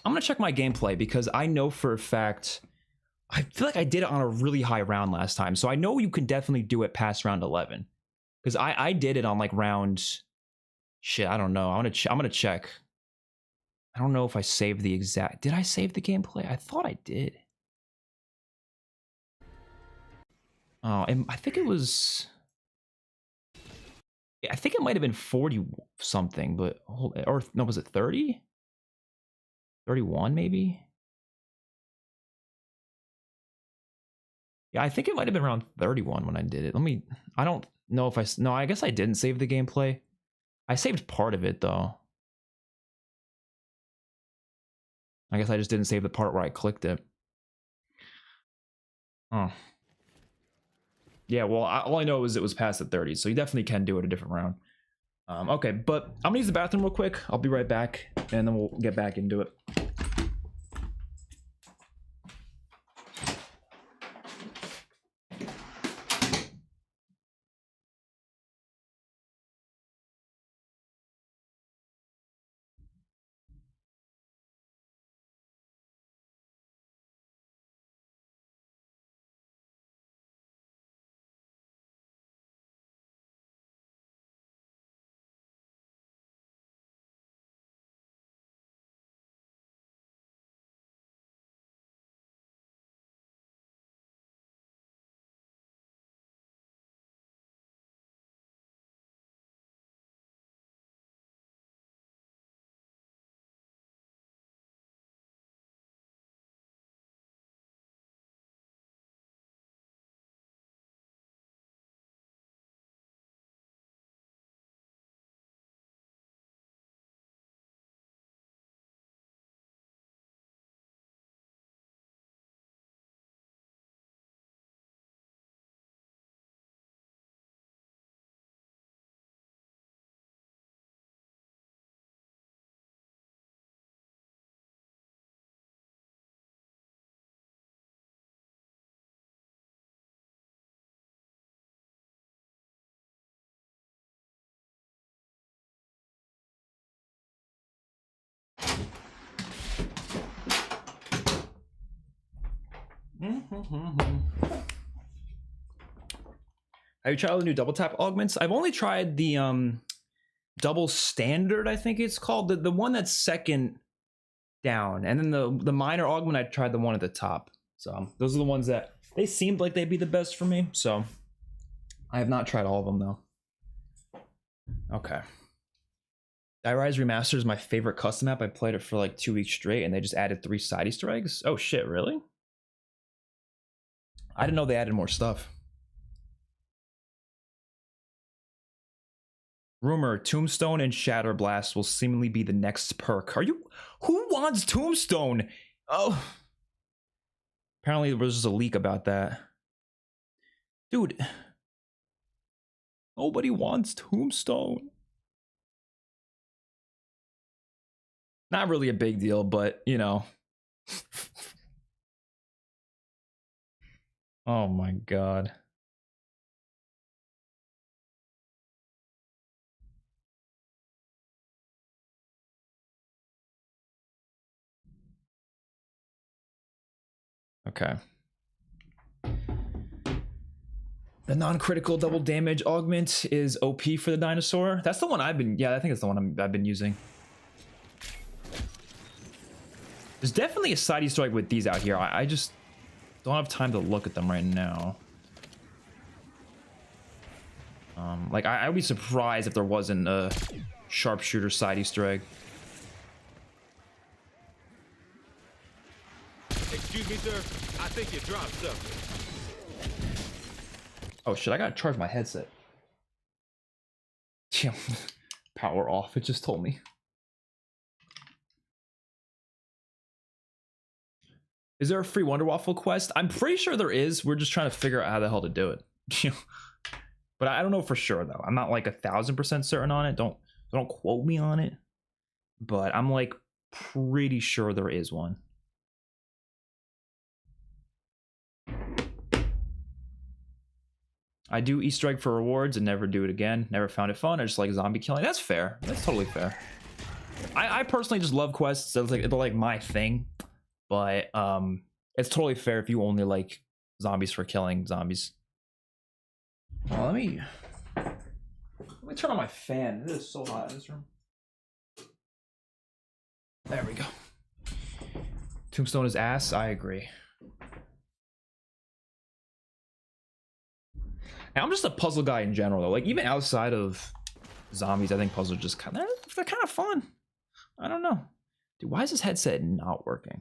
I'm gonna check my gameplay because I know for a fact, I feel like I did it on a really high round last time. So I know you can definitely do it past round 11. Because I did it on like round, shit, I don't know. I'm gonna check. I don't know if I saved the exact, did I save the gameplay? I thought I did. Oh, and I think it was, I think it might have been 40 something, but or no, was it 30? 31 maybe? Yeah, I think it might have been around 31 when I did it. I don't know if no, I guess I didn't save the gameplay. I saved part of it though. I guess I just didn't save the part where I clicked it. Oh. Yeah, well, all I know is it was past the 30s, so you definitely can do it a different round. Okay, but I'm gonna use the bathroom real quick. I'll be right back, and then we'll get back into it. Have you tried the new double tap augments? I've only tried the double standard, I think it's called, the one that's second down, and then the minor augment, I tried the one at the top. So those are the ones that they seemed like they'd be the best for me. So I have not tried all of them though. Okay. Die Rise Remastered is my favorite custom map. I played it for like 2 weeks straight, and they just added 3 side Easter eggs. Oh shit, really? I didn't know they added more stuff. Rumor, Tombstone and Shatterblast will seemingly be the next perk. Who wants Tombstone? Oh. Apparently there was just a leak about that. Dude. Nobody wants Tombstone. Not really a big deal, but you know. Oh my god. Okay. The non-critical double damage augment is OP for the dinosaur. That's the one I've been, yeah, I think it's the one I've been using. There's definitely a side Easter egg with these out here. I just don't have time to look at them right now. Like I would be surprised if there wasn't a sharpshooter side Easter egg. Excuse me, sir. I think you dropped something. Oh shit, I gotta charge my headset. Damn. Power off, it just told me. Is there a free Wonder Waffle quest? I'm pretty sure there is. We're just trying to figure out how the hell to do it. But I don't know for sure though. I'm not like 1000% certain on it. Don't quote me on it. But I'm like pretty sure there is one. I do Easter egg for rewards and never do it again. Never found it fun. I just like zombie killing. That's fair. That's totally fair. I personally just love quests. So they're like my thing. But it's totally fair if you only like zombies for killing zombies. Well, let me turn on my fan. It is so hot in this room. There we go. Tombstone is ass. I agree. And I'm just a puzzle guy in general, though. Like even outside of zombies, I think puzzles just they're kind of fun. I don't know, dude. Why is this headset not working?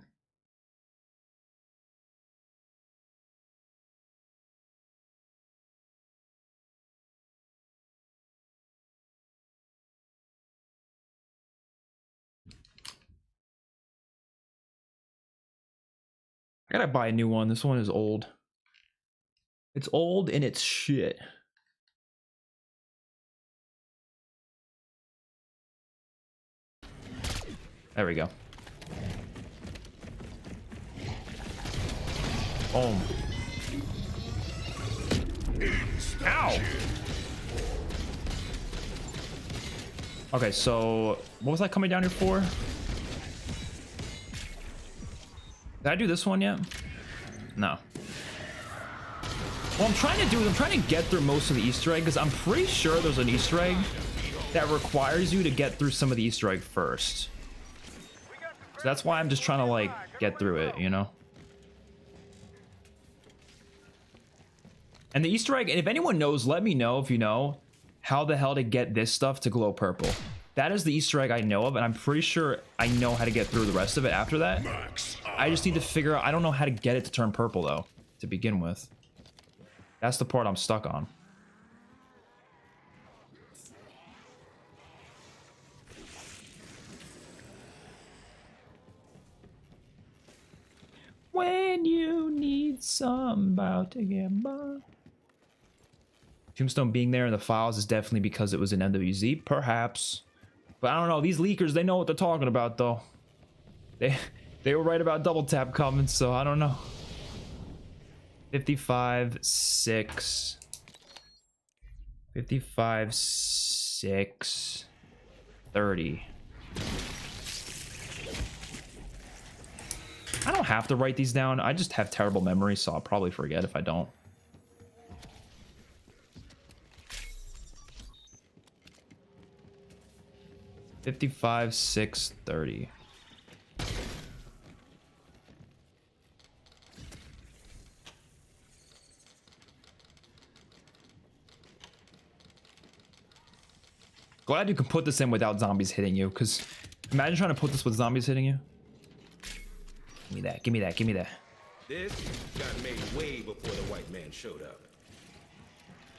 I gotta buy a new one. This one is old. It's old and it's shit. There we go. Boom. Ow! Okay, so what was I coming down here for? Did I do this one yet? No. What I'm trying to do is I'm trying to get through most of the Easter egg because I'm pretty sure there's an Easter egg that requires you to get through some of the Easter egg first. So that's why I'm just trying to like get through it, you know? And the Easter egg, and if anyone knows, let me know if you know how the hell to get this stuff to glow purple. That is the Easter egg I know of, and I'm pretty sure I know how to get through the rest of it after that. I just need to figure out, I don't know how to get it to turn purple though, to begin with. That's the part I'm stuck on. When you need somebody to get by. Tombstone being there in the files is definitely because it was in MWZ, perhaps. But I don't know, these leakers, they know what they're talking about though. They were right about double tap coming, so I don't know. 55, 6. 55, 6. 30. I don't have to write these down. I just have terrible memory, so I'll probably forget if I don't. $55, 6, 30. Glad you can put this in without zombies hitting you, because imagine trying to put this with zombies hitting you. Give me that, give me that, give me that. This got made way before the white man showed up.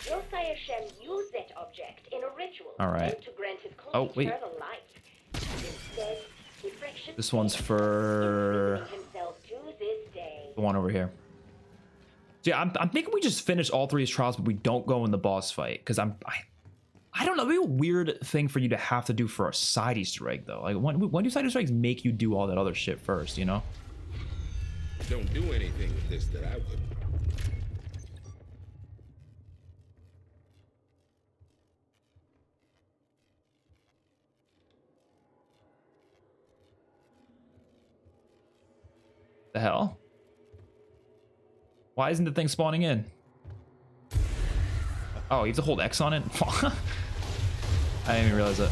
Your sire Shem used that object in a ritual Alright. to grant his clone Oh, wait. eternal life. Instead, he fractured This one's space, for imprisoning himself to this day. the one over here. So yeah, I'm thinking we just finish all three of these trials, but we don't go in the boss fight, because I don't know. It'd be a weird thing for you to have to do for a side Easter egg, though. Like, when do side Easter eggs make you do all that other shit first, you know? Don't do anything with this that I wouldn't. The hell? Why isn't the thing spawning in? Oh, you have to hold X on it? I didn't even realize that.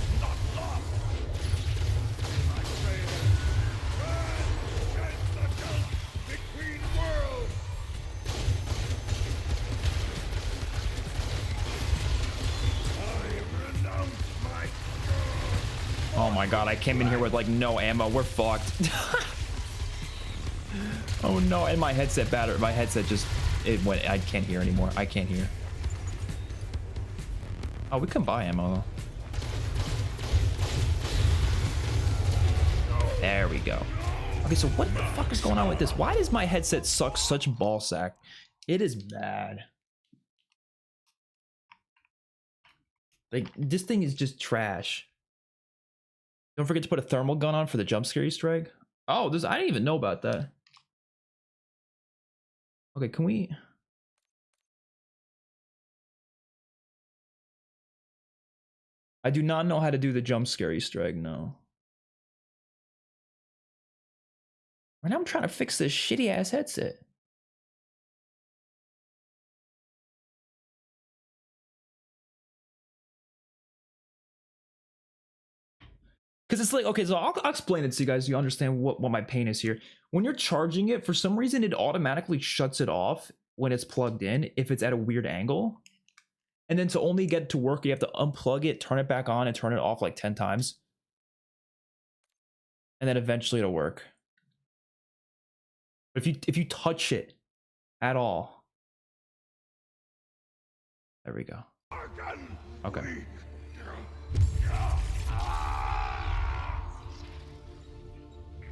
Oh my god, I came in here with like no ammo. We're fucked. Oh no, and my headset battery, my headset just, it went, I can't hear anymore. I can't hear. Oh, we can buy ammo though. There we go. Okay, so what the fuck is going on with this? Why does my headset suck such ball sack? It is bad. Like, this thing is just trash. Don't forget to put a thermal gun on for the jump scare Easter egg. Oh, I didn't even know about that. Okay, can we... I do not know how to do the jump scare Easter egg, no. Right now I'm trying to fix this shitty ass headset. Because it's like, okay, so I'll explain it to you guys so you understand what my pain is here. When you're charging it, for some reason, it automatically shuts it off when it's plugged in, if it's at a weird angle. And then to only get it to work, you have to unplug it, turn it back on, and turn it off like 10 times. And then eventually it'll work. But if you touch it at all. There we go. Okay.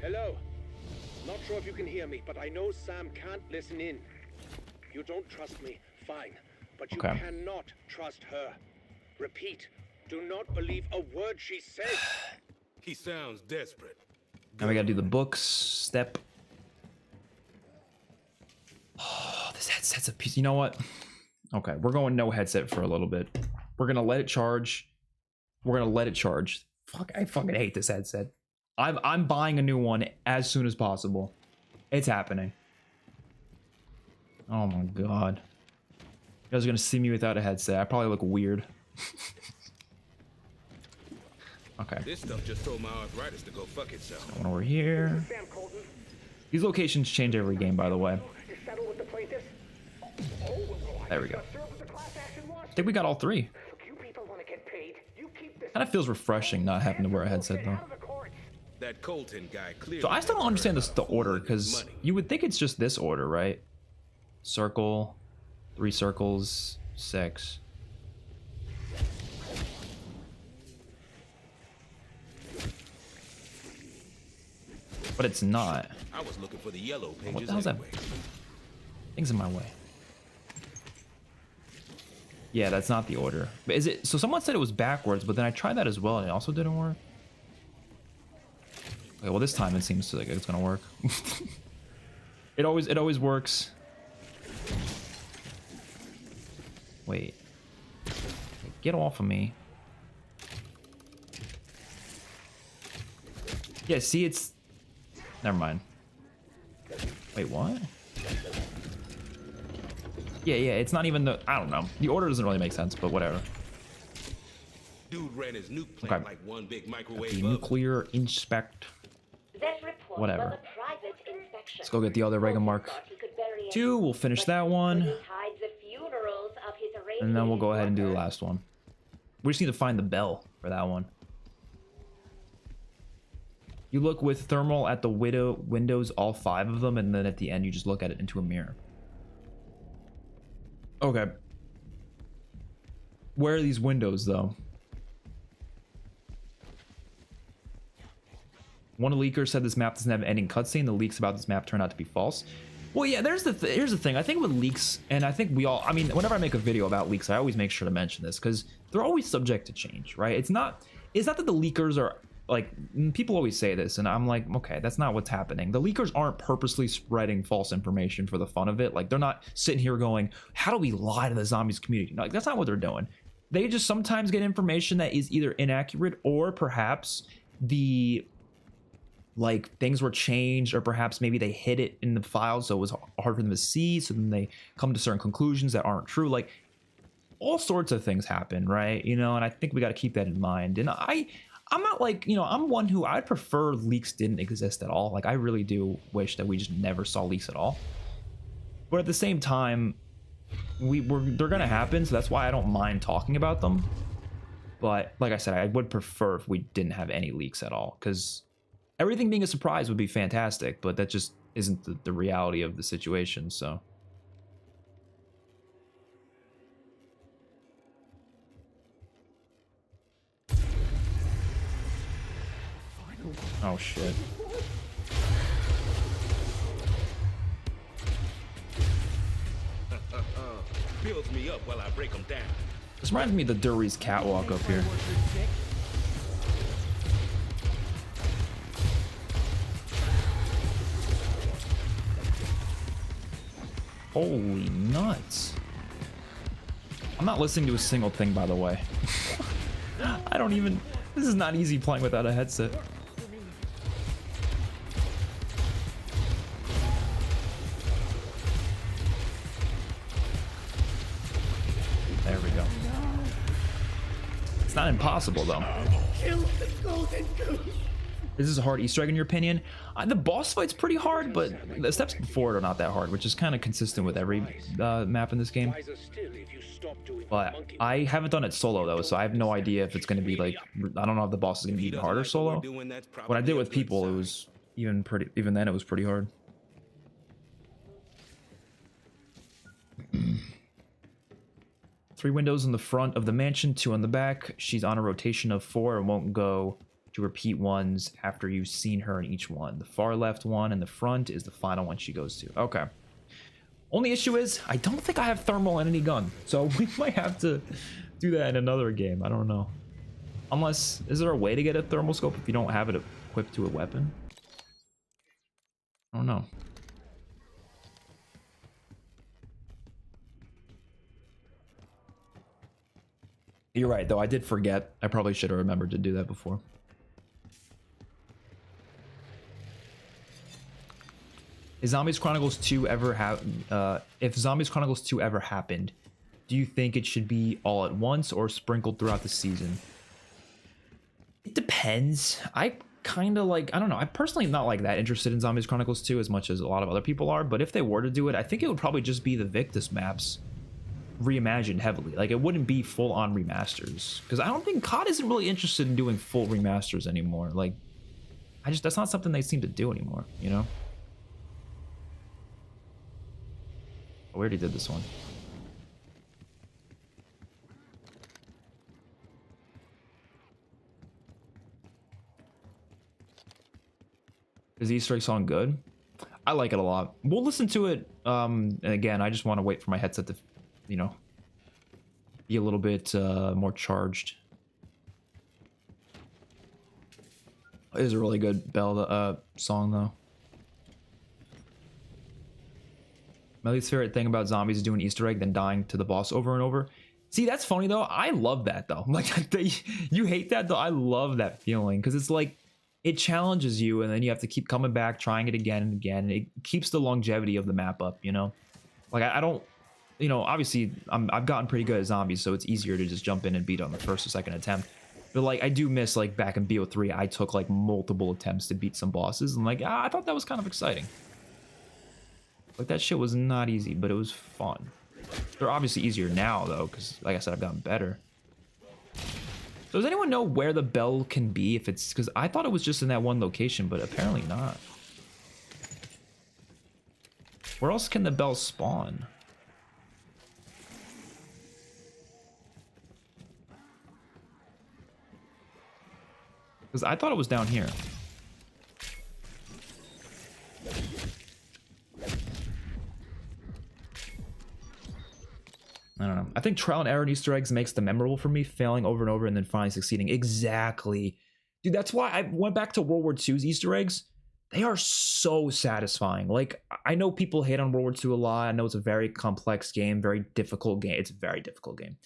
Hello. Not sure if you can hear me, but I know Sam can't listen in. You don't trust me, fine. But you cannot trust her. Repeat, do not believe a word she says. He sounds desperate. Now we gotta do the books step. Oh, this headset's a piece. You know what? Okay, we're going no headset for a little bit. We're gonna let it charge. We're gonna let it charge. Fuck, I fucking hate this headset. I'm buying a new one as soon as possible. It's happening. Oh my god. You guys are gonna see me without a headset. I probably look weird. Okay. This stuff just told my arthritis to go fuck itself. One over here. These locations change every game, by the way. There we go. I think we got all three. Kind of feels refreshing not having to wear a headset though. That Colton guy clearly. So I still don't understand the order, because you would think it's just this order, right? Circle, 3 circles, 6. But it's not. I was looking for the yellow pages. What the hell's that? Anyway. Things in my way. Yeah, that's not the order. But is it? So someone said it was backwards, but then I tried that as well, and it also didn't work. Okay, well this time it seems like it's gonna work. It always works. Wait. Get off of me. Yeah, see, it's... Never mind. Wait, what? Yeah, it's not even the... I don't know. The order doesn't really make sense, but whatever. Dude ran his nuke plant like one big microwave. The nuclear inspect... Whatever. Let's go get the other Reagan Mark 2. We'll finish that one. And then we'll go ahead and do the last one. We just need to find the bell for that one. You look with thermal at the windows, all 5 of them, and then at the end you just look at it into a mirror. Okay. Where are these windows, though? One leaker said this map doesn't have an ending cutscene. The leaks about this map turned out to be false. Well, yeah, here's the thing. I think with leaks, and I think we all, I mean, whenever I make a video about leaks, I always make sure to mention this because they're always subject to change, right? It's not that the leakers are like, people always say this, and I'm like, okay, that's not what's happening. The leakers aren't purposely spreading false information for the fun of it. Like, they're not sitting here going, how do we lie to the zombies community? Like, that's not what they're doing. They just sometimes get information that is either inaccurate or perhaps like things were changed, or perhaps maybe they hid it in the file so it was hard for them to see, so then they come to certain conclusions that aren't true. Like, all sorts of things happen, right? You know, and I think we got to keep that in mind. And I'm not like, you know, I'm one who I'd prefer leaks didn't exist at all. Like, I really do wish that we just never saw leaks at all. But at the same time, they're gonna happen, so that's why I don't mind talking about them. But like I said, I would prefer if we didn't have any leaks at all, because everything being a surprise would be fantastic, but that just isn't the reality of the situation. So oh shit. Builds me up while I break them down. This reminds me of the Dury's catwalk up here. Holy nuts. I'm not listening to a single thing, by the way. I don't even... This is not easy playing without a headset. There we go. It's not impossible, though. Is this a hard Easter egg in your opinion? The boss fight's pretty hard, but the steps before it are not that hard, which is kind of consistent with every map in this game. But I haven't done it solo though, so I have no idea if it's going to be like, I don't know if the boss is going to be even harder solo. When I did it with people, it was even then it was pretty hard. Three windows in the front of the mansion, 2 on the back. She's on a rotation of 4 and won't go to repeat ones after you've seen her in each one. The far left one in the front is the final one she goes to. Okay. Only issue is, I don't think I have thermal in any gun, so we might have to do that in another game. I don't know. Unless, is there a way to get a thermal scope if you don't have it equipped to a weapon? I don't know. You're right, though. I did forget. I probably should have remembered to do that before. Is Zombies Chronicles 2 ever if Zombies Chronicles 2 ever happened, do you think it should be all at once or sprinkled throughout the season? It depends. I kind of like, I don't know. I'm personally not like that interested in Zombies Chronicles 2 as much as a lot of other people are, but if they were to do it, I think it would probably just be the Victus maps reimagined heavily. Like, it wouldn't be full-on remasters, because I don't think COD isn't really interested in doing full remasters anymore. Like, that's not something they seem to do anymore, you know? We already did this one. Is the Easter egg song good? I like it a lot. We'll listen to it. And again, I just want to wait for my headset to, you know, be a little bit more charged. It is a really good Bell song, though. My least favorite thing about zombies is doing Easter egg, then dying to the boss over and over. See, that's funny, though. I love that, though. Like, you hate that, though. I love that feeling, because it's like, it challenges you, and then you have to keep coming back, trying it again and again, and it keeps the longevity of the map up, you know? Like, I don't, you know, obviously, I've gotten pretty good at zombies, so it's easier to just jump in and beat on the first or second attempt. But, like, I do miss, like, back in BO3, I took, like, multiple attempts to beat some bosses, and, like, I thought that was kind of exciting. Like, that shit was not easy, but it was fun. They're obviously easier now, though, because, like I said, I've gotten better. So does anyone know where the bell can be? If it's, because I thought it was just in that one location, but apparently not. Where else can the bell spawn? Because I thought it was down here. think trial and error and Easter eggs makes them memorable for me, failing over and over and then finally succeeding. Exactly. Dude, that's why I went back to World War II's Easter eggs. They are so satisfying. Like, I know people hate on World War II a lot. I know it's a very complex game, very difficult game. It's a very difficult game.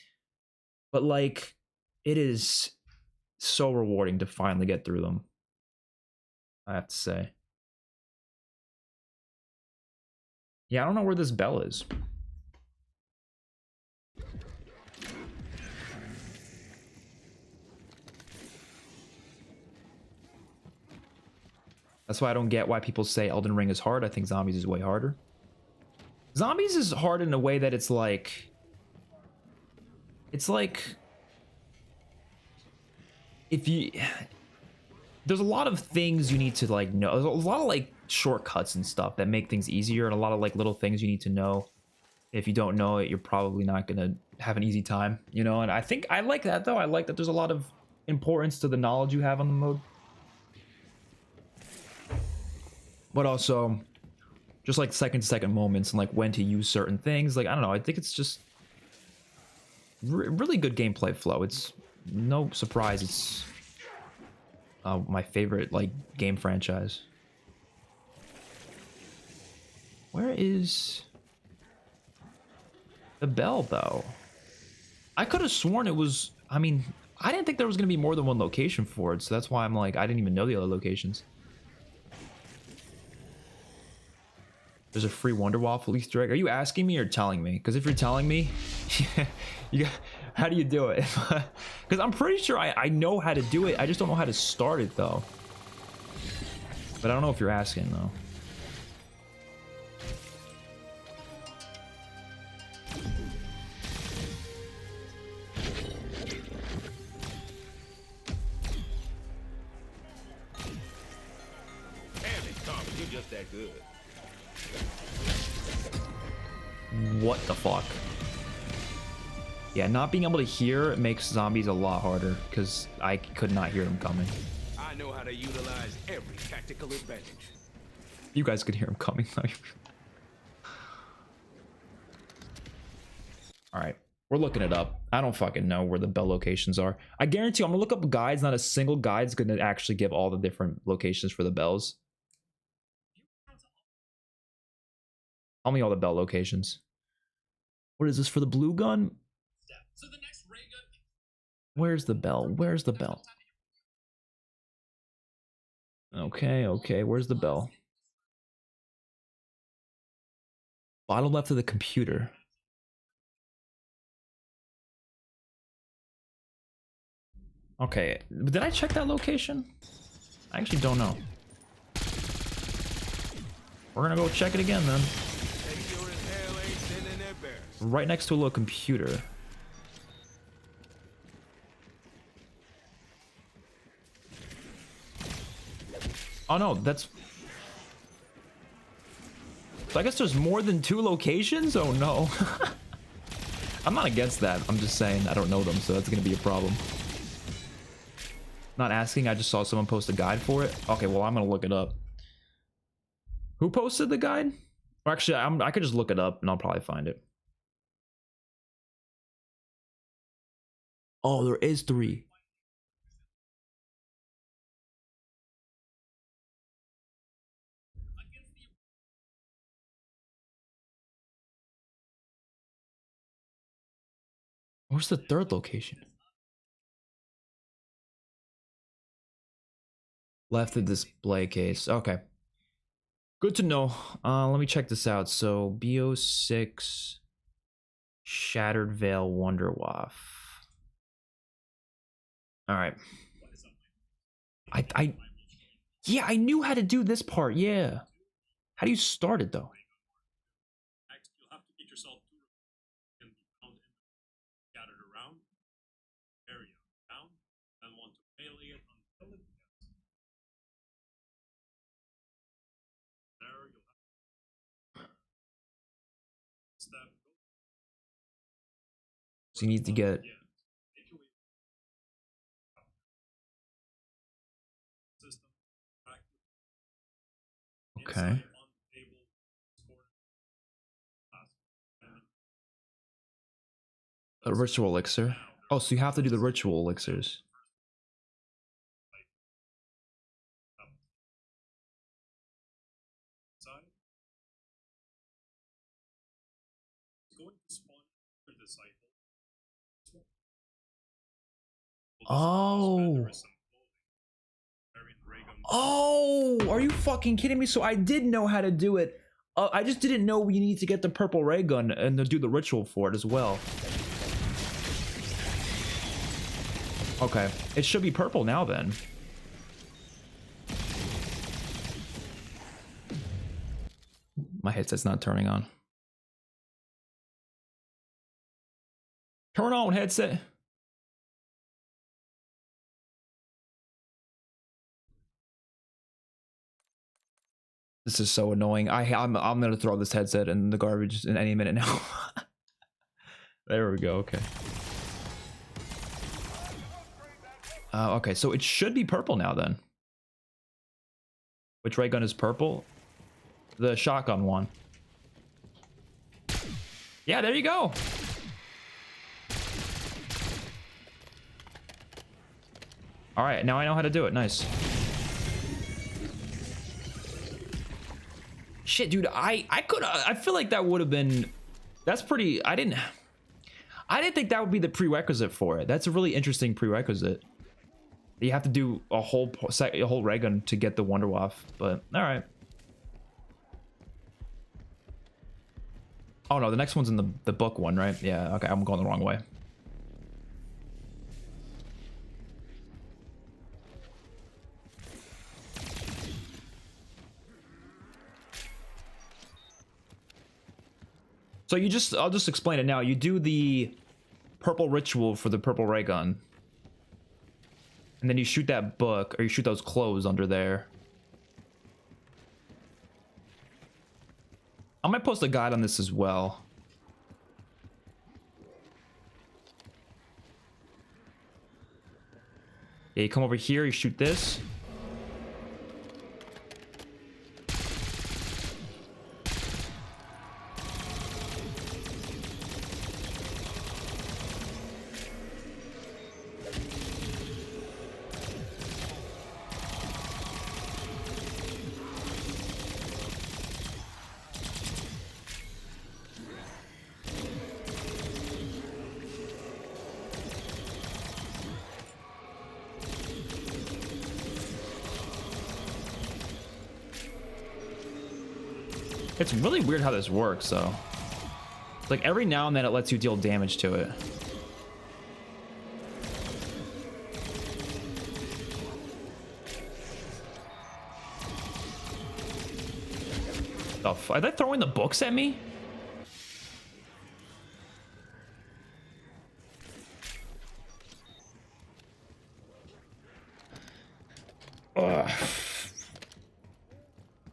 But, like, it is so rewarding to finally get through them, I have to say. Yeah, I don't know where this bell is. That's why I don't get why people say Elden Ring is hard. I think Zombies is way harder. Zombies is hard in a way that it's like if you there's a lot of things you need to like know. There's a lot of like shortcuts and stuff that make things easier, and a lot of like little things you need to know. If you don't know it, you're probably not gonna have an easy time, you know. And I think I like that though. I like that there's a lot of importance to the knowledge you have on the mode. But also, just like second moments and like when to use certain things. Like, I don't know. I think it's just really good gameplay flow. It's no surprise. It's my favorite like game franchise. Where is the bell though? I could have sworn it was. I mean, I didn't think there was going to be more than one location for it. So that's why I'm like, I didn't even know the other locations. There's a free Wonder Waffle Easter egg. Are you asking me or telling me? Because if you're telling me, how do you do it? Because I'm pretty sure I know how to do it. I just don't know how to start it though. But I don't know if you're asking though. Damn it, Tommy, you're just that good. What the fuck? Yeah, not being able to hear makes zombies a lot harder because I could not hear them coming. I know how to utilize every tactical advantage. You guys could hear them coming. Alright, we're looking it up. I don't fucking know where the bell locations are. I guarantee you, I'm gonna look up guides. Not a single guide's gonna actually give all the different locations for the bells. Tell me all the bell locations. What is this for the blue gun? Where's the bell? Where's the bell? Okay, where's the bell? Bottom left of the computer. Okay, did I check that location? I actually don't know. We're gonna go check it again then. Right next to a little computer. Oh no, that's... So I guess there's more than 2 locations? Oh no. I'm not against that. I'm just saying I don't know them, so that's gonna be a problem. Not asking, I just saw someone post a guide for it. Okay, well, I'm gonna look it up. Who posted the guide? Or actually, I could just look it up and I'll probably find it. Oh, there is 3. Where's the 3rd location? Left the display case. Okay. Good to know. Let me check this out. So, BO6 Shattered Veil Wonder Waff. All right. Yeah, I knew how to do this part. Yeah. How do you start it though? You'll have to get yourself to can be found and scattered around area down and want to melee it until it gets there. You'll have step. So you need to get okay. A ritual elixir. Oh, so you have to do the ritual elixirs. Side. It's going to spawn for the cycle. Oh. Oh, are you fucking kidding me? So I did know how to do it. I just didn't know we need to get the purple ray gun and to do the ritual for it as well. Okay, it should be purple now then. My headset's not turning on. Turn on, headset. This is so annoying. I'm gonna throw this headset in the garbage in any minute now. There we go. Okay. Okay, so it should be purple now then. Which ray gun is purple? The shotgun one. Yeah, there you go. All right, now I know how to do it. Nice. Shit, dude, I feel like that would have been, that's pretty, I didn't think that would be the prerequisite for it. That's a really interesting prerequisite. You have to do a whole ray gun to get the Wonderwaff, but all right. Oh no, the next one's in the book one, right? Yeah, okay, I'm going the wrong way. So I'll just explain it now. You do the purple ritual for the purple ray gun. And then you shoot that book, or you shoot those clothes under there. I might post a guide on this as well. Yeah, you come over here, you shoot this. It's really weird how this works, though. Like, every now and then it lets you deal damage to it. Are they throwing the books at me? Ugh.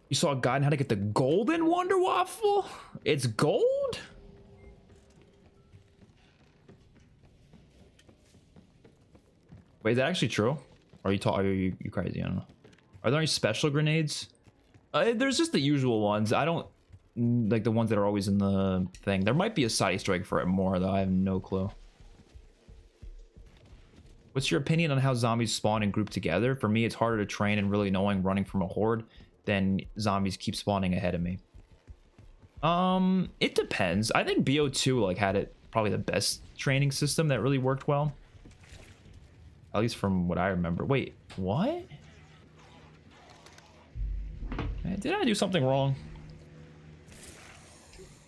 You saw a guide on how to get the golden Wonder Waffle? It's gold? Wait, is that actually true? Or are you crazy? I don't know. Are there any special grenades? There's just the usual ones. I don't like the ones that are always in the thing. There might be a side Easter egg for it more, though. I have no clue. What's your opinion on how zombies spawn and group together? For me, it's harder to train and really knowing running from a horde than zombies keep spawning ahead of me. It depends. I think BO2 like had it probably the best training system that really worked well. At least from what I remember. Wait, what? Did I do something wrong?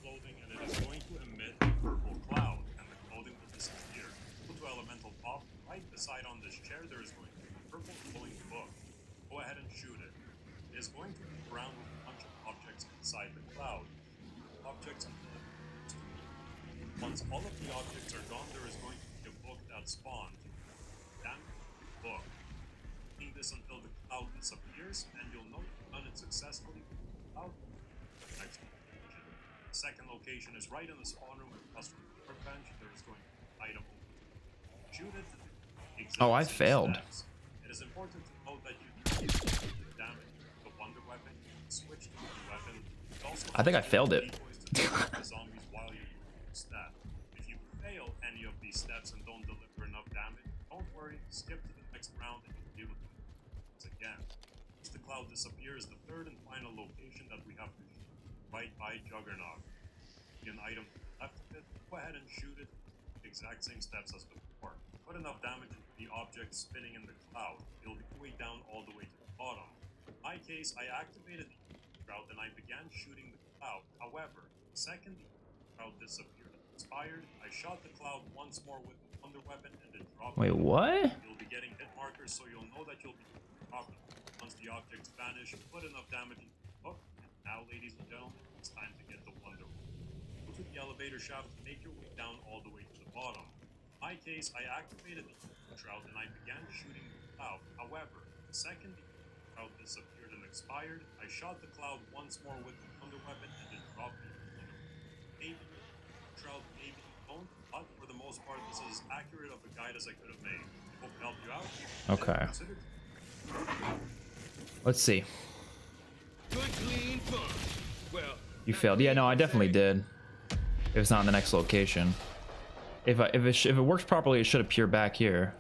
Clothing and it is going to emit a purple cloud, and the clothing will disappear. Go to elemental pop. Right beside on this chair, there is going to be a purple glowing book. Go ahead and shoot it. It is going to be ground with a bunch of objects inside the cloud. Objects until it comes to me. Once all of the objects are gone, there is going to be a book that spawns. Damn book. Doing this until the cloud disappears, and you'll know you've done it successfully. Cloud. Next location. The second location is right in the spawn room with custom workbench. There is going to be an item. Shoot it. Oh, I failed. Steps. It is important to note that you can damage the wonder weapon. Switch to the weapon. I think I failed it. The zombies while you use that. If you fail any of these steps and don't deliver enough damage, don't worry, skip to the next round and you'll be able to do it again. Once the cloud disappears, the third and final location that we have to shoot, right by Juggernaut. An item to the left of it, go ahead and shoot it. The exact same steps as before. Put enough damage into the object spinning in the cloud. It'll be way down all the way to the bottom. In my case, I activated the route and I began shooting the cloud. However, the second the cloud disappeared and expired, I shot the cloud once more with the thunder weapon and then dropped it. Wait, what? You'll be getting hit markers, so you'll know that you'll be dropping. Once the objects vanish, put enough damage into the hook. And now, ladies and gentlemen, it's time to get the Wonder Woman. Go to the elevator shaft to make your way down all the way to the bottom. In my case, I activated the route and I began shooting the cloud. However, the second the cloud disappeared and expired, I shot the cloud once more with the thunder weapon and then dropped the Wonder Woman. Maybe Shroud, maybe you don't, but for the most part, this is as accurate of a guide as I could have made. Hope it helped you out. Okay. Let's see. Good, clean fun. Well, You failed. Yeah, no, I definitely did. If it's not in the next location. If it works properly, it should appear back here.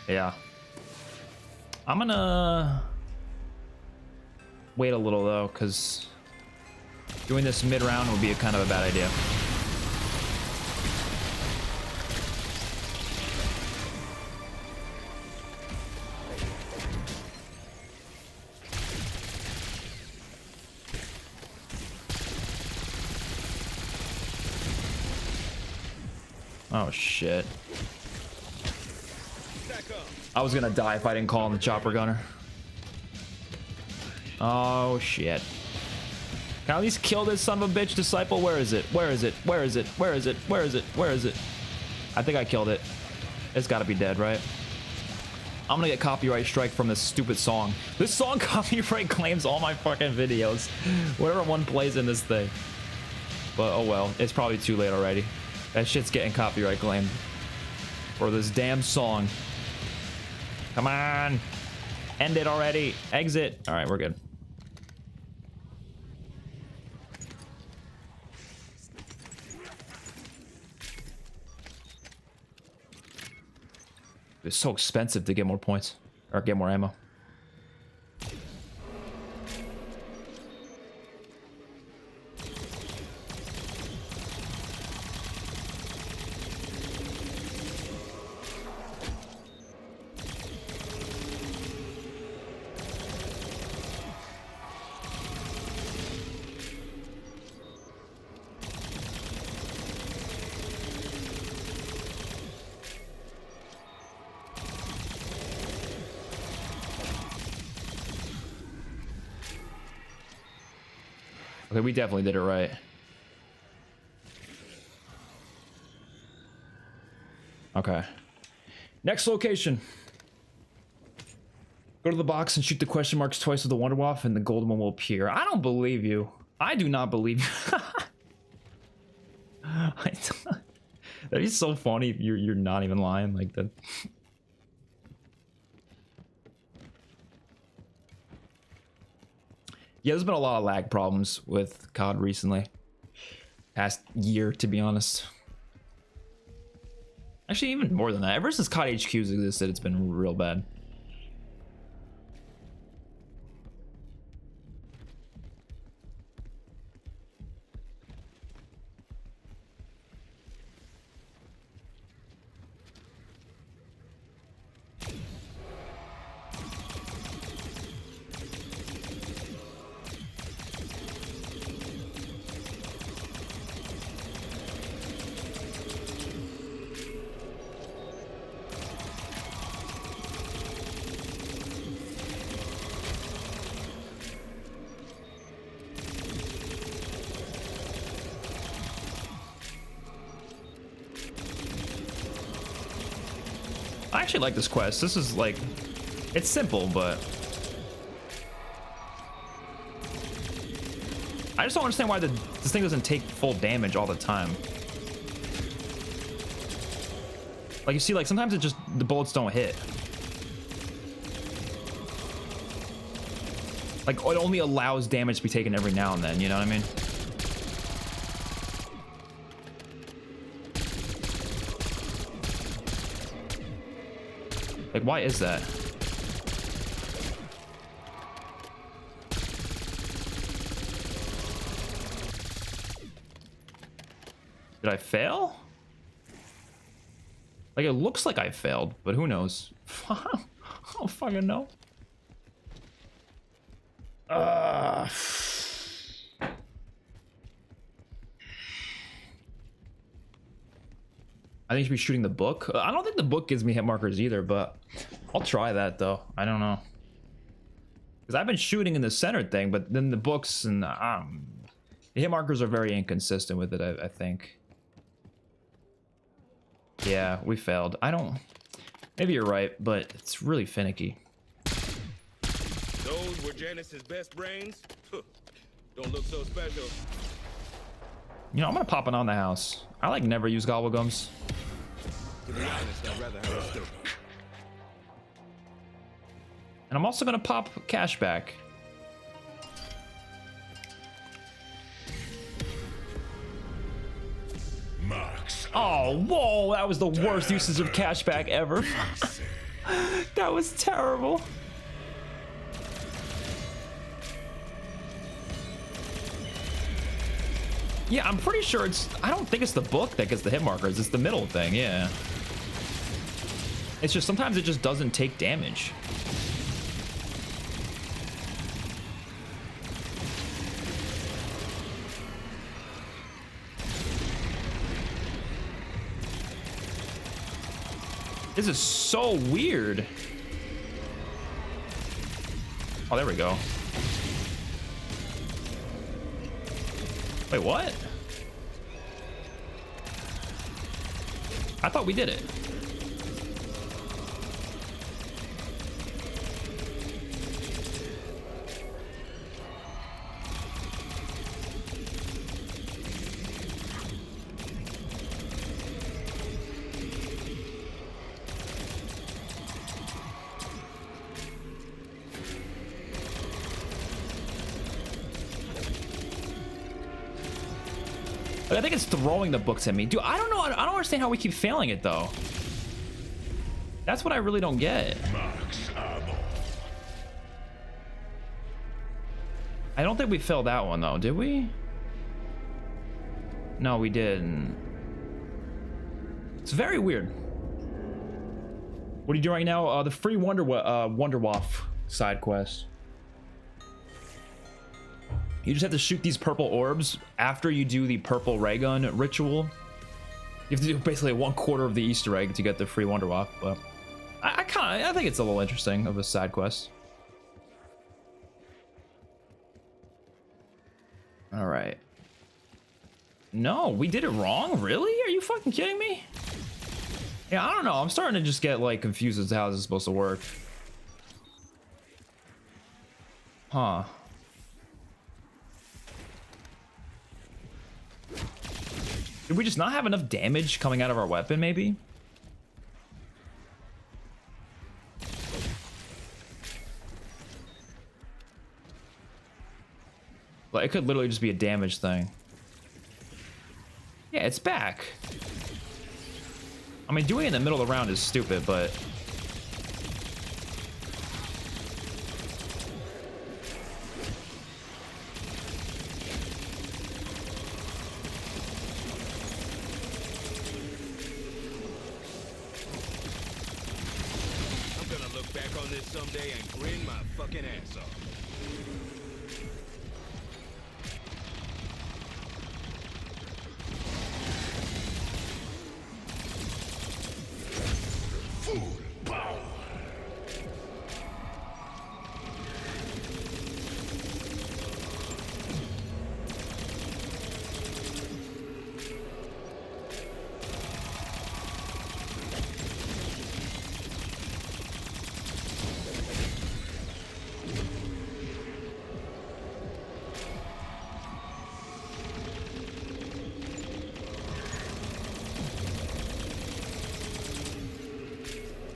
Yeah. I'm gonna wait a little though, because doing this mid-round would be a kind of a bad idea. Oh shit. I was gonna die if I didn't call on the chopper gunner. Oh shit. Can I at least kill this son of a bitch disciple? Where is it? Where is it? Where is it? Where is it? Where is it? Where is it? I think I killed it. It's gotta be dead, right? I'm gonna get copyright strike from this stupid song. This song copyright claims all my fucking videos. Whatever one plays in this thing. But oh well, it's probably too late already. That shit's getting copyright claimed for this damn song. Come on. End it already. Exit. All right, we're good. It's so expensive to get more points or get more ammo. Okay, we definitely did it right. Okay. Next location. Go to the box and shoot the question marks twice with the Wonder Waff and the golden one will appear. I don't believe you. I do not believe you. That is so funny. You're not even lying like that. Yeah, there's been a lot of lag problems with COD recently. Past year, to be honest. Actually, even more than that. Ever since COD HQ's existed, it's been real bad. I actually like this quest. This is like, it's simple, but I just don't understand why this thing doesn't take full damage all the time. Like you see, like sometimes it just, the bullets don't hit. Like, it only allows damage to be taken every now and then, you know what I mean? Like, why is that? Did I fail? Like, it looks like I failed, but who knows? I don't fucking know. I think you should be shooting the book. I don't think the book gives me hit markers either, but I'll try that though. I don't know. Because I've been shooting in the center thing, but then the books and the hit markers are very inconsistent with it, I think. Yeah, we failed. I don't... Maybe you're right, but it's really finicky. Those were Janice's best brains? Don't look so special. You know, I'm gonna pop it on the house. I like never use gobblegums. To be honest, I'd rather have a still. And I'm also gonna pop cash back. Oh, whoa, that was the worst usage of cashback ever. That was terrible. Yeah, I'm pretty sure it's... I don't think it's the book that gets the hit markers. It's the middle thing, yeah. It's just sometimes it just doesn't take damage. This is so weird. Oh, there we go. Wait, what? I thought we did it. I think it's throwing the books at me. Dude, I don't know. I don't understand how we keep failing it, though. That's what I really don't get. I don't think we failed that one, though. Did we? No, we didn't. It's very weird. What are you doing right now? The free Wonderwaff side quest. You just have to shoot these purple orbs after you do the purple ray gun ritual. You have to do basically 1/4 of the Easter egg to get the free Wonderwaff. But I think it's a little interesting of a side quest. All right. No, we did it wrong. Really? Are you fucking kidding me? Yeah, I don't know. I'm starting to just get like confused as to how this is supposed to work. Huh. Did we just not have enough damage coming out of our weapon, maybe? Like, it could literally just be a damage thing. Yeah, it's back. I mean, doing it in the middle of the round is stupid, but... someday and grin my fucking ass off. Full power.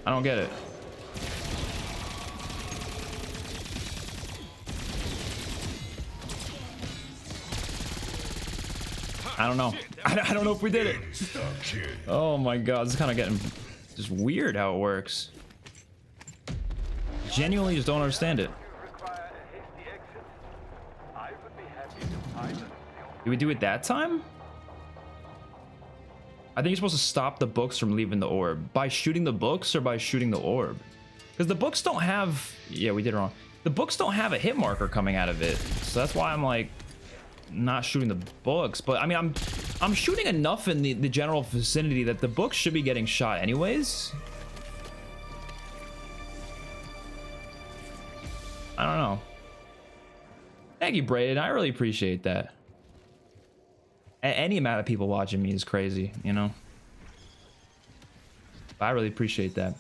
I don't get it. I don't know. I don't know if we did it. Oh my god, this is kind of getting just weird how it works. Genuinely just don't understand it. Did we do it that time? I think you're supposed to stop the books from leaving the orb. By shooting the books or by shooting the orb? Because the books don't have... Yeah, we did it wrong. The books don't have a hit marker coming out of it. So that's why I'm like... not shooting the books. But I mean, I'm shooting enough in the general vicinity that the books should be getting shot anyways. I don't know. Thank you, Braden. I really appreciate that. Any amount of people watching me is crazy, you know? But I really appreciate that.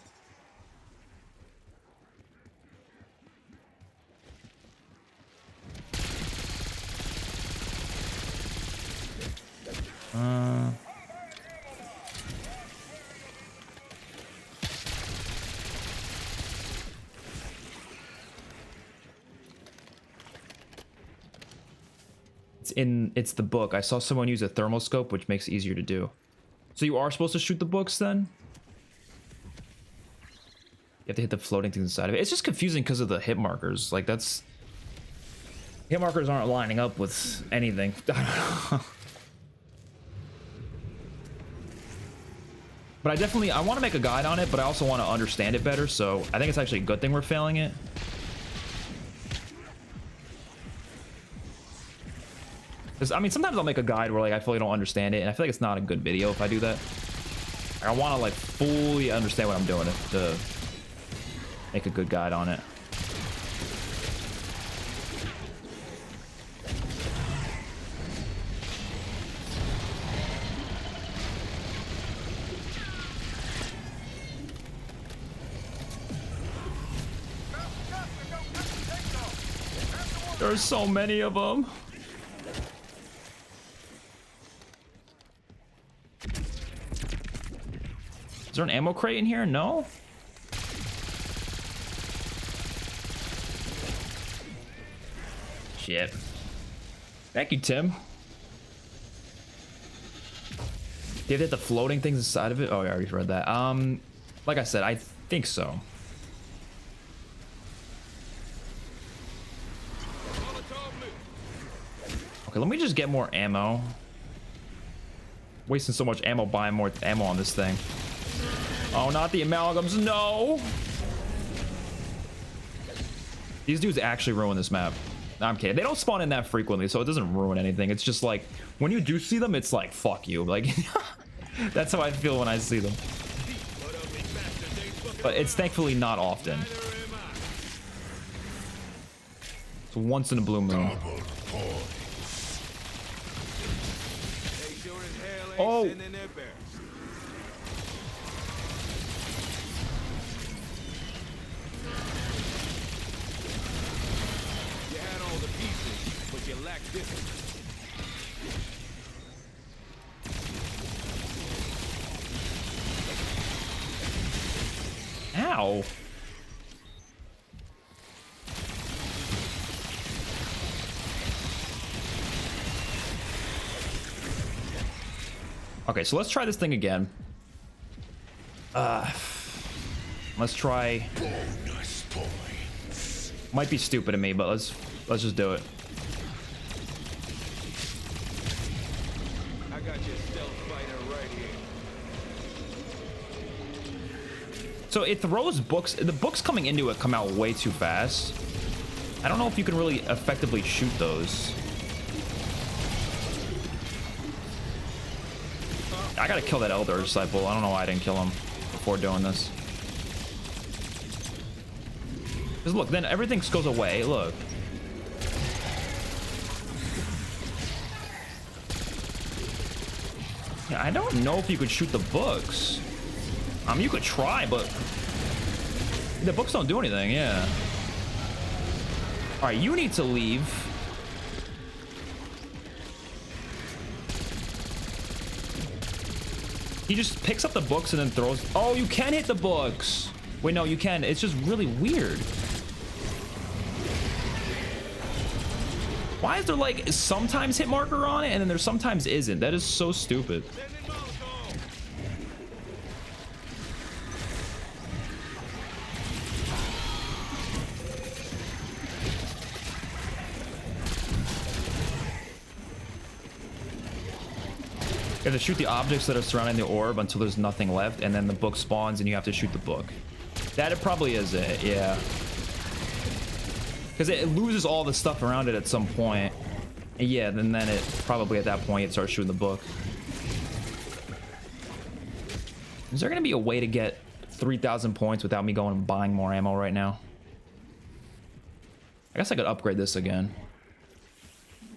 It's the book. I saw someone use a thermal scope, which makes it easier to do. So you are supposed to shoot the books then? You have to hit the floating things inside of it. It's just confusing because of the hit markers. Like that's... Hit markers aren't lining up with anything. I don't know. But I want to make a guide on it, but I also want to understand it better. So I think it's actually a good thing we're failing it. I mean, sometimes I'll make a guide where like I feel like I don't understand it, and I feel like it's not a good video if I do that. I want to like fully understand what I'm doing to make a good guide on it. There's so many of them. Is there an ammo crate in here? No? Shit. Thank you, Tim. Do you have to hit the floating things inside of it? Oh, I already read that. Like I said, I think so. Okay, let me just get more ammo. Wasting so much ammo buying more ammo on this thing. Oh, not the amalgams, no! These dudes actually ruin this map. No, I'm kidding. They don't spawn in that frequently, so it doesn't ruin anything. It's just like, when you do see them, it's like, fuck you. Like, that's how I feel when I see them. But it's thankfully not often. It's once in a blue moon. Oh! Ow. Okay, so let's try this thing again. Let's try. Might be stupid of me, but let's just do it. I got your stealth fighter right here. So it throws books. The books coming into it come out way too fast. I don't know if you can really effectively shoot those. I gotta kill that Elder Disciple. I don't know why I didn't kill him before doing this. Because look, then everything goes away. Look. Yeah, I don't know if you could shoot the books. I mean, you could try, but the books don't do anything. Yeah. All right, you need to leave. He just picks up the books and then throws. Oh, you can hit the books. Wait, no, you can. It's just really weird. Why is there like sometimes hit marker on it and then there sometimes isn't? That is so stupid. You have to shoot the objects that are surrounding the orb until there's nothing left, and then the book spawns and you have to shoot the book. That it probably is it, yeah. Because it loses all the stuff around it at some point. And yeah, then it probably at that point it starts shooting the book. Is there going to be a way to get 3,000 points without me going and buying more ammo right now? I guess I could upgrade this again.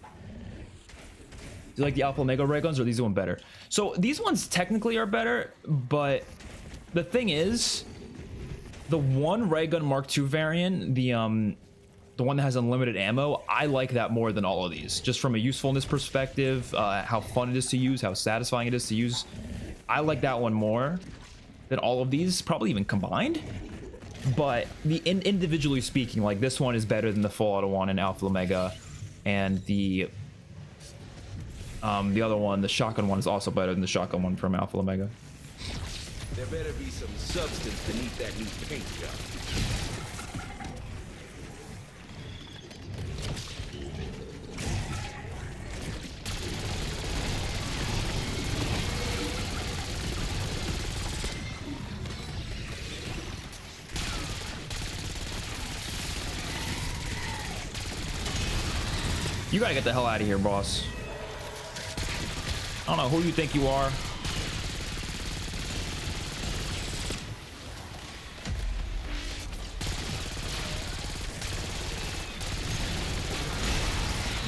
Do you like the Alpha Omega ray guns, or are these doing better? So these ones technically are better, but the thing is, the one ray gun Mark II variant, the one that has unlimited ammo, I like that more than all of these. Just from a usefulness perspective, how fun it is to use, how satisfying it is to use. I like that one more than all of these, probably even combined. But individually speaking, like this one is better than the full auto one in Alpha Omega, and the other one, the shotgun one, is also better than the shotgun one from Alpha Omega. There better be some substance beneath that new paint job. You gotta get the hell out of here, boss. I don't know who you think you are.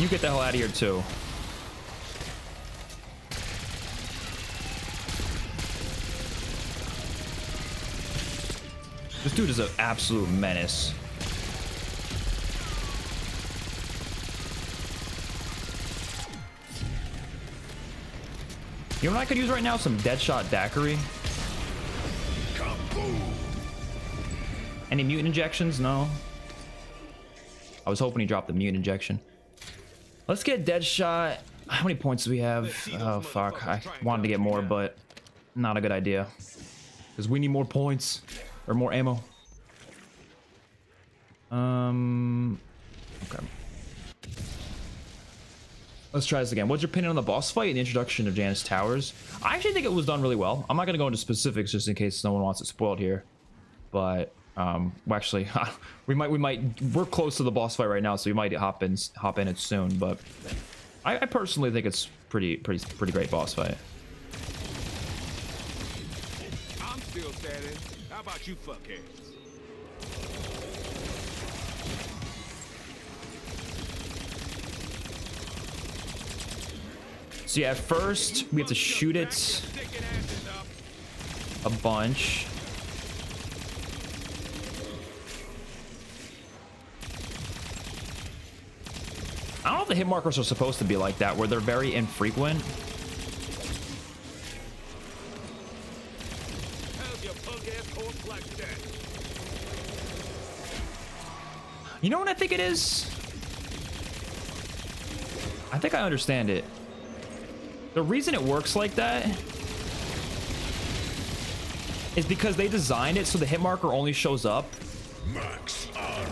You get the hell out of here too. This dude is an absolute menace. You know what I could use right now? Some Deadshot Daiquiri. Any mutant injections? No. I was hoping he dropped the mutant injection. Let's get Deadshot. How many points do we have? Oh, fuck. I wanted to get more, but not a good idea. Because we need more points. Or more ammo. Okay. Let's try this again. What's your opinion on the boss fight and the introduction of Janus Towers? I actually think it was done really well. I'm not going to go into specifics just in case no one wants it spoiled here. But, well, actually, we're close to the boss fight right now, so we might hop in it soon. But I personally think it's pretty great boss fight. I'm still standing. How about you fuckheads? So yeah, at first we have to shoot it a bunch. I don't know if the hit markers are supposed to be like that, where they're very infrequent. You know what I think it is? I think I understand it. The reason it works like that is because they designed it so the hit marker only shows up Max armor.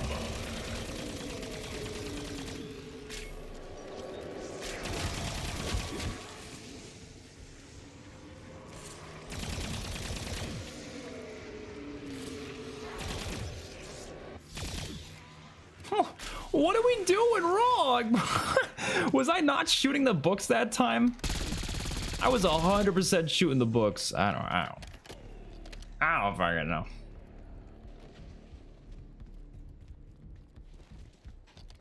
What are we doing wrong? Was I not shooting the books that time? I was 100% shooting the books. I don't fucking know.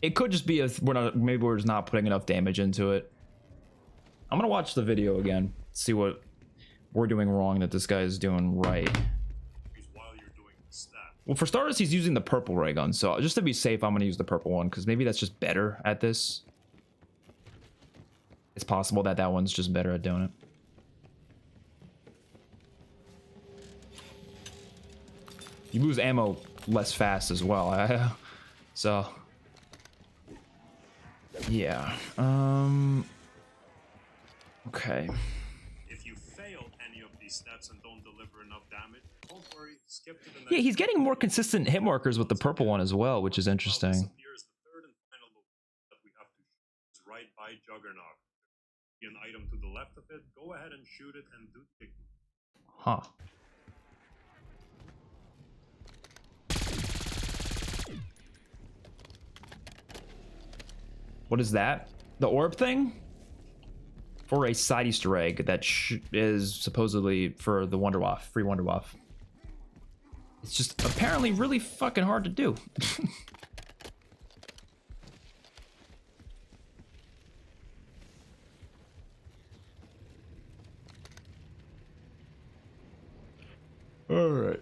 It could just be maybe we're just not putting enough damage into it. I'm gonna watch the video again, see what we're doing wrong that this guy is doing right. Well, for starters, he's using the purple ray gun, so just to be safe, I'm gonna use the purple one because maybe that's just better at this. It's possible that that one's just better at doing it. You lose ammo less fast as well. So Yeah. Okay. If you fail any of these steps and don't deliver enough damage, don't worry, skip to the next. Yeah, he's getting more consistent hit markers with the purple one as well, which is interesting. Here's the third and final loop that we have to shoot. It's right by Juggernaut. See an item to the left of it, go ahead and shoot it and do the. Huh. What is that? The orb thing? For a side Easter egg that is supposedly for the Wonder Waff, free Wonder Waff. It's just apparently really fucking hard to do. All right.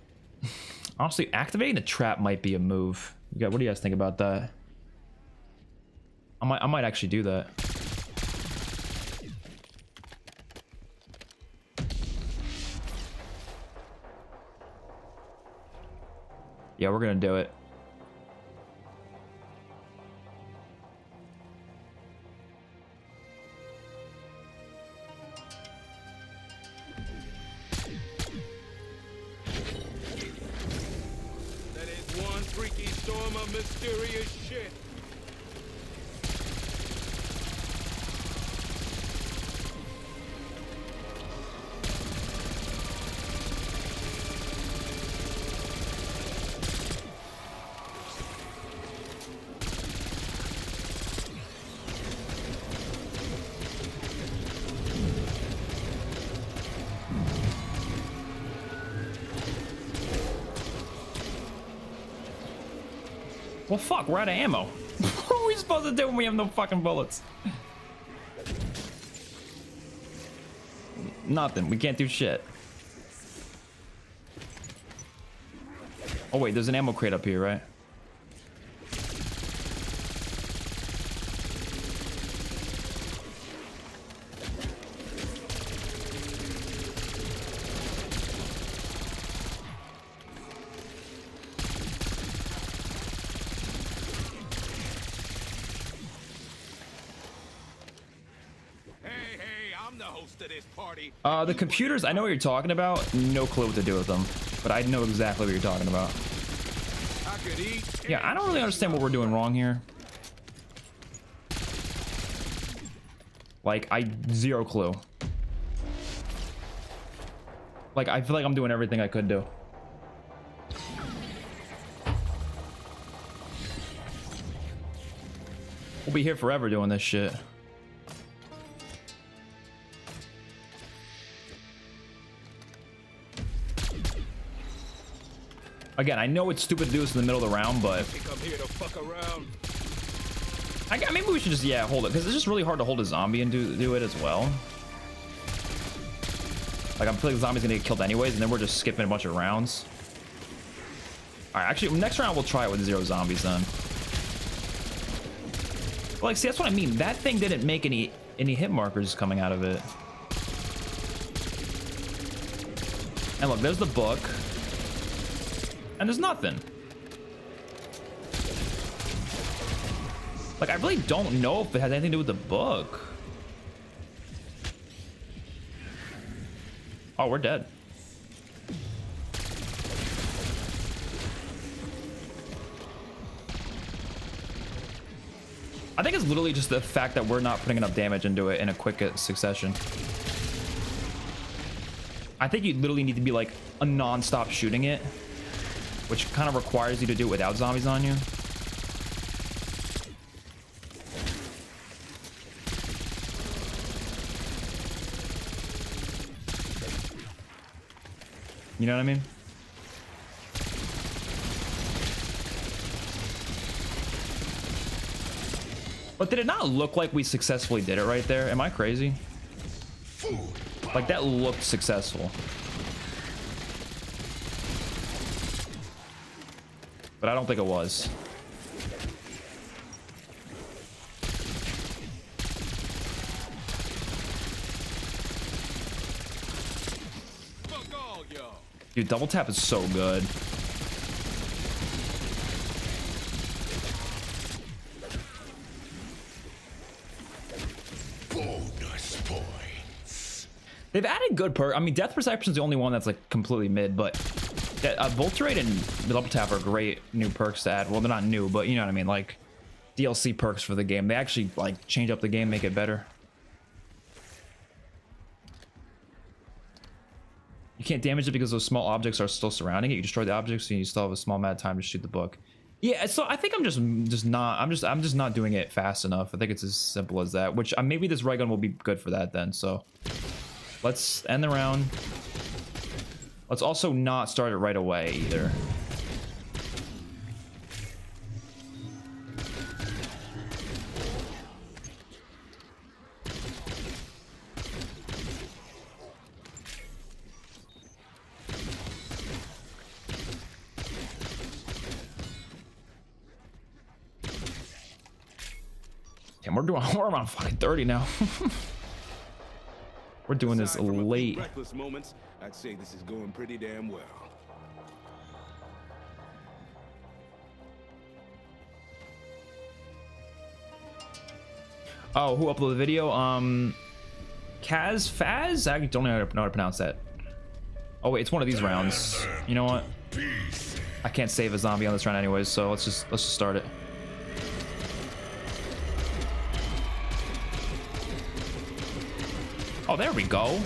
Honestly, activating the trap might be a move. What do you guys think about that? I might actually do that. Yeah, we're gonna do it. That is one freaky storm of mysterious shit. Well, fuck, we're out of ammo. What are we supposed to do when we have no fucking bullets? Nothing. We can't do shit. Oh, wait, there's an ammo crate up here, right? The computers, I know what you're talking about. No clue what to do with them, but I know exactly what you're talking about. Yeah, I don't really understand what we're doing wrong here. Like, zero clue. Like, I feel like I'm doing everything I could do. We'll be here forever doing this shit. Again, I know it's stupid to do this in the middle of the round, but maybe we should just hold it, because it's just really hard to hold a zombie and do it as well. Like, I feel like the zombie's gonna get killed anyways, and then we're just skipping a bunch of rounds. All right, actually, next round we'll try it with 0 zombies then. But like, see, that's what I mean. That thing didn't make any hit markers coming out of it. And look, there's the book. And there's nothing. Like, I really don't know if it has anything to do with the book. Oh, we're dead. I think it's literally just the fact that we're not putting enough damage into it in a quick succession. I think you literally need to be like a non-stop shooting it, which kind of requires you to do it without zombies on you. You know what I mean? But did it not look like we successfully did it right there? Am I crazy? Like, that looked successful. But I don't think it was. Dude, double tap is so good. They've added good perk. I mean, Death Perception is the only one that's like completely mid, but Volterate and Double Tap are great new perks to add. Well, they're not new, but you know what I mean, like DLC perks for the game. They actually like change up the game, make it better. You can't damage it because those small objects are still surrounding it. You destroy the objects and you still have a small amount of time to shoot the book. Yeah, so I think I'm just not doing it fast enough. I think it's as simple as that, which maybe this ray gun will be good for that then. So let's end the round. Let's also not start it right away either. Damn, we're around fucking 30 now. We're doing this late. Reckless moments, I'd say this is going pretty damn well. Oh, who uploaded the video? Faz? I don't know how to pronounce that. Oh wait, it's one of these rounds. You know what? I can't save a zombie on this round anyways, so let's just start it. Oh, there we go.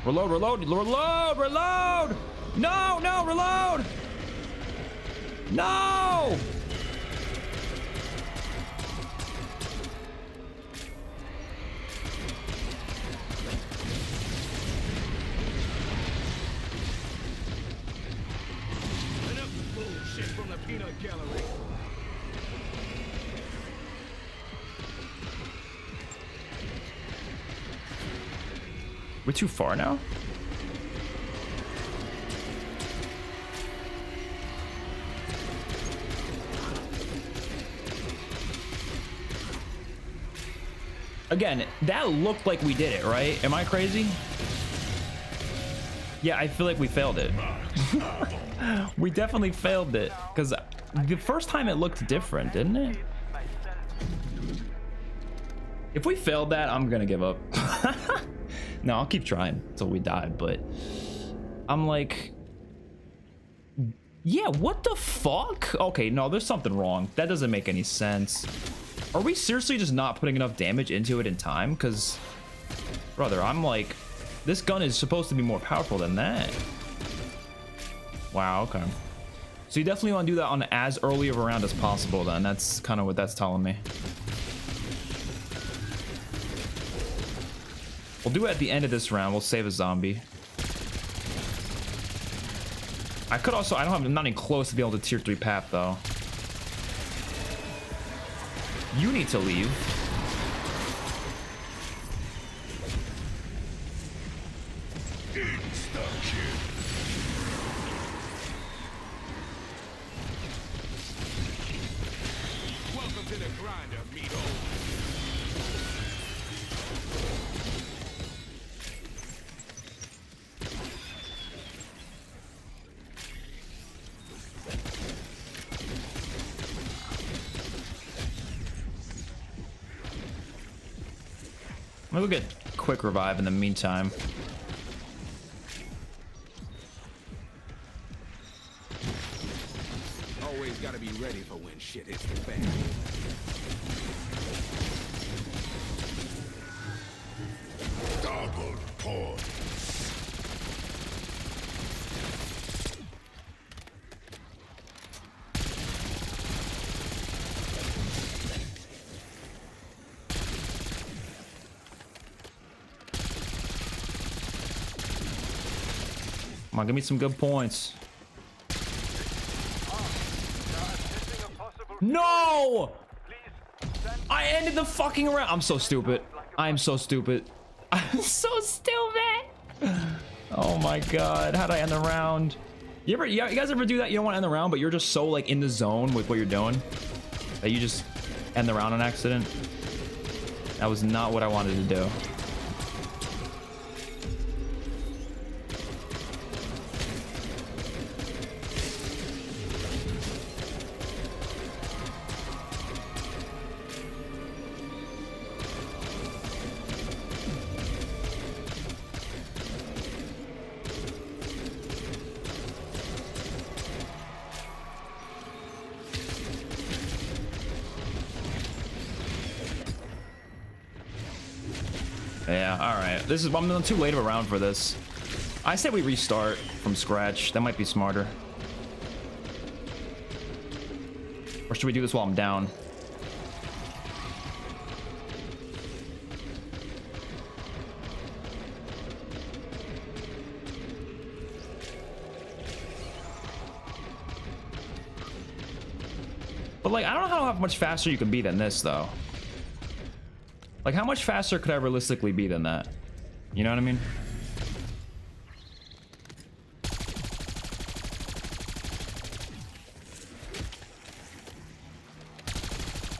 Reload, reload, reload, reload! No, no, reload! No! Enough bullshit from the peanut gallery. We're too far now? Again, that looked like we did it, right? Am I crazy? Yeah, I feel like we failed it. We definitely failed it. Because the first time it looked different, didn't it? If we failed that, I'm gonna give up. No, I'll keep trying until we die, but I'm like, yeah, what the fuck? Okay, no, there's something wrong. That doesn't make any sense. Are we seriously just not putting enough damage into it in time? Because, brother, I'm like, this gun is supposed to be more powerful than that. Wow, okay. So you definitely want to do that on as early of a round as possible then. That's kind of what that's telling me. We'll do it at the end of this round. We'll save a zombie. I could also, I'm not even close to be able to tier 3 pap though. You need to leave. Welcome to the grinder, meathole. We'll get quick revive in the meantime. Always gotta be ready for when shit hits the fan. Double points. Come on, give me some good points. No! I ended the fucking round. I'm so stupid. I'm so stupid. I'm so stupid. Oh my god. How'd I end the round? You guys ever do that? You don't want to end the round, but you're just so like in the zone with what you're doing. that you just end the round on accident. That was not what I wanted to do. Yeah, all right. This is, I'm too late of a round for this. I say we restart from scratch. That might be smarter. Or should we do this while I'm down? But like, I don't know how much faster you can be than this though. Like, how much faster could I realistically be than that? You know what I mean?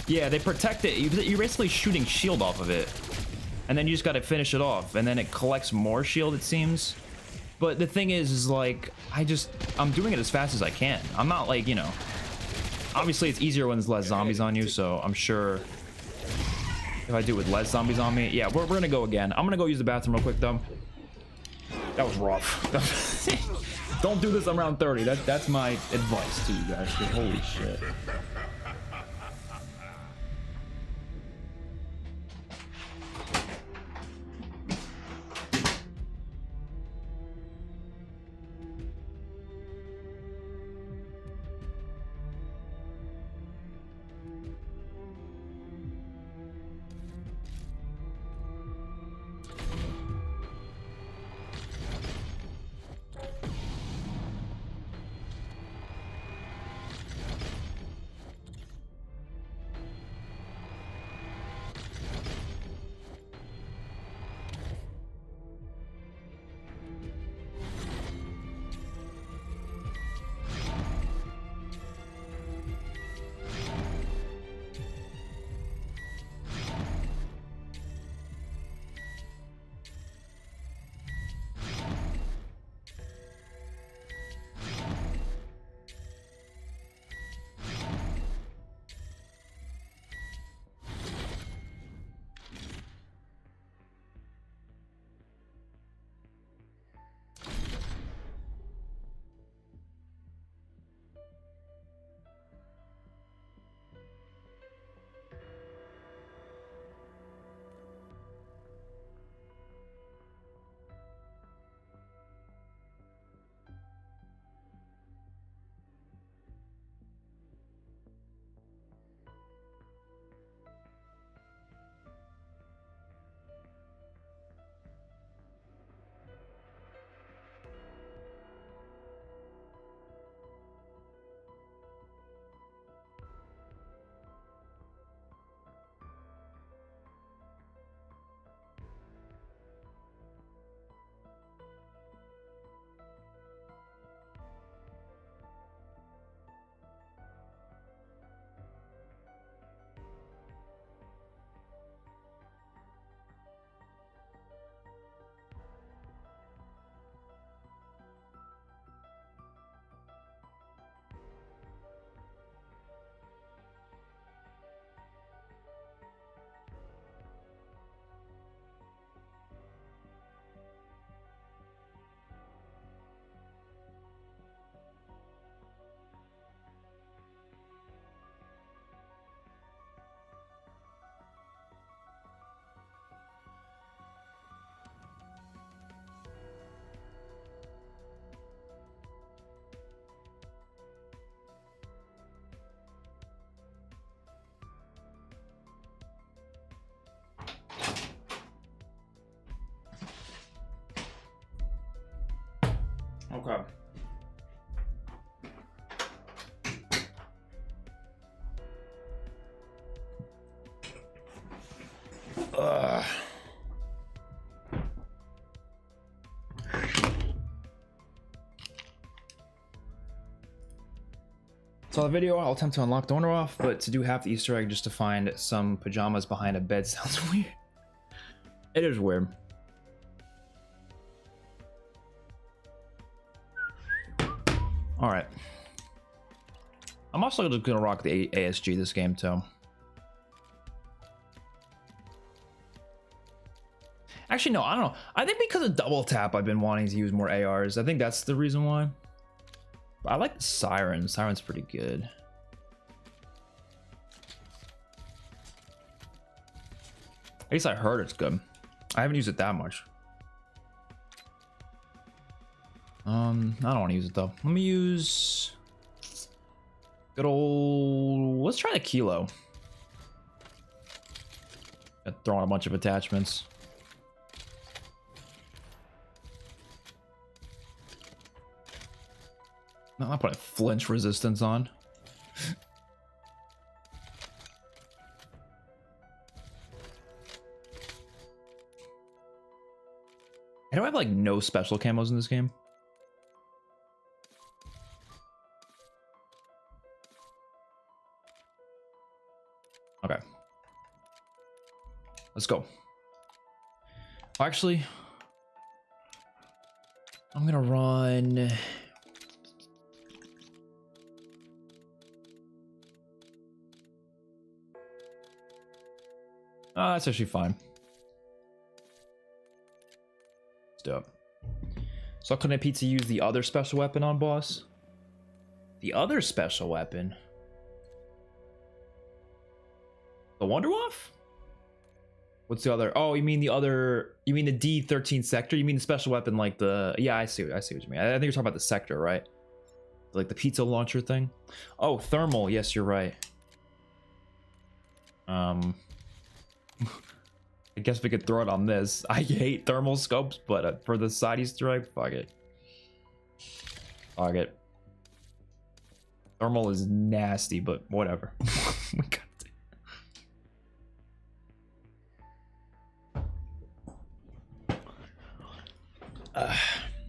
Yeah, they protect it. You're basically shooting shield off of it. And then you just got to finish it off. And then it collects more shield, it seems. But the thing is like, I'm doing it as fast as I can. I'm not like, you know... Obviously, it's easier when there's less zombies on you, so I'm sure... If I do it with less zombies on me. Yeah, we're gonna go again. I'm gonna go use the bathroom real quick though. That was rough. Don't do this on round 30. That's my advice to you guys. Holy shit. Saw the video. I'll attempt to unlock the owner off, but to do half the Easter egg just to find some pajamas behind a bed sounds weird. It is weird. All right. I'm also just gonna rock the ASG this game too. Actually, no, I don't know. I think because of double tap, I've been wanting to use more ARs. I think that's the reason why. But I like the Siren. Siren's pretty good. At least I heard it's good. I haven't used it that much. I don't want to use it though. Let me use good old. Let's try the Kilo. Throw on a bunch of attachments. No, I'm not putting flinch resistance on. I don't have like no special camos in this game. Okay. Let's go. Actually, I'm gonna run. That's actually fine. Let's do it. So couldn't Pizza use the other special weapon on boss? The other special weapon? The Wonderwaff? What's the other? Oh, you mean the other? You mean the D13 sector? You mean the special weapon like the? Yeah, I see what you mean. I think you're talking about the sector, right? Like the pizza launcher thing. Oh, thermal. Yes, you're right. I guess we could throw it on this. I hate thermal scopes, but for the side Easter egg, fuck it. Fuck it. Thermal is nasty, but whatever.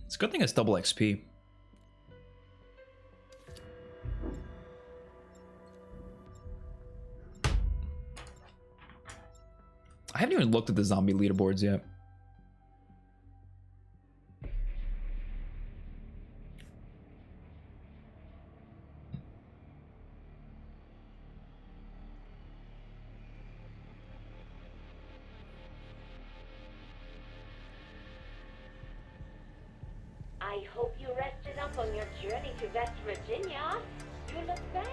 It's a good thing it's double XP. I haven't even looked at the zombie leaderboards yet. I hope you rested up on your journey to West Virginia. You look well,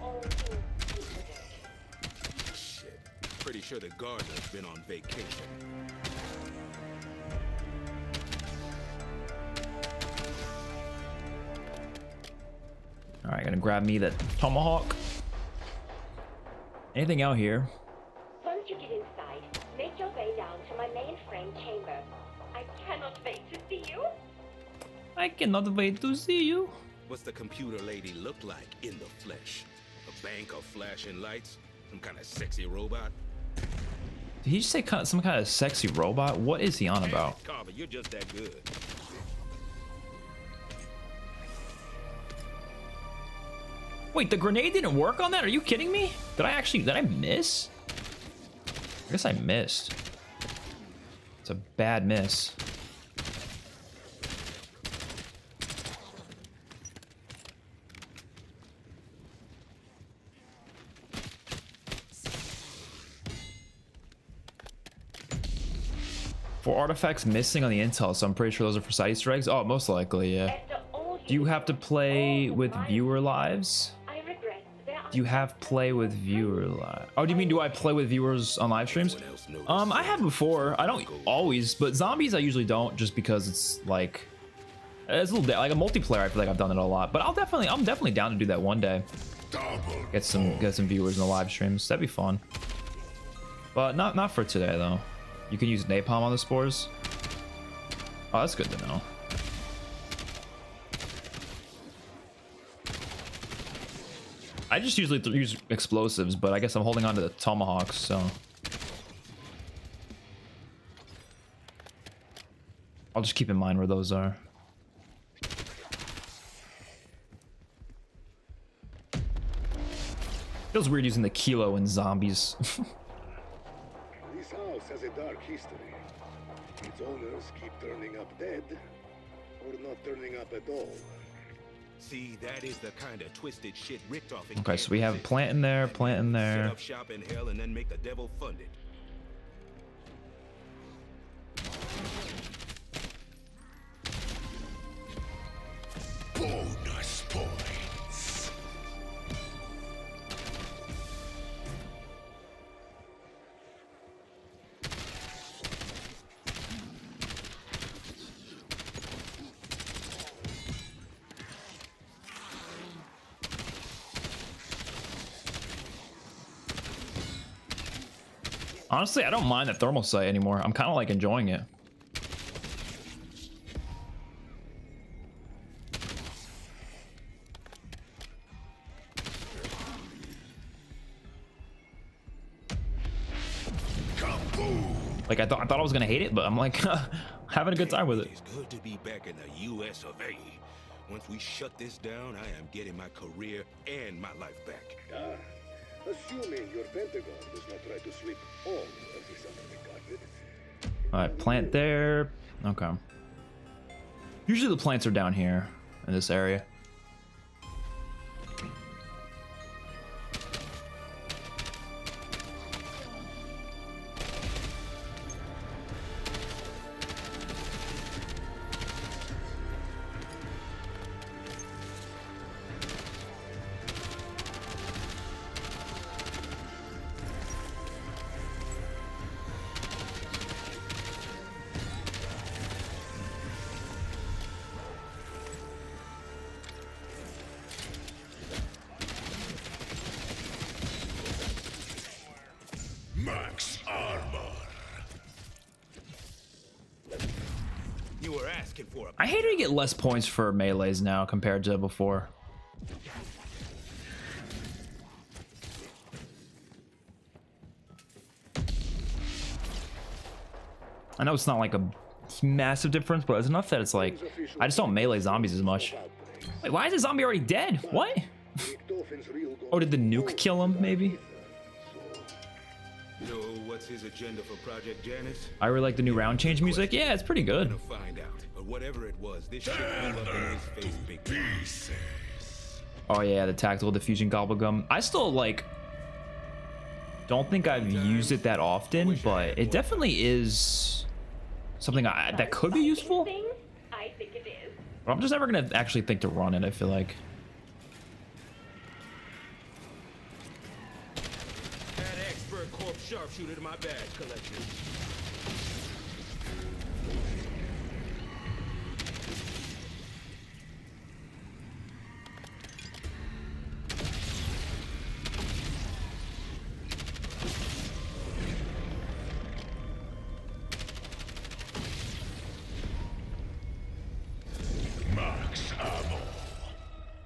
all things considered. Shit. Pretty sure the gardener's been on vacation. All right, gonna grab me that tomahawk. Anything out here? Once you get inside, make your way down to my mainframe chamber. I cannot wait to see you. I cannot wait to see you. What's the computer lady look like in the flesh? A bank of flashing lights? Some kind of sexy robot? Did he just say some kind of sexy robot? What is he on about? Carver, you're just that good. Wait, the grenade didn't work on that? Are you kidding me? Did I miss? I guess I missed. It's a bad miss. For artifacts missing on the intel, so I'm pretty sure those are for side Easter eggs. Oh, most likely, yeah. Do you have to play with viewer lives? Do you have play with viewer live? Oh, do you mean do I play with viewers on live streams? I have before. I don't always, but zombies I usually don't, just because it's like it's a little like a multiplayer. I feel like I've done it a lot, but I'm definitely down to do that one day. Get some viewers in the live streams. That'd be fun. But not for today though. You can use napalm on the spores. Oh, that's good to know. I just usually use explosives, but I guess I'm holding on to the tomahawks, so I'll just keep in mind where those are. Feels weird using the kilo in zombies. This house has a dark history. Its owners keep turning up dead, or not turning up at all. See, that is the kind of twisted shit Richtofen. Okay, so we have plant in there, plant in Set there. up shop in hell and then make the devil fund it. Bonus points. Honestly, I don't mind the thermal sight anymore. I'm kind of like enjoying it. Like I thought I was gonna hate it, but I'm like having a good time with it. It's good to be back in the U.S. of A. Once we shut this down, I am getting my career and my life back. Assuming your Pentagon does not try to sweep all of this under the carpet. All right, plant there. Okay. Usually the plants are down here in this area. Max armor. You were asking for a... I hate to get less points for melees now compared to before. I know it's not like a massive difference, but it's enough that it's like I just don't melee zombies as much. Wait, why is the zombie already dead? What? Oh, did the nuke kill him? Maybe. So what's his agenda for Project Janus? I really like the new round change music. Yeah, it's pretty good. To find out, but whatever it was, this shit blew up in his face big time. Oh yeah, the tactical diffusion gobblegum. I still like don't think I've used it that often, but it definitely is something that could be useful. I think it is. But I'm just never gonna actually think to run it, I feel like. Add expert corp sharpshooter to my badge collection.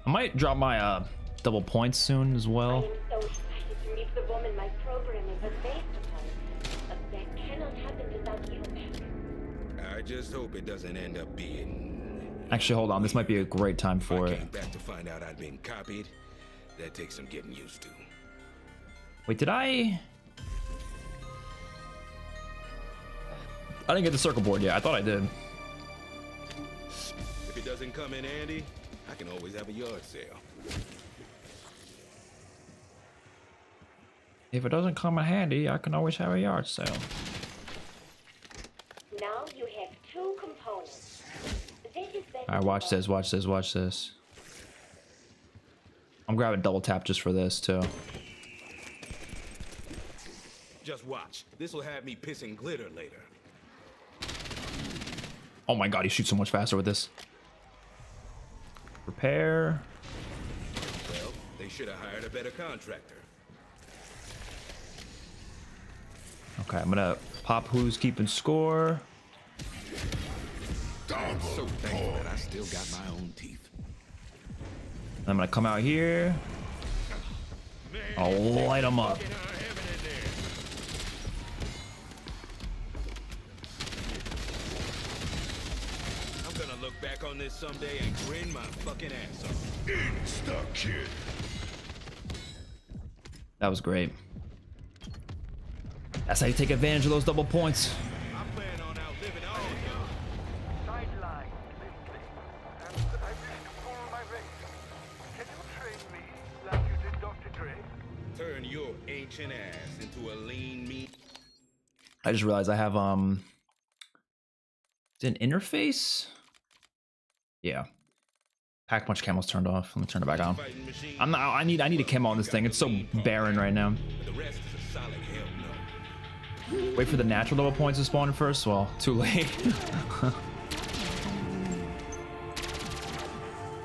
I might drop my double points soon as I well. am so excited to meet the woman my programming was based upon. That cannot happen without you, Mac. I just hope it doesn't end up being... Actually, hold on. This might be a great time for I it. came back to find out I'd been copied. That takes some getting used to. Wait, did I didn't get the circle board yet. I thought I did. If it doesn't come in handy, I can always have a yard sale. If it doesn't come in handy, I can always have a yard sale. Now you have two components. This is better. All right, watch this, watch this, watch this. I'm grabbing double tap just for this too. Just watch. This will have me pissing glitter later. Oh my god, he shoots so much faster with this. Repair. Well, they should have hired a better contractor. Okay, I'm gonna pop who's keeping score. I'm so thankful that I still got my own teeth. I'm gonna come out here. I'll light them up. I'm gonna look back on this someday and grin my fucking ass off. Insta-kill. That was great. That's how you take advantage of those double points. I plan on outliving all of y'all. Sidelined lately, and I wish to pull my weight. Can you train me like you did Dr. Dre? Turn your ancient ass into a lean meat. I just realized I have is it an interface? Yeah. Pack punch camo's turned off. Let me turn it back on. Fighting machine. I'm not. I need a camo on this thing. It's so barren right now. The rest is a solid hell no. Wait for the natural double points to spawn first. Well, too late.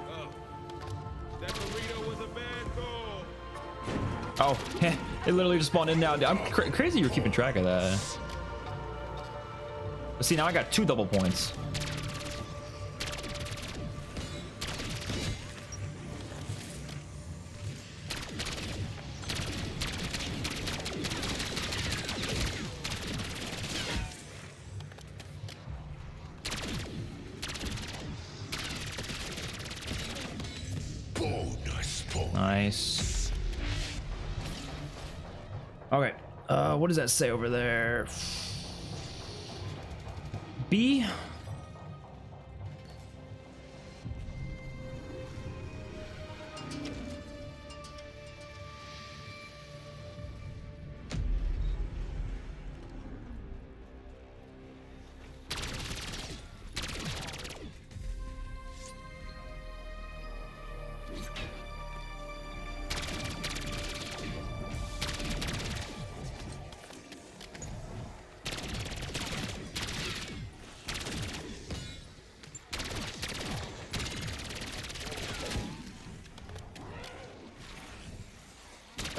Oh, that burrito was a bad call. Oh, it literally just spawned in now. I'm crazy you're keeping track of that. But see, now I got 2 double points. Nice. Okay. What does that say over there? B?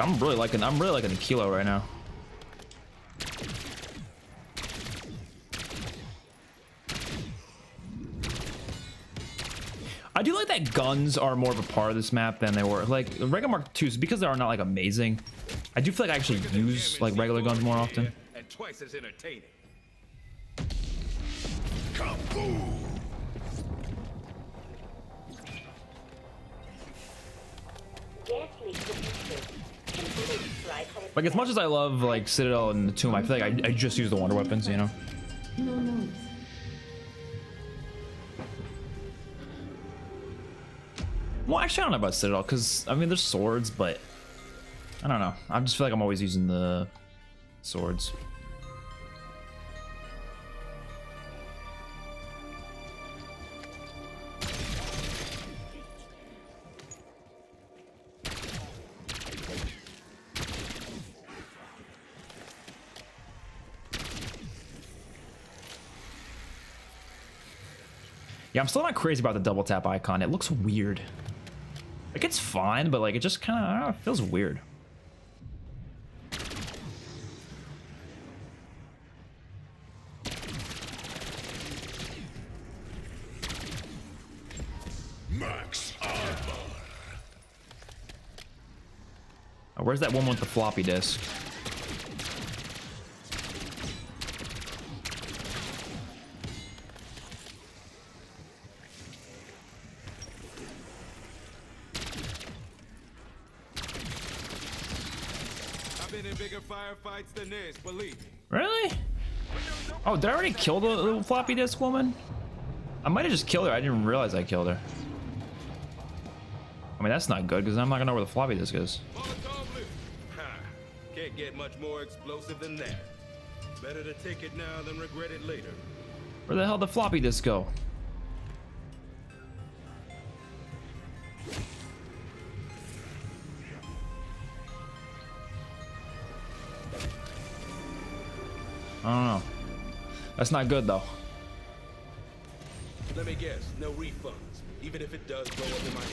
I'm really liking the kilo right now. I do like that guns are more of a part of this map than they were. Like regular Mark IIs, because they are not like amazing. I do feel like I actually use like regular guns more often. And twice as entertaining. Like as much as I love like Citadel and the Tomb, I feel like I just use the wonder weapons, you know. No notes. Well, actually, I don't know about Citadel because I mean there's swords, but I don't know. I just feel like I'm always using the swords. Yeah, I'm still not crazy about the double tap icon. It looks weird. Like it's fine, but like it just kind of, I don't know, it feels weird. Max armor. Where's that one with the floppy disk? Firefights than this, believe me. Really? Oh, did I already kill the little floppy disk woman? I might have just killed her. I didn't realize I killed her. I mean, that's not good because I'm not gonna know where the floppy disk is. Can't get much more explosive than that. Better to take it now than regret it later. Where the hell did the floppy disk go? I don't know. That's not good though. Let me guess, no refunds, even if it does blow up in my hand.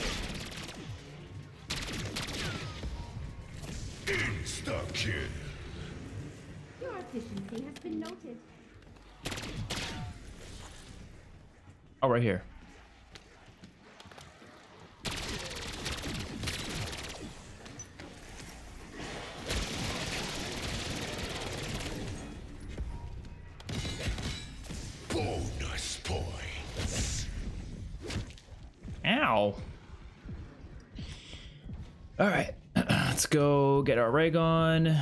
Insta-kill. Your efficiency has been noted. Oh, right here. Bonus points. Ow. All right. Let's let's go get our ray gun.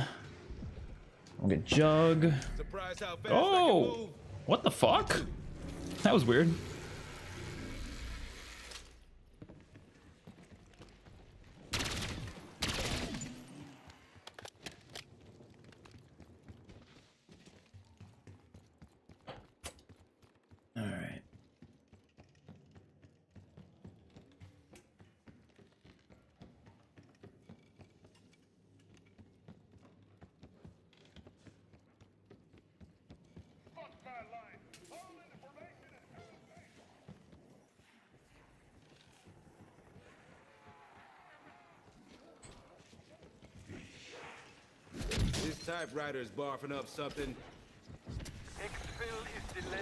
We'll get Jug. Surprise how fast I can Oh, move. what the fuck? That was weird. All right. This typewriter is barfing up something. Exfil is delayed.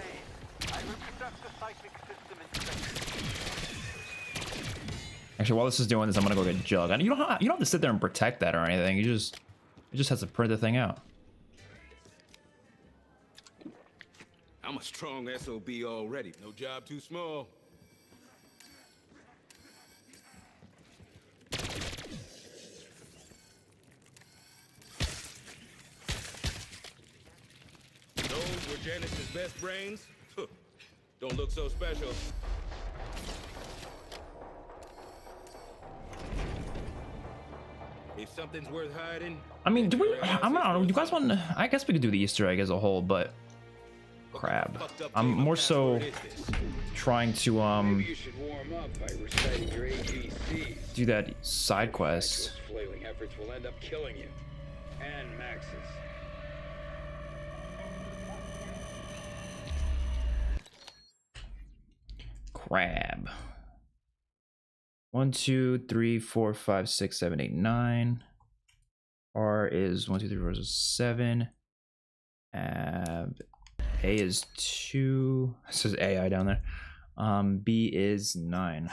I will conduct a seismic system inspection. Actually, while this is doing this, I'm gonna go get Jug. And you don't have to sit there and protect that or anything. It just has to print the thing out. I'm a strong SOB already. No job too small. Those were Janice's best brains? Don't look so special. If something's worth hiding... I mean, do we? I don't know. You guys want? I guess we could do the Easter egg as a whole, but crap. I'm more so trying to Maybe you should warm up by reciting your ABC. do that side quest. Flailing efforts will end up killing you. And Max's. Crab. 1, 2, 3, 4, 5, 6, 7, 8, 9. R is 1, 2, 3, 4, 7. A is 2. It says AI down there. B is 9.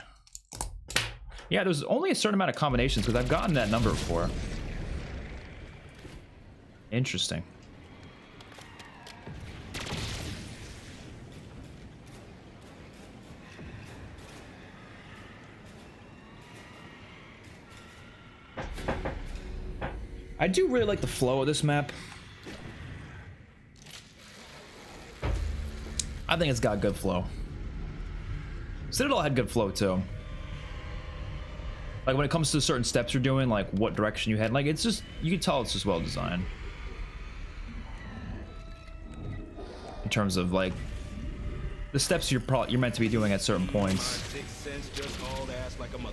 Yeah, there's only a certain amount of combinations because I've gotten that number before. Interesting. I do really like the flow of this map. I think it's got good flow. Citadel had good flow too. Like when it comes to certain steps you're doing, like what direction you head, like it's just, you can tell it's just well designed. In terms of like the steps you're meant to be doing at certain points. My 6th sense just hauled ass like a motherfucker.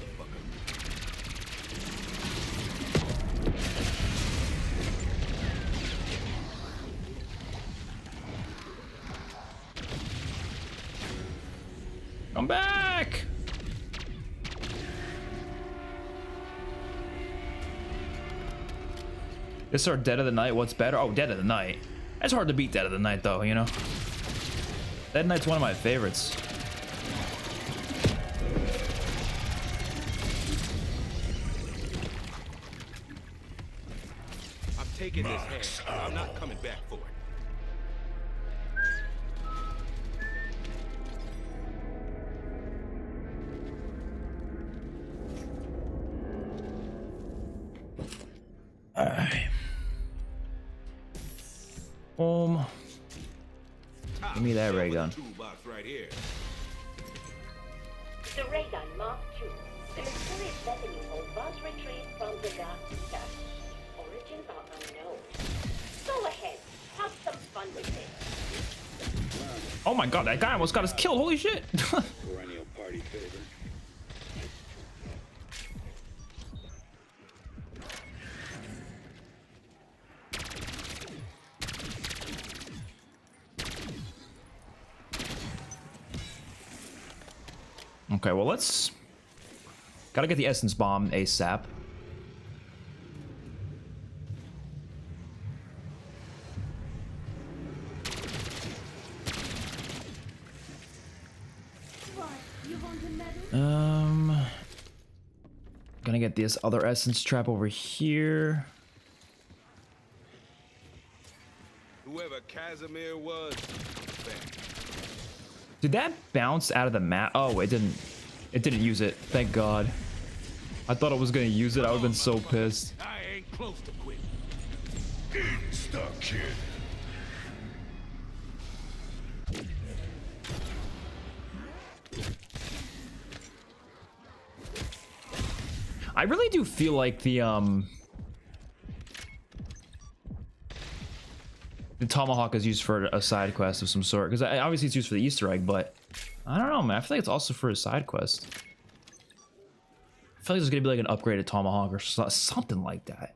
Come back! This our Dead of the Night. What's better? Oh, Dead of the Night. It's hard to beat Dead of the Night, though, you know? Dead of the Night's one of my favorites. I'm taking this head. I'm not coming back for it. Alright. Boom. Give me that ray gun. Toolbox right here. The ray gun Mark II. The mysterious weapon you hold was retrieved from the dark stuff. Origins are unknown. Go ahead. Have some fun with it. Oh my god, that guy almost got us killed. Holy shit. Perennial party favorite. Okay, well, let's... Gotta get the essence bomb ASAP. Gonna get this other essence trap over here. Whoever Casimir was. Did that bounce out of the map? Oh, it didn't. It didn't use it. Thank God. I thought it was gonna use it. I would've been so pissed. I close to quit. Insta-kill. I really do feel like the tomahawk is used for a side quest of some sort, because obviously it's used for the Easter egg, but I don't know, man. I feel like it's also for a side quest. I feel like there's gonna be like an upgraded tomahawk or something like that.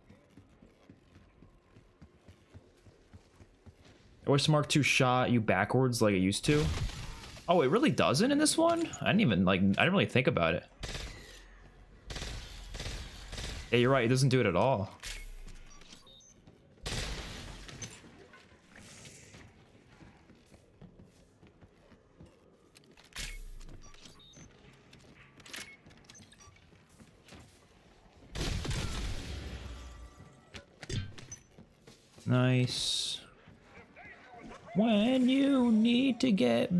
I wish the Mark II shot you backwards like it used to. Oh, it really doesn't in this one? I didn't really think about it. Yeah, you're right, it doesn't do it at all. Nice. When you need to get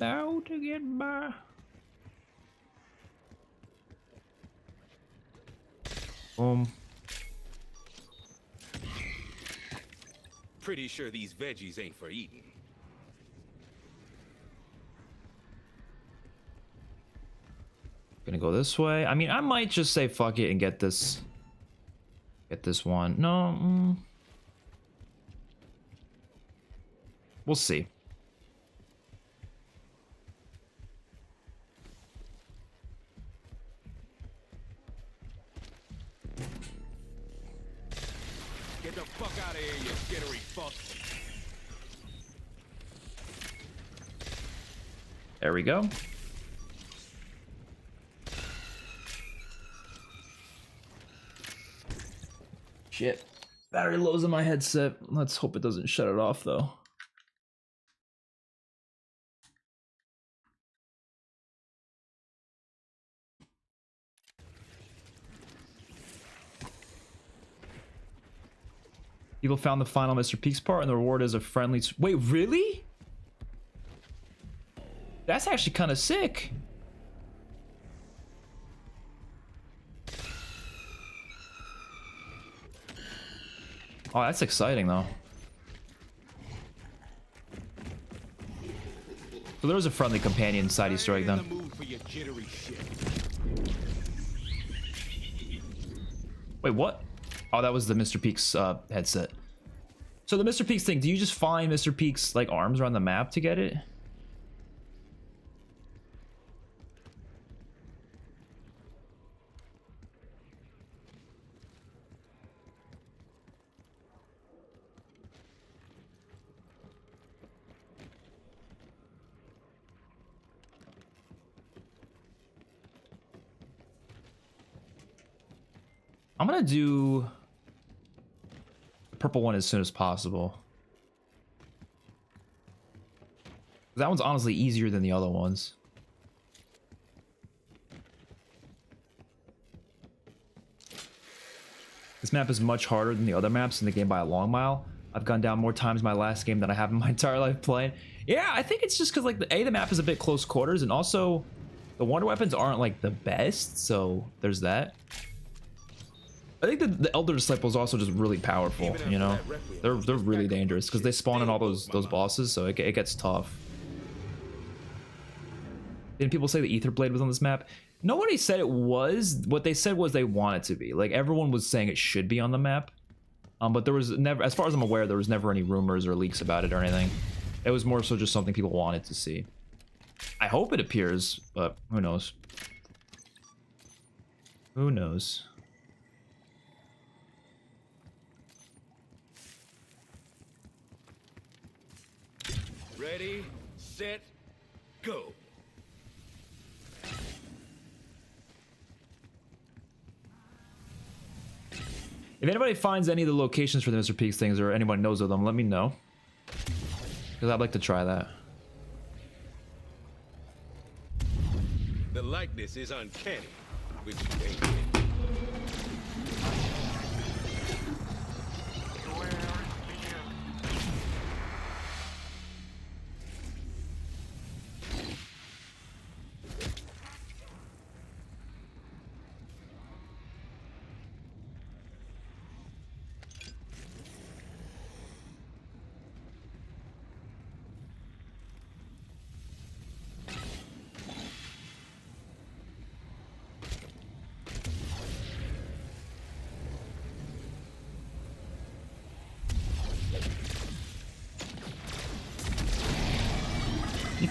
out to get by. Boom. Pretty sure these veggies ain't for eating. Gonna go this way. I mean, I might just say fuck it and get this. Get this one. No. We'll see. Get the fuck out of here, you jittery fuck. There we go. Shit. Battery low's in my headset. Let's hope it doesn't shut it off though. People found the final Mr. Peaks part and the reward is a friendly... Wait, really? That's actually kind of sick. Oh, that's exciting though. So there was a friendly companion side Easter egg then. Wait, what? Oh, that was the Mr. Peaks headset. So the Mr. Peaks thing, do you just find Mr. Peaks like arms around the map to get it? I'm gonna do the purple one as soon as possible. That one's honestly easier than the other ones. This map is much harder than the other maps in the game by a long mile. I've gone down more times in my last game than I have in my entire life playing. Yeah, I think it's just because like the map is a bit close quarters, and also the wonder weapons aren't like the best, so there's that. I think the Elder Disciple is also just really powerful, you know? They're really dangerous because they spawn in all those bosses, so it gets tough. Didn't people say the Ether Blade was on this map? Nobody said it was. What they said was they want it to be. Like, everyone was saying it should be on the map. But there was never, as far as I'm aware, there was never any rumors or leaks about it or anything. It was more so just something people wanted to see. I hope it appears, but who knows? Who knows? Ready, set, go. If anybody finds any of the locations for the Mr. Peaks things or anyone knows of them, let me know. Because I'd like to try that. The likeness is uncanny, which ain't it.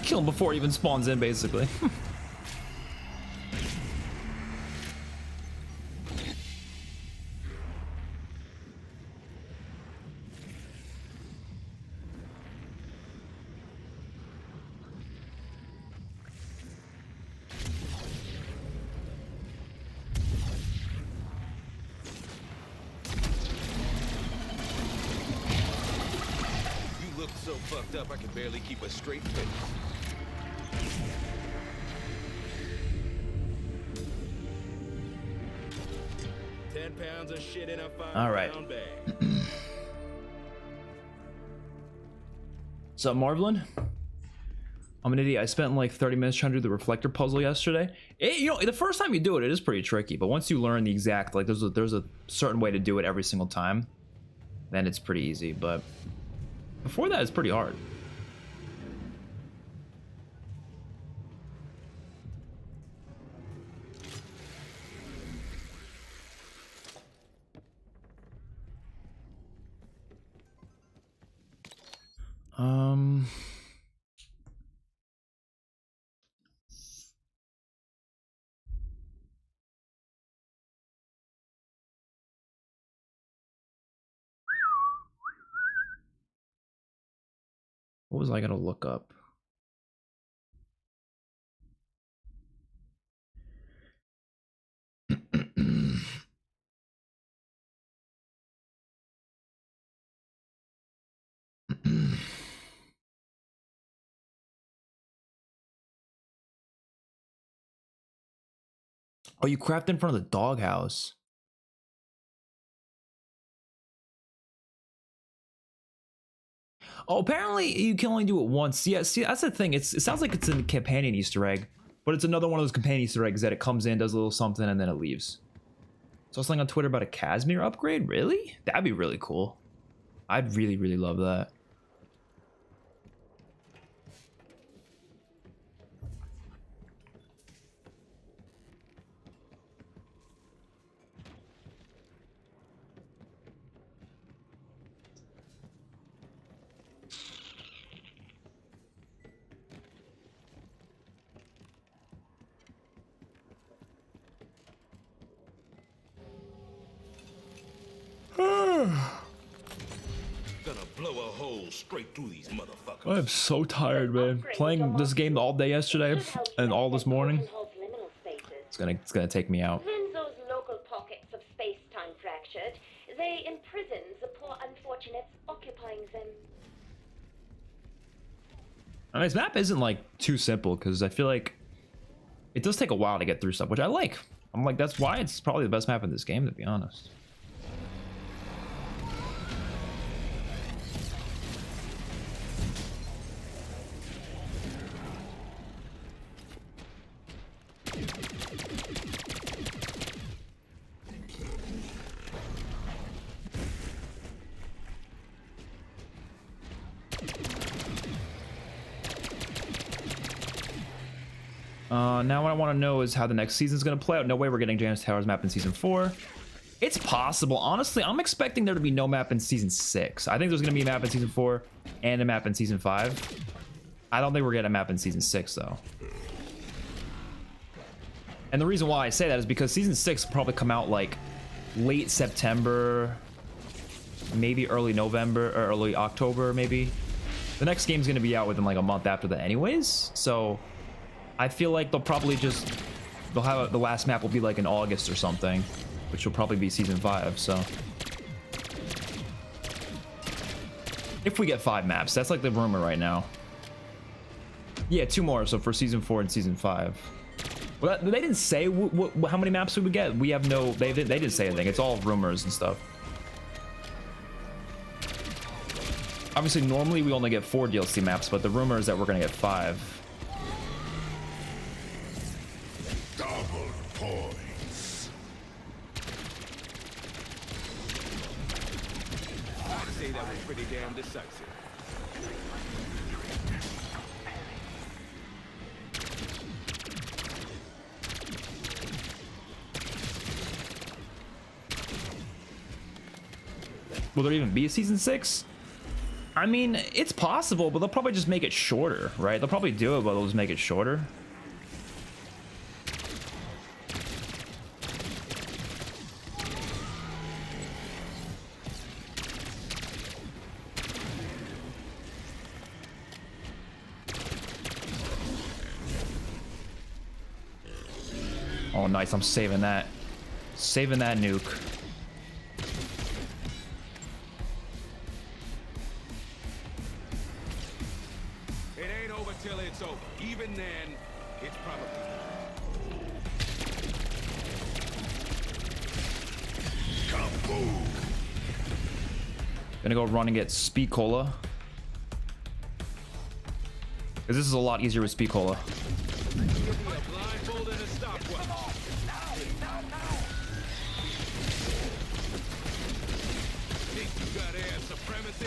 Kill him before he even spawns in, basically. So fucked up I can barely keep a straight face. £10 of shit in a 5-pound bag. What's up, Marvelin? I'm an idiot. I spent like 30 minutes trying to do the reflector puzzle yesterday. You know, the first time you do it, it is pretty tricky. But once you learn the exact, like, there's a certain way to do it every single time, then it's pretty easy. But before that, it's pretty hard. What was I gonna look up? Oh, you craft in front of the doghouse. Oh, apparently you can only do it once. Yeah, see, that's the thing. It sounds like it's a companion Easter egg, but it's another one of those companion Easter eggs that it comes in, does a little something, and then it leaves. So I was saying on Twitter about a Casimir upgrade. Really? That'd be really cool. I'd really, really love that. Gonna blow a hole straight through these motherfuckers. I'm so tired, man. Playing this game all day yesterday and all this morning. It's gonna take me out. When those local pockets of space-time fractured, they imprison the poor unfortunates occupying them. I mean, this map isn't like too simple because I feel like it does take a while to get through stuff, which I like. I'm like, that's why it's probably the best map in this game, to be honest. Now what I want to know is how the next season's going to play out. No way we're getting Janus Towers map in season 4. It's possible. Honestly, I'm expecting there to be no map in season 6. I think there's going to be a map in season 4 and a map in season 5. I don't think we're getting a map in season 6 though. And the reason why I say that is because season 6 will probably come out like late September, maybe early November or early October maybe. The next game's going to be out within like a month after that anyways. So I feel like they'll probably just, they'll have the last map will be like in August or something, which will probably be season 5. So if we get 5 maps, that's like the rumor right now. Yeah, 2 more. So for season 4 and season 5. Well, they didn't say how many maps we would get. We have no, they didn't say anything. It's all rumors and stuff. Obviously, normally we only get 4 DLC maps, but the rumor is that we're gonna get 5. Double points. I'd say that was pretty damn decisive. Will there even be a season 6? I mean, it's possible, but they'll probably just make it shorter, right? They'll probably do it, but they'll just make it shorter. Oh, nice. I'm saving that. Saving that nuke. It ain't over till it's over. Even then, it's probably. Kaboom! Gonna go run and get Speed Cola. Because this is a lot easier with Speed Cola.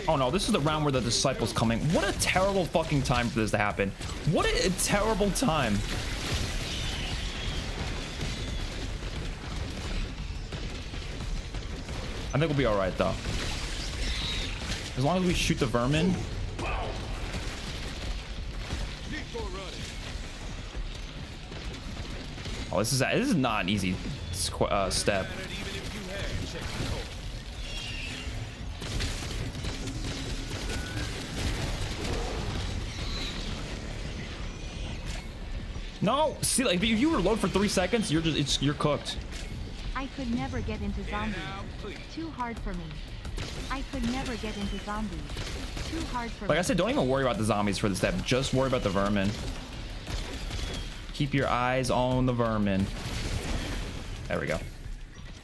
Oh no, this is the round where the disciple's coming. What a terrible fucking time for this to happen. What a terrible time. I think we'll be alright though. As long as we shoot the vermin. Oh, this is not an easy step. No, see, like if you reload for 3 seconds, you're cooked. I could never get into zombies. Too hard for me. I could never get into zombies. Too hard for me. Like I said, don't even worry about the zombies for this step. Just worry about the vermin. Keep your eyes on the vermin. There we go.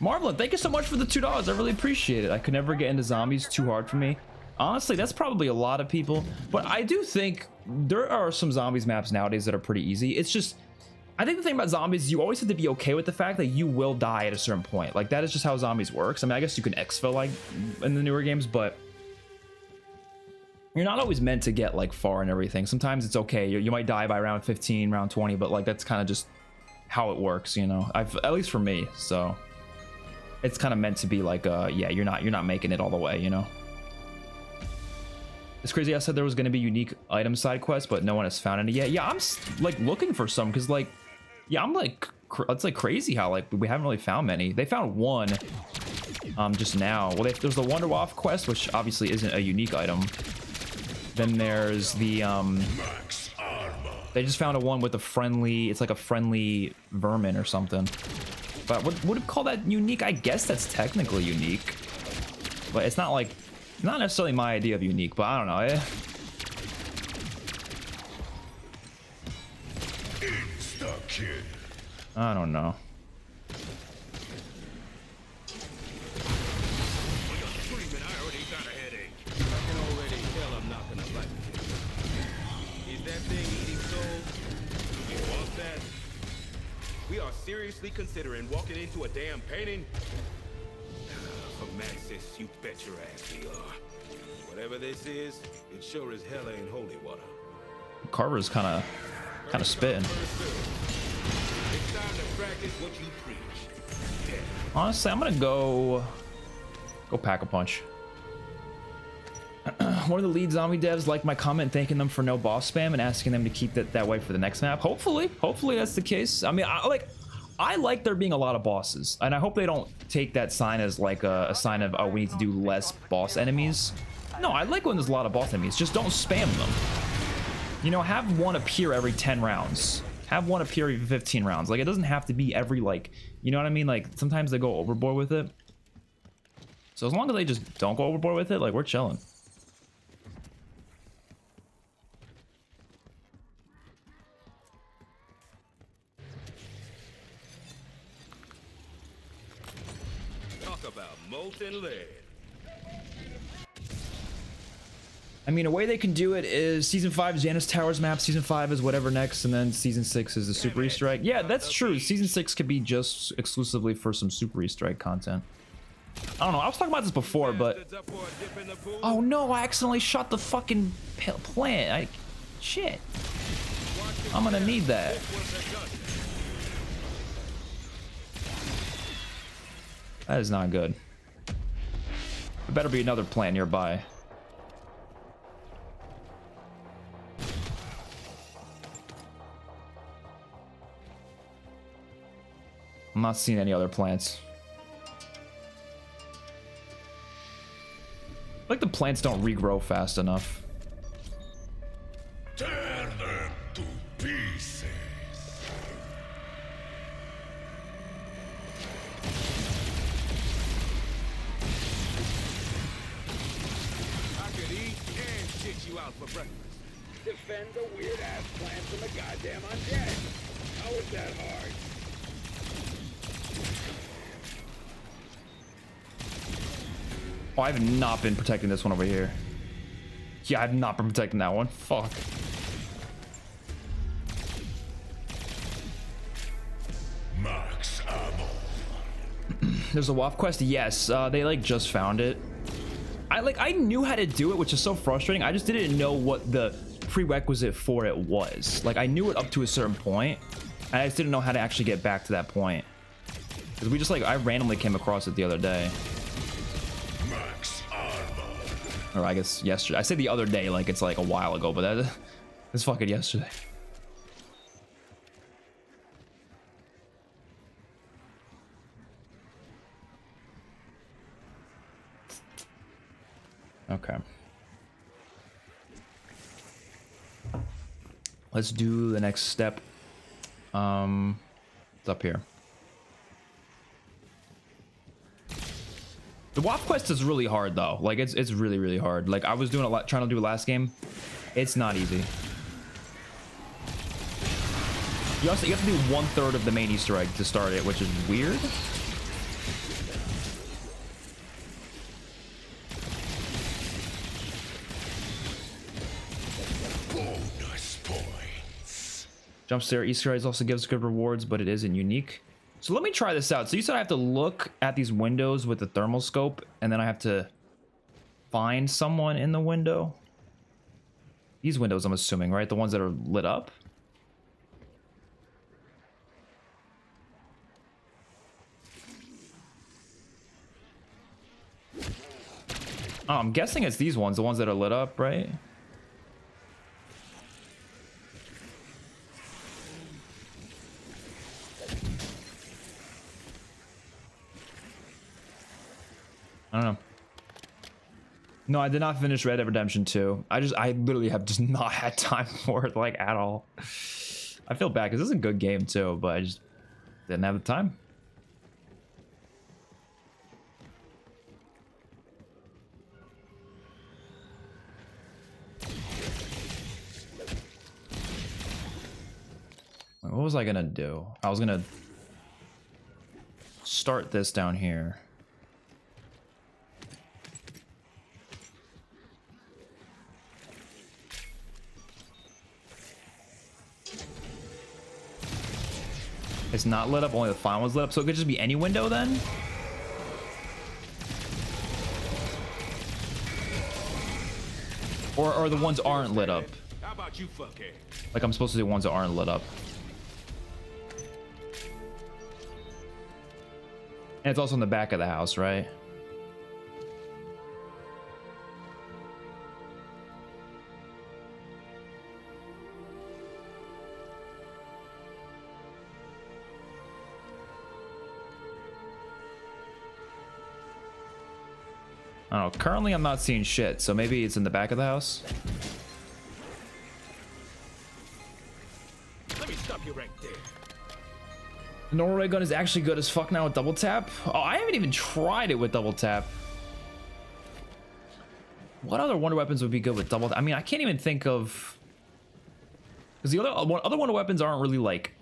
Marvelin, thank you so much for the $2. I really appreciate it. I could never get into zombies. Too hard for me. Honestly, that's probably a lot of people, but I do think there are some zombies maps nowadays that are pretty easy. It's just, I think the thing about zombies is you always have to be okay with the fact that you will die at a certain point. Like, that is just how zombies works. I mean, I guess you can exfil like in the newer games, but you're not always meant to get like far and everything. Sometimes it's okay. You might die by round 15, round 20, but like that's kind of just how it works, you know. At least for me, so it's kind of meant to be like, yeah, you're not making it all the way, you know. It's crazy. I said there was going to be unique item side quests, but no one has found any yet. Yeah, I'm like looking for some because like, yeah, I'm like, it's like crazy how like we haven't really found many. They found one just now. Well, there's the Wonder Waff quest, which obviously isn't a unique item. Then there's the they just found a one with a friendly, it's like a friendly vermin or something. But would it call that unique? I guess that's technically unique, but it's not like, not necessarily my idea of unique, but I don't know. I don't know. We are seriously considering walking into a damn painting. For Maxis, you bet your ass we are. Whatever this is, it sure as hell ain't holy water. Carver's kind of spitting. It's time to practice what you preach. Yeah. Honestly, I'm gonna go pack a punch. One of the lead zombie devs liked my comment thanking them for no boss spam and asking them to keep it that way for the next map. Hopefully that's the case. I mean, I like there being a lot of bosses, and I hope they don't take that sign as like a sign of, oh, we need to do less boss enemies. No, I like when there's a lot of boss enemies. Just don't spam them. You know, have one appear every 10 rounds. Have one appear every 15 rounds. Like, it doesn't have to be every, like, you know what I mean? Like, sometimes they go overboard with it. So as long as they just don't go overboard with it, like, we're chilling. Talk about molten lead. I mean, a way they can do it is Season 5 is Janus Towers map, Season 5 is whatever next, and then Season 6 is the Super Easter egg. Yeah, that's true. Season 6 could be just exclusively for some Super Easter egg content. I don't know. I was talking about this before, but... Oh no, I accidentally shot the fucking plant. Shit. I'm gonna need that. That is not good. There better be another plant nearby. I'm not seeing any other plants. Like the plants don't regrow fast enough. Tear them to pieces. I could eat and shit you out for breakfast. Defend the weird-ass plant from the goddamn undead. How is that hard? Oh, I have not been protecting this one over here. Yeah, I've not been protecting that one. Fuck. Max ammo. There's a WAF quest. Yes, they like just found it. I knew how to do it, which is so frustrating. I just didn't know what the prerequisite for it was. Like I knew it up to a certain point, and I just didn't know how to actually get back to that point. Because we just like I randomly came across it the other day. Max armor. Or I guess yesterday. I say the other day like it's like a while ago, but that it's fucking yesterday. Okay. Let's do the next step. It's up here. The WAF quest is really hard though. Like it's really, really hard. Like I was doing a lot, trying to do it last game. It's not easy. You have to do 1/3 of the main Easter egg to start it, which is weird. Bonus points. Jump scare Easter eggs also gives good rewards, but it isn't unique. So let me try this out. So you said I have to look at these windows with the thermal scope, and then I have to find someone in the window. These windows, I'm assuming, right? The ones that are lit up. Oh, I'm guessing it's these ones, the ones that are lit up, right? I don't know. No, I did not finish Red Dead Redemption 2. I literally have just not had time for it, like, at all. I feel bad, because this is a good game, too, but I just didn't have the time. What was I gonna do? I was gonna start this down here. It's not lit up, only the final one's lit up, so it could just be any window then? Or the ones aren't lit up. How about you, fuckhead? Like I'm supposed to do ones that aren't lit up. And it's also in the back of the house, right? I don't know. Currently, I'm not seeing shit, so maybe it's in the back of the house. Let me stop you right there. The normal ray gun is actually good as fuck now with double tap. Oh, I haven't even tried it with double tap. What other wonder weapons would be good with double tap? I mean, I can't even think of, because the other wonder weapons aren't really like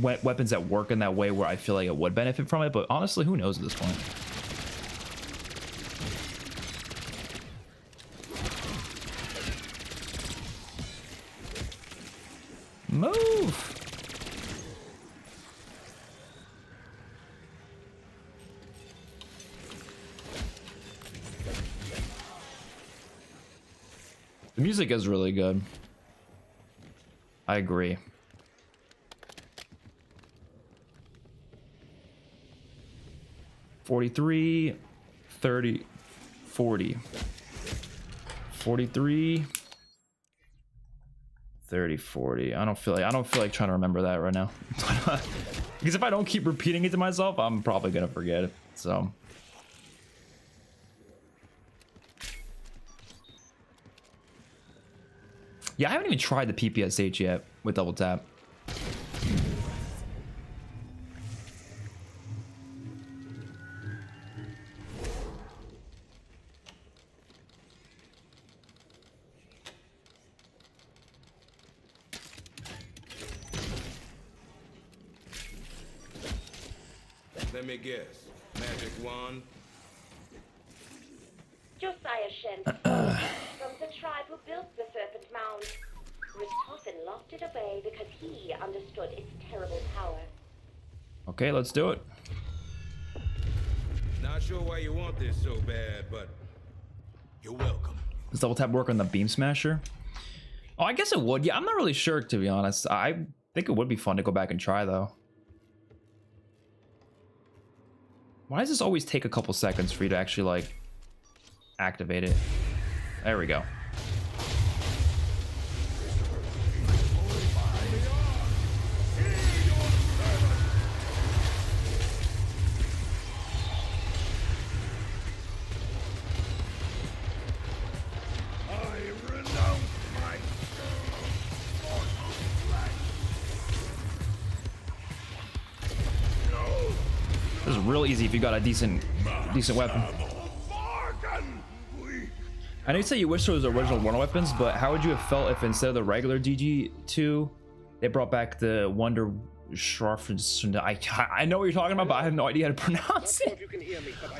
weapons that work in that way where I feel like it would benefit from it. But honestly, who knows at this point? Move. The music is really good. I agree. $43, $30, $40. $43, 30, 40. I don't feel like trying to remember that right now. Because if I don't keep repeating it to myself, I'm probably gonna forget it. So yeah, I haven't even tried the PPSH yet with double tap. Let me guess. Magic wand? Josiah Shen, from the tribe who built the Serpent Mound. Richthofen locked it away because he understood its terrible power. Okay, let's do it. Not sure why you want this so bad, but you're welcome. Does double tap work on the beam smasher? Oh, I guess it would. Yeah, I'm not really sure, to be honest. I think it would be fun to go back and try, though. Why does this always take a couple seconds for you to actually, like, activate it? There we go. This is real easy if you got a decent weapon. I know you say you wish there was original Wonder weapons, but how would you have felt if instead of the regular DG2, they brought back the Wonder Scharfen? I know what you're talking about, but I have no idea how to pronounce it.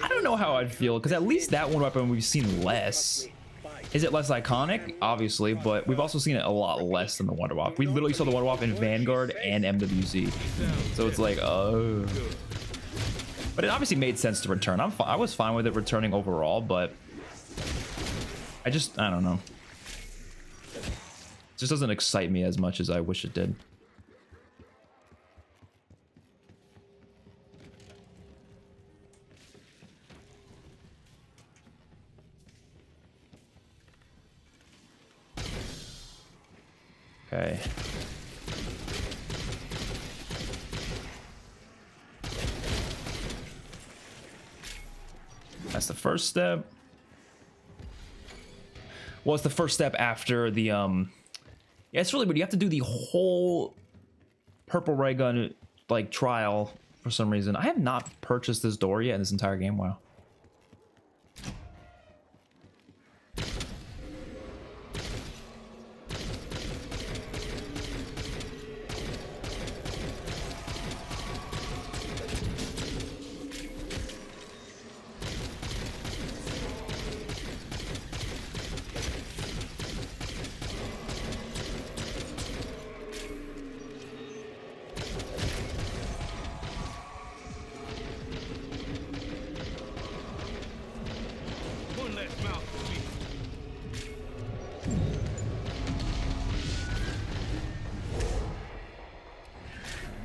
I don't know how I'd feel, because at least that one weapon we've seen less. Is it less iconic? Obviously, but we've also seen it a lot less than the Wonder Wap. We literally saw the Wonder Wap in Vanguard and MWZ. So it's like, oh. But it obviously made sense to return. I was fine with it returning overall, but I don't know. It just doesn't excite me as much as I wish it did. Okay. That's the first step. Well, it's the first step after the yeah, it's really weird. You have to do the whole purple ray gun like trial for some reason. I have not purchased this door yet in this entire game. Wow.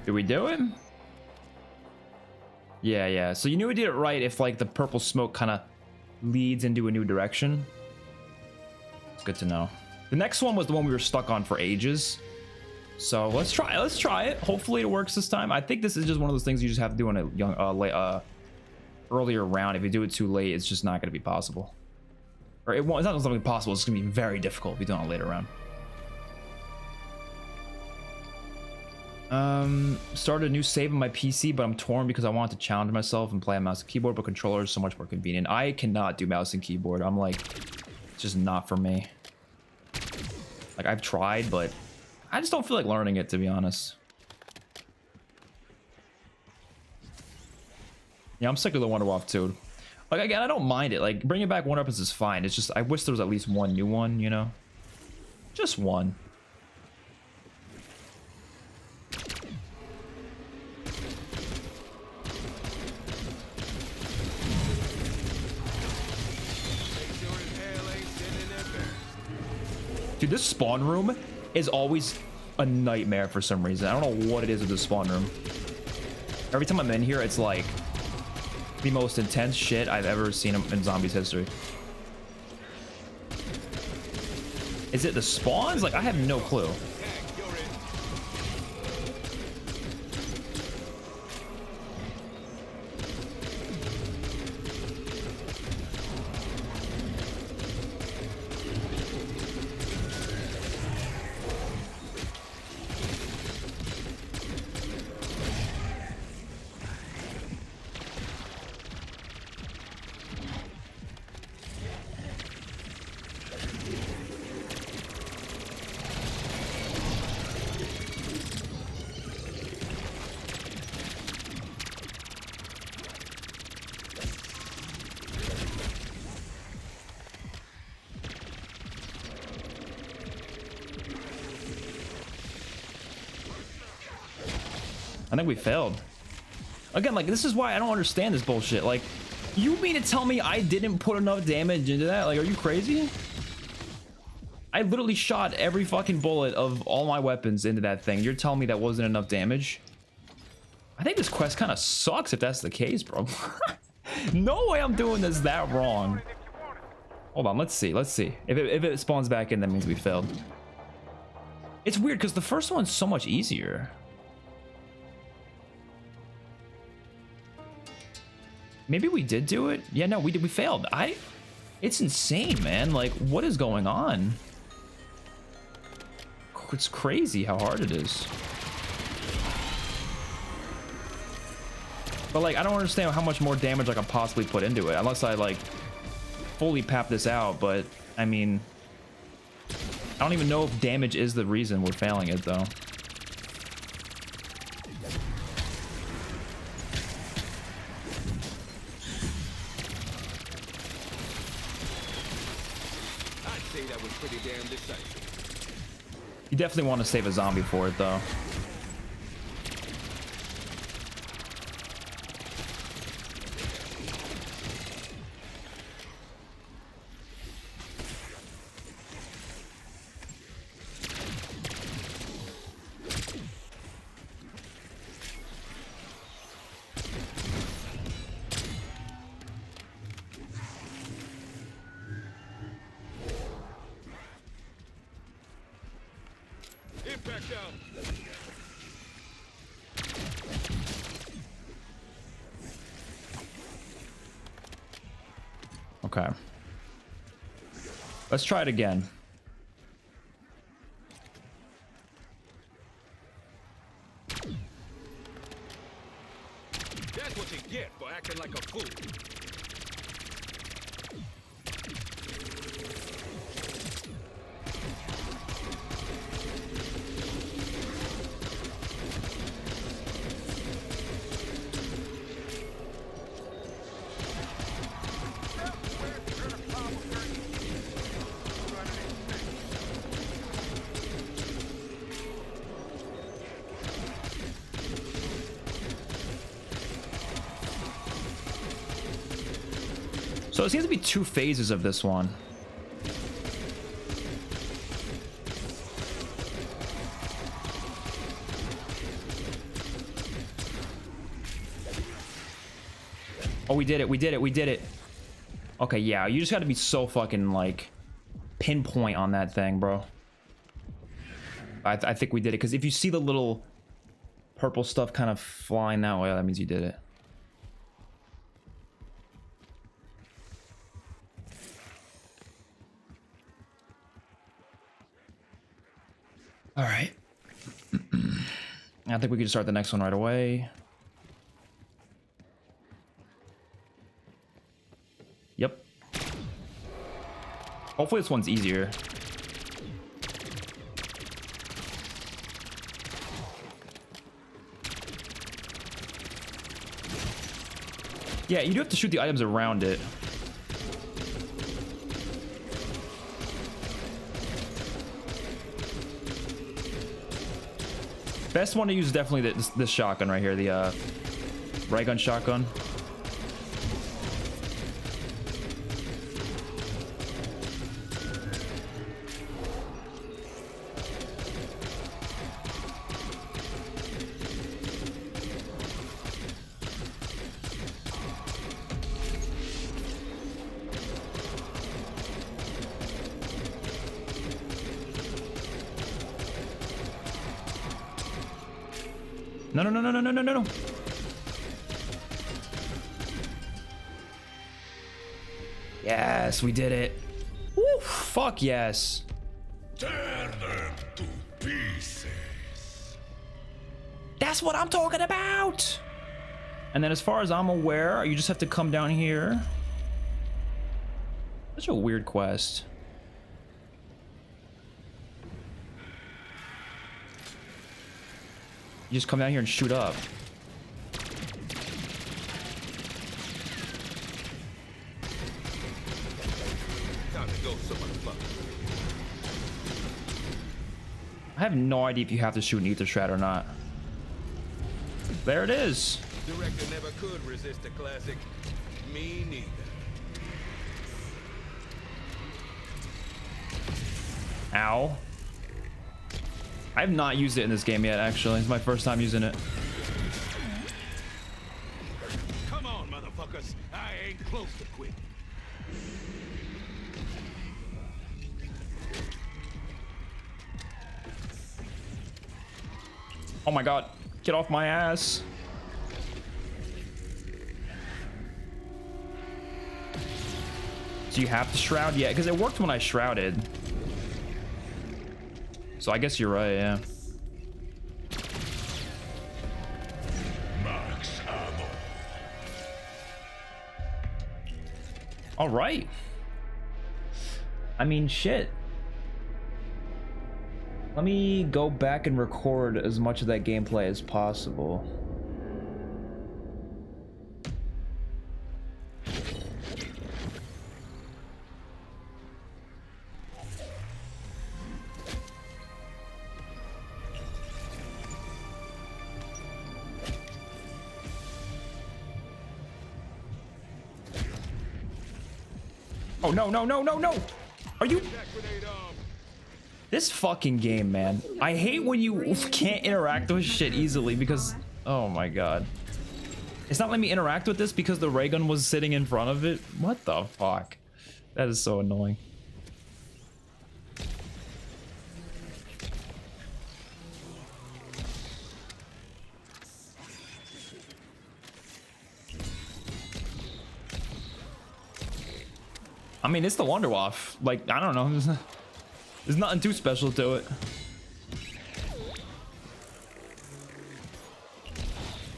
Did we do it? Yeah. So you knew we did it right if like the purple smoke kind of leads into a new direction. It's good to know. The next one was the one we were stuck on for ages. So let's try it. Hopefully it works this time. I think this is just one of those things you just have to do on a young earlier round. If you do it too late, it's just not going to be possible. Or it's not something possible. It's going to be very difficult if you do it on a later round. Started a new save on my PC, but I'm torn because I want to challenge myself and play on mouse and keyboard, but controller is so much more convenient. I cannot do mouse and keyboard. I'm like, it's just not for me. Like, I've tried, but I just don't feel like learning it, to be honest. Yeah, I'm sick of the Wonder Wap too. Like, again, I don't mind it. Like, bringing back Wonder Weapons is fine. It's just, I wish there was at least one new one, you know? Just one. Dude, this spawn room is always a nightmare for some reason. I don't know what it is with this spawn room. Every time I'm in here, it's like the most intense shit I've ever seen in Zombies history. Is it the spawns? Like, I have no clue. think we failed. Again, like, this is why I don't understand this bullshit. Like, you mean to tell me I didn't put enough damage into that? Like, are you crazy? I literally shot every fucking bullet of all my weapons into that thing. You're telling me that wasn't enough damage? I think this quest kind of sucks if that's the case, bro. No way I'm doing this that wrong. Hold on, let's see. Let's see. If it spawns back in, that means we failed. It's weird because the first one's so much easier. Maybe we did do it. Yeah, no, we did. We failed. It's insane, man. Like, what is going on? It's crazy how hard it is. But like, I don't understand how much more damage I can possibly put into it unless I like fully pap this out. But I mean, I don't even know if damage is the reason we're failing it though. I'd say that was pretty damn decisive. You definitely want to save a zombie for it though. Impact down. Okay. Let's try it again. That's what you get for acting like a fool. So it seems to be two phases of this one. Oh, we did it. We did it. We did it. Okay, yeah. You just got to be so fucking, like, pinpoint on that thing, bro. I think we did it. Because if you see the little purple stuff kind of flying that way, that means you did it. All right. I think we could start the next one right away. Yep. Hopefully this one's easier. Yeah, you do have to shoot the items around it. Best one to use is definitely this shotgun right here, the ray gun shotgun. No, no, no, no, no, no, no, no, no. Yes, we did it. Woo, fuck yes. Tear them to pieces. That's what I'm talking about. And then as far as I'm aware, you just have to come down here. Such a weird quest. You just come down here and shoot up. Time to go, motherfucker. I have no idea if you have to shoot an ether shroud or not. There it is. Director never could resist a classic. Me neither. Ow. I have not used it in this game yet, actually. It's my first time using it. Come on, motherfuckers. I ain't close to quit. Oh my god. Get off my ass. Do you have to shroud? Yeah, because it worked when I shrouded. So I guess you're right, yeah. Max ammo. All right. I mean, shit. Let me go back and record as much of that gameplay as possible. Oh, no, no, no, no, no! Are you... This fucking game, man. I hate when you can't interact with shit easily because... Oh my god. It's not letting me interact with this because the ray gun was sitting in front of it? What the fuck? That is so annoying. I mean, it's the Wonderwaff. Like, I don't know. There's nothing too special to it.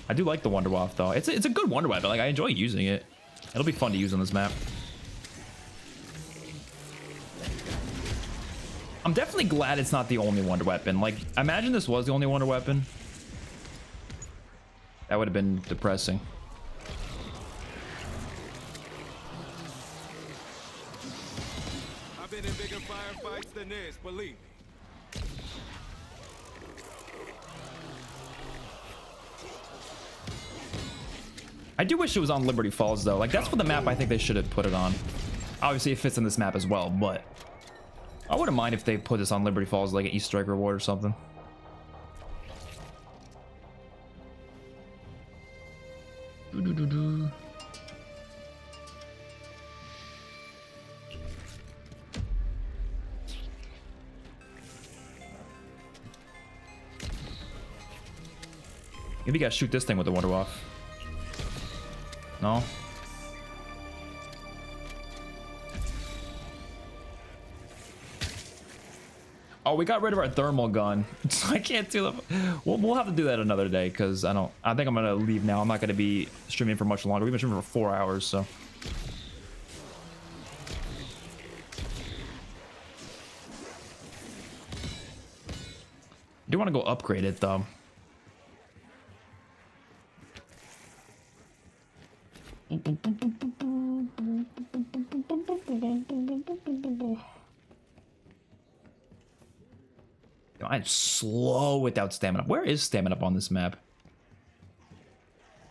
I do like the Wonderwaff though. It's a good Wonder Weapon. Like, I enjoy using it. It'll be fun to use on this map. I'm definitely glad it's not the only Wonder Weapon. Like, imagine this was the only Wonder Weapon. That would have been depressing. I've been in bigger firefights than this, believe me. I do wish it was on Liberty Falls though. Like, that's what the map I think they should have put it on. Obviously it fits in this map as well, but I wouldn't mind if they put this on Liberty Falls, like an Easter egg reward or something. Maybe you gotta shoot this thing with the Wonderwaff. No? Oh, we got rid of our thermal gun, so I can't do that. We'll have to do that another day because I think I'm gonna leave now. I'm not gonna be streaming for much longer. We've been streaming for 4 hours, so. I do want to go upgrade it though. I'm slow without stamina. Where is stamina on this map?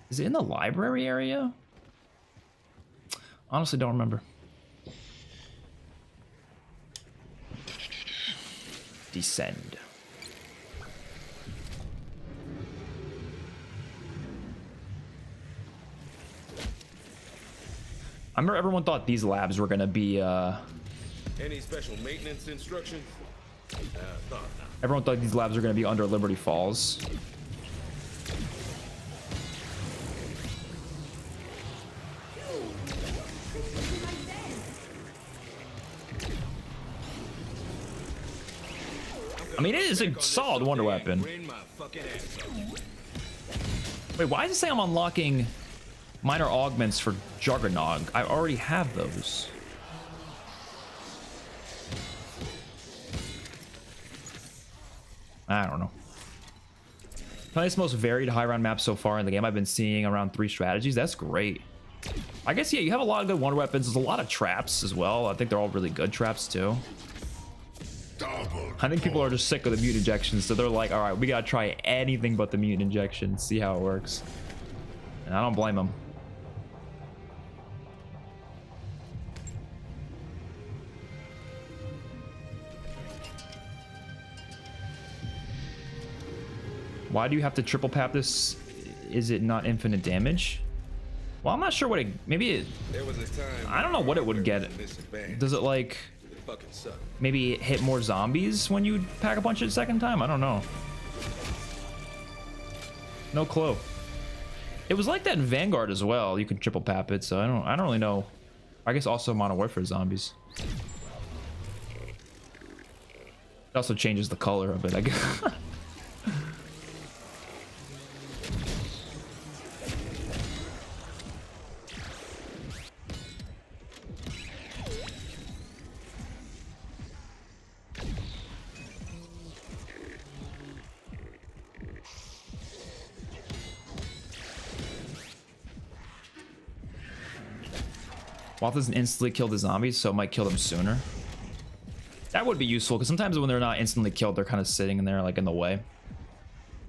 Is it in the library area? Honestly, don't remember. Descend. I remember everyone thought these labs were gonna be Any special maintenance instructions? Thought not. Everyone thought these labs were gonna be under Liberty Falls. I mean, it is a solid Wonder Weapon. Wait, why does it say I'm unlocking minor augments for Juggernog? I already have those. I don't know. Probably it's the most varied high round map so far in the game. I've been seeing around 3 strategies. That's great. I guess, yeah, you have a lot of good Wonder Weapons. There's a lot of traps as well. I think they're all really good traps too. I think people are just sick of the mute injections, so they're like, all right, we gotta try anything but the mute injection, see how it works. And I don't blame them. Why do you have to triple pap this? Is it not infinite damage? Well, I'm not sure what it, maybe it, There was a time I don't know what it would get. Does it like maybe hit more zombies when you pack a punch it a second time? I don't know. No clue. It was like that in Vanguard as well. You could triple pap it, so I don't really know. I guess also Modern Warfare zombies. It also changes the color of it, I guess. Waff doesn't instantly kill the zombies, so it might kill them sooner. That would be useful, because sometimes when they're not instantly killed, they're kind of sitting in there, like, in the way.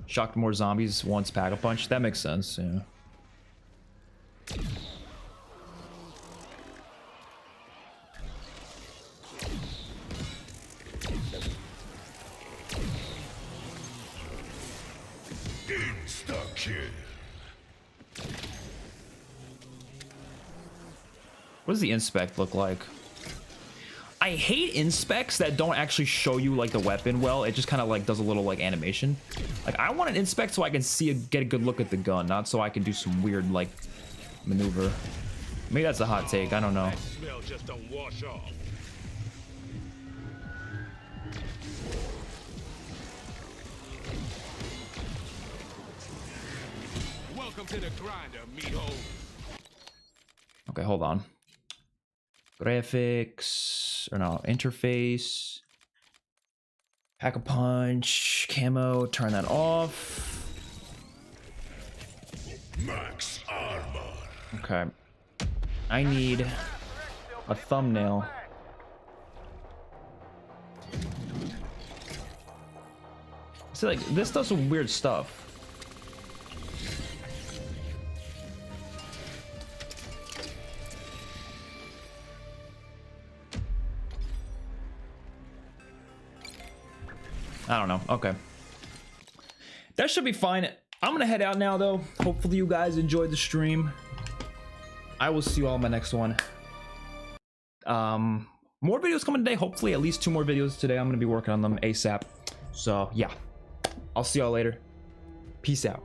Shock more zombies once Pack-a-Punch. That makes sense, yeah. Insta-kill. What does the inspect look like? I hate inspects that don't actually show you like the weapon well. It just kind of like does a little like animation. Like I want an inspect so I can see get a good look at the gun, not so I can do some weird like maneuver. Maybe that's a hot take. I don't know. Smell just don't wash off. Welcome to the grinder, meathole. Okay, hold on. Graphics, or no, interface. Pack-a-Punch, camo, turn that off. Max armor. Okay. I need a thumbnail. So like, this does some weird stuff. I don't know. Okay. That should be fine. I'm gonna head out now though. Hopefully you guys enjoyed the stream. I will see you all in my next one. More videos coming today. Hopefully at least 2 more videos today. I'm gonna be working on them ASAP. So yeah. I'll see y'all later. Peace out.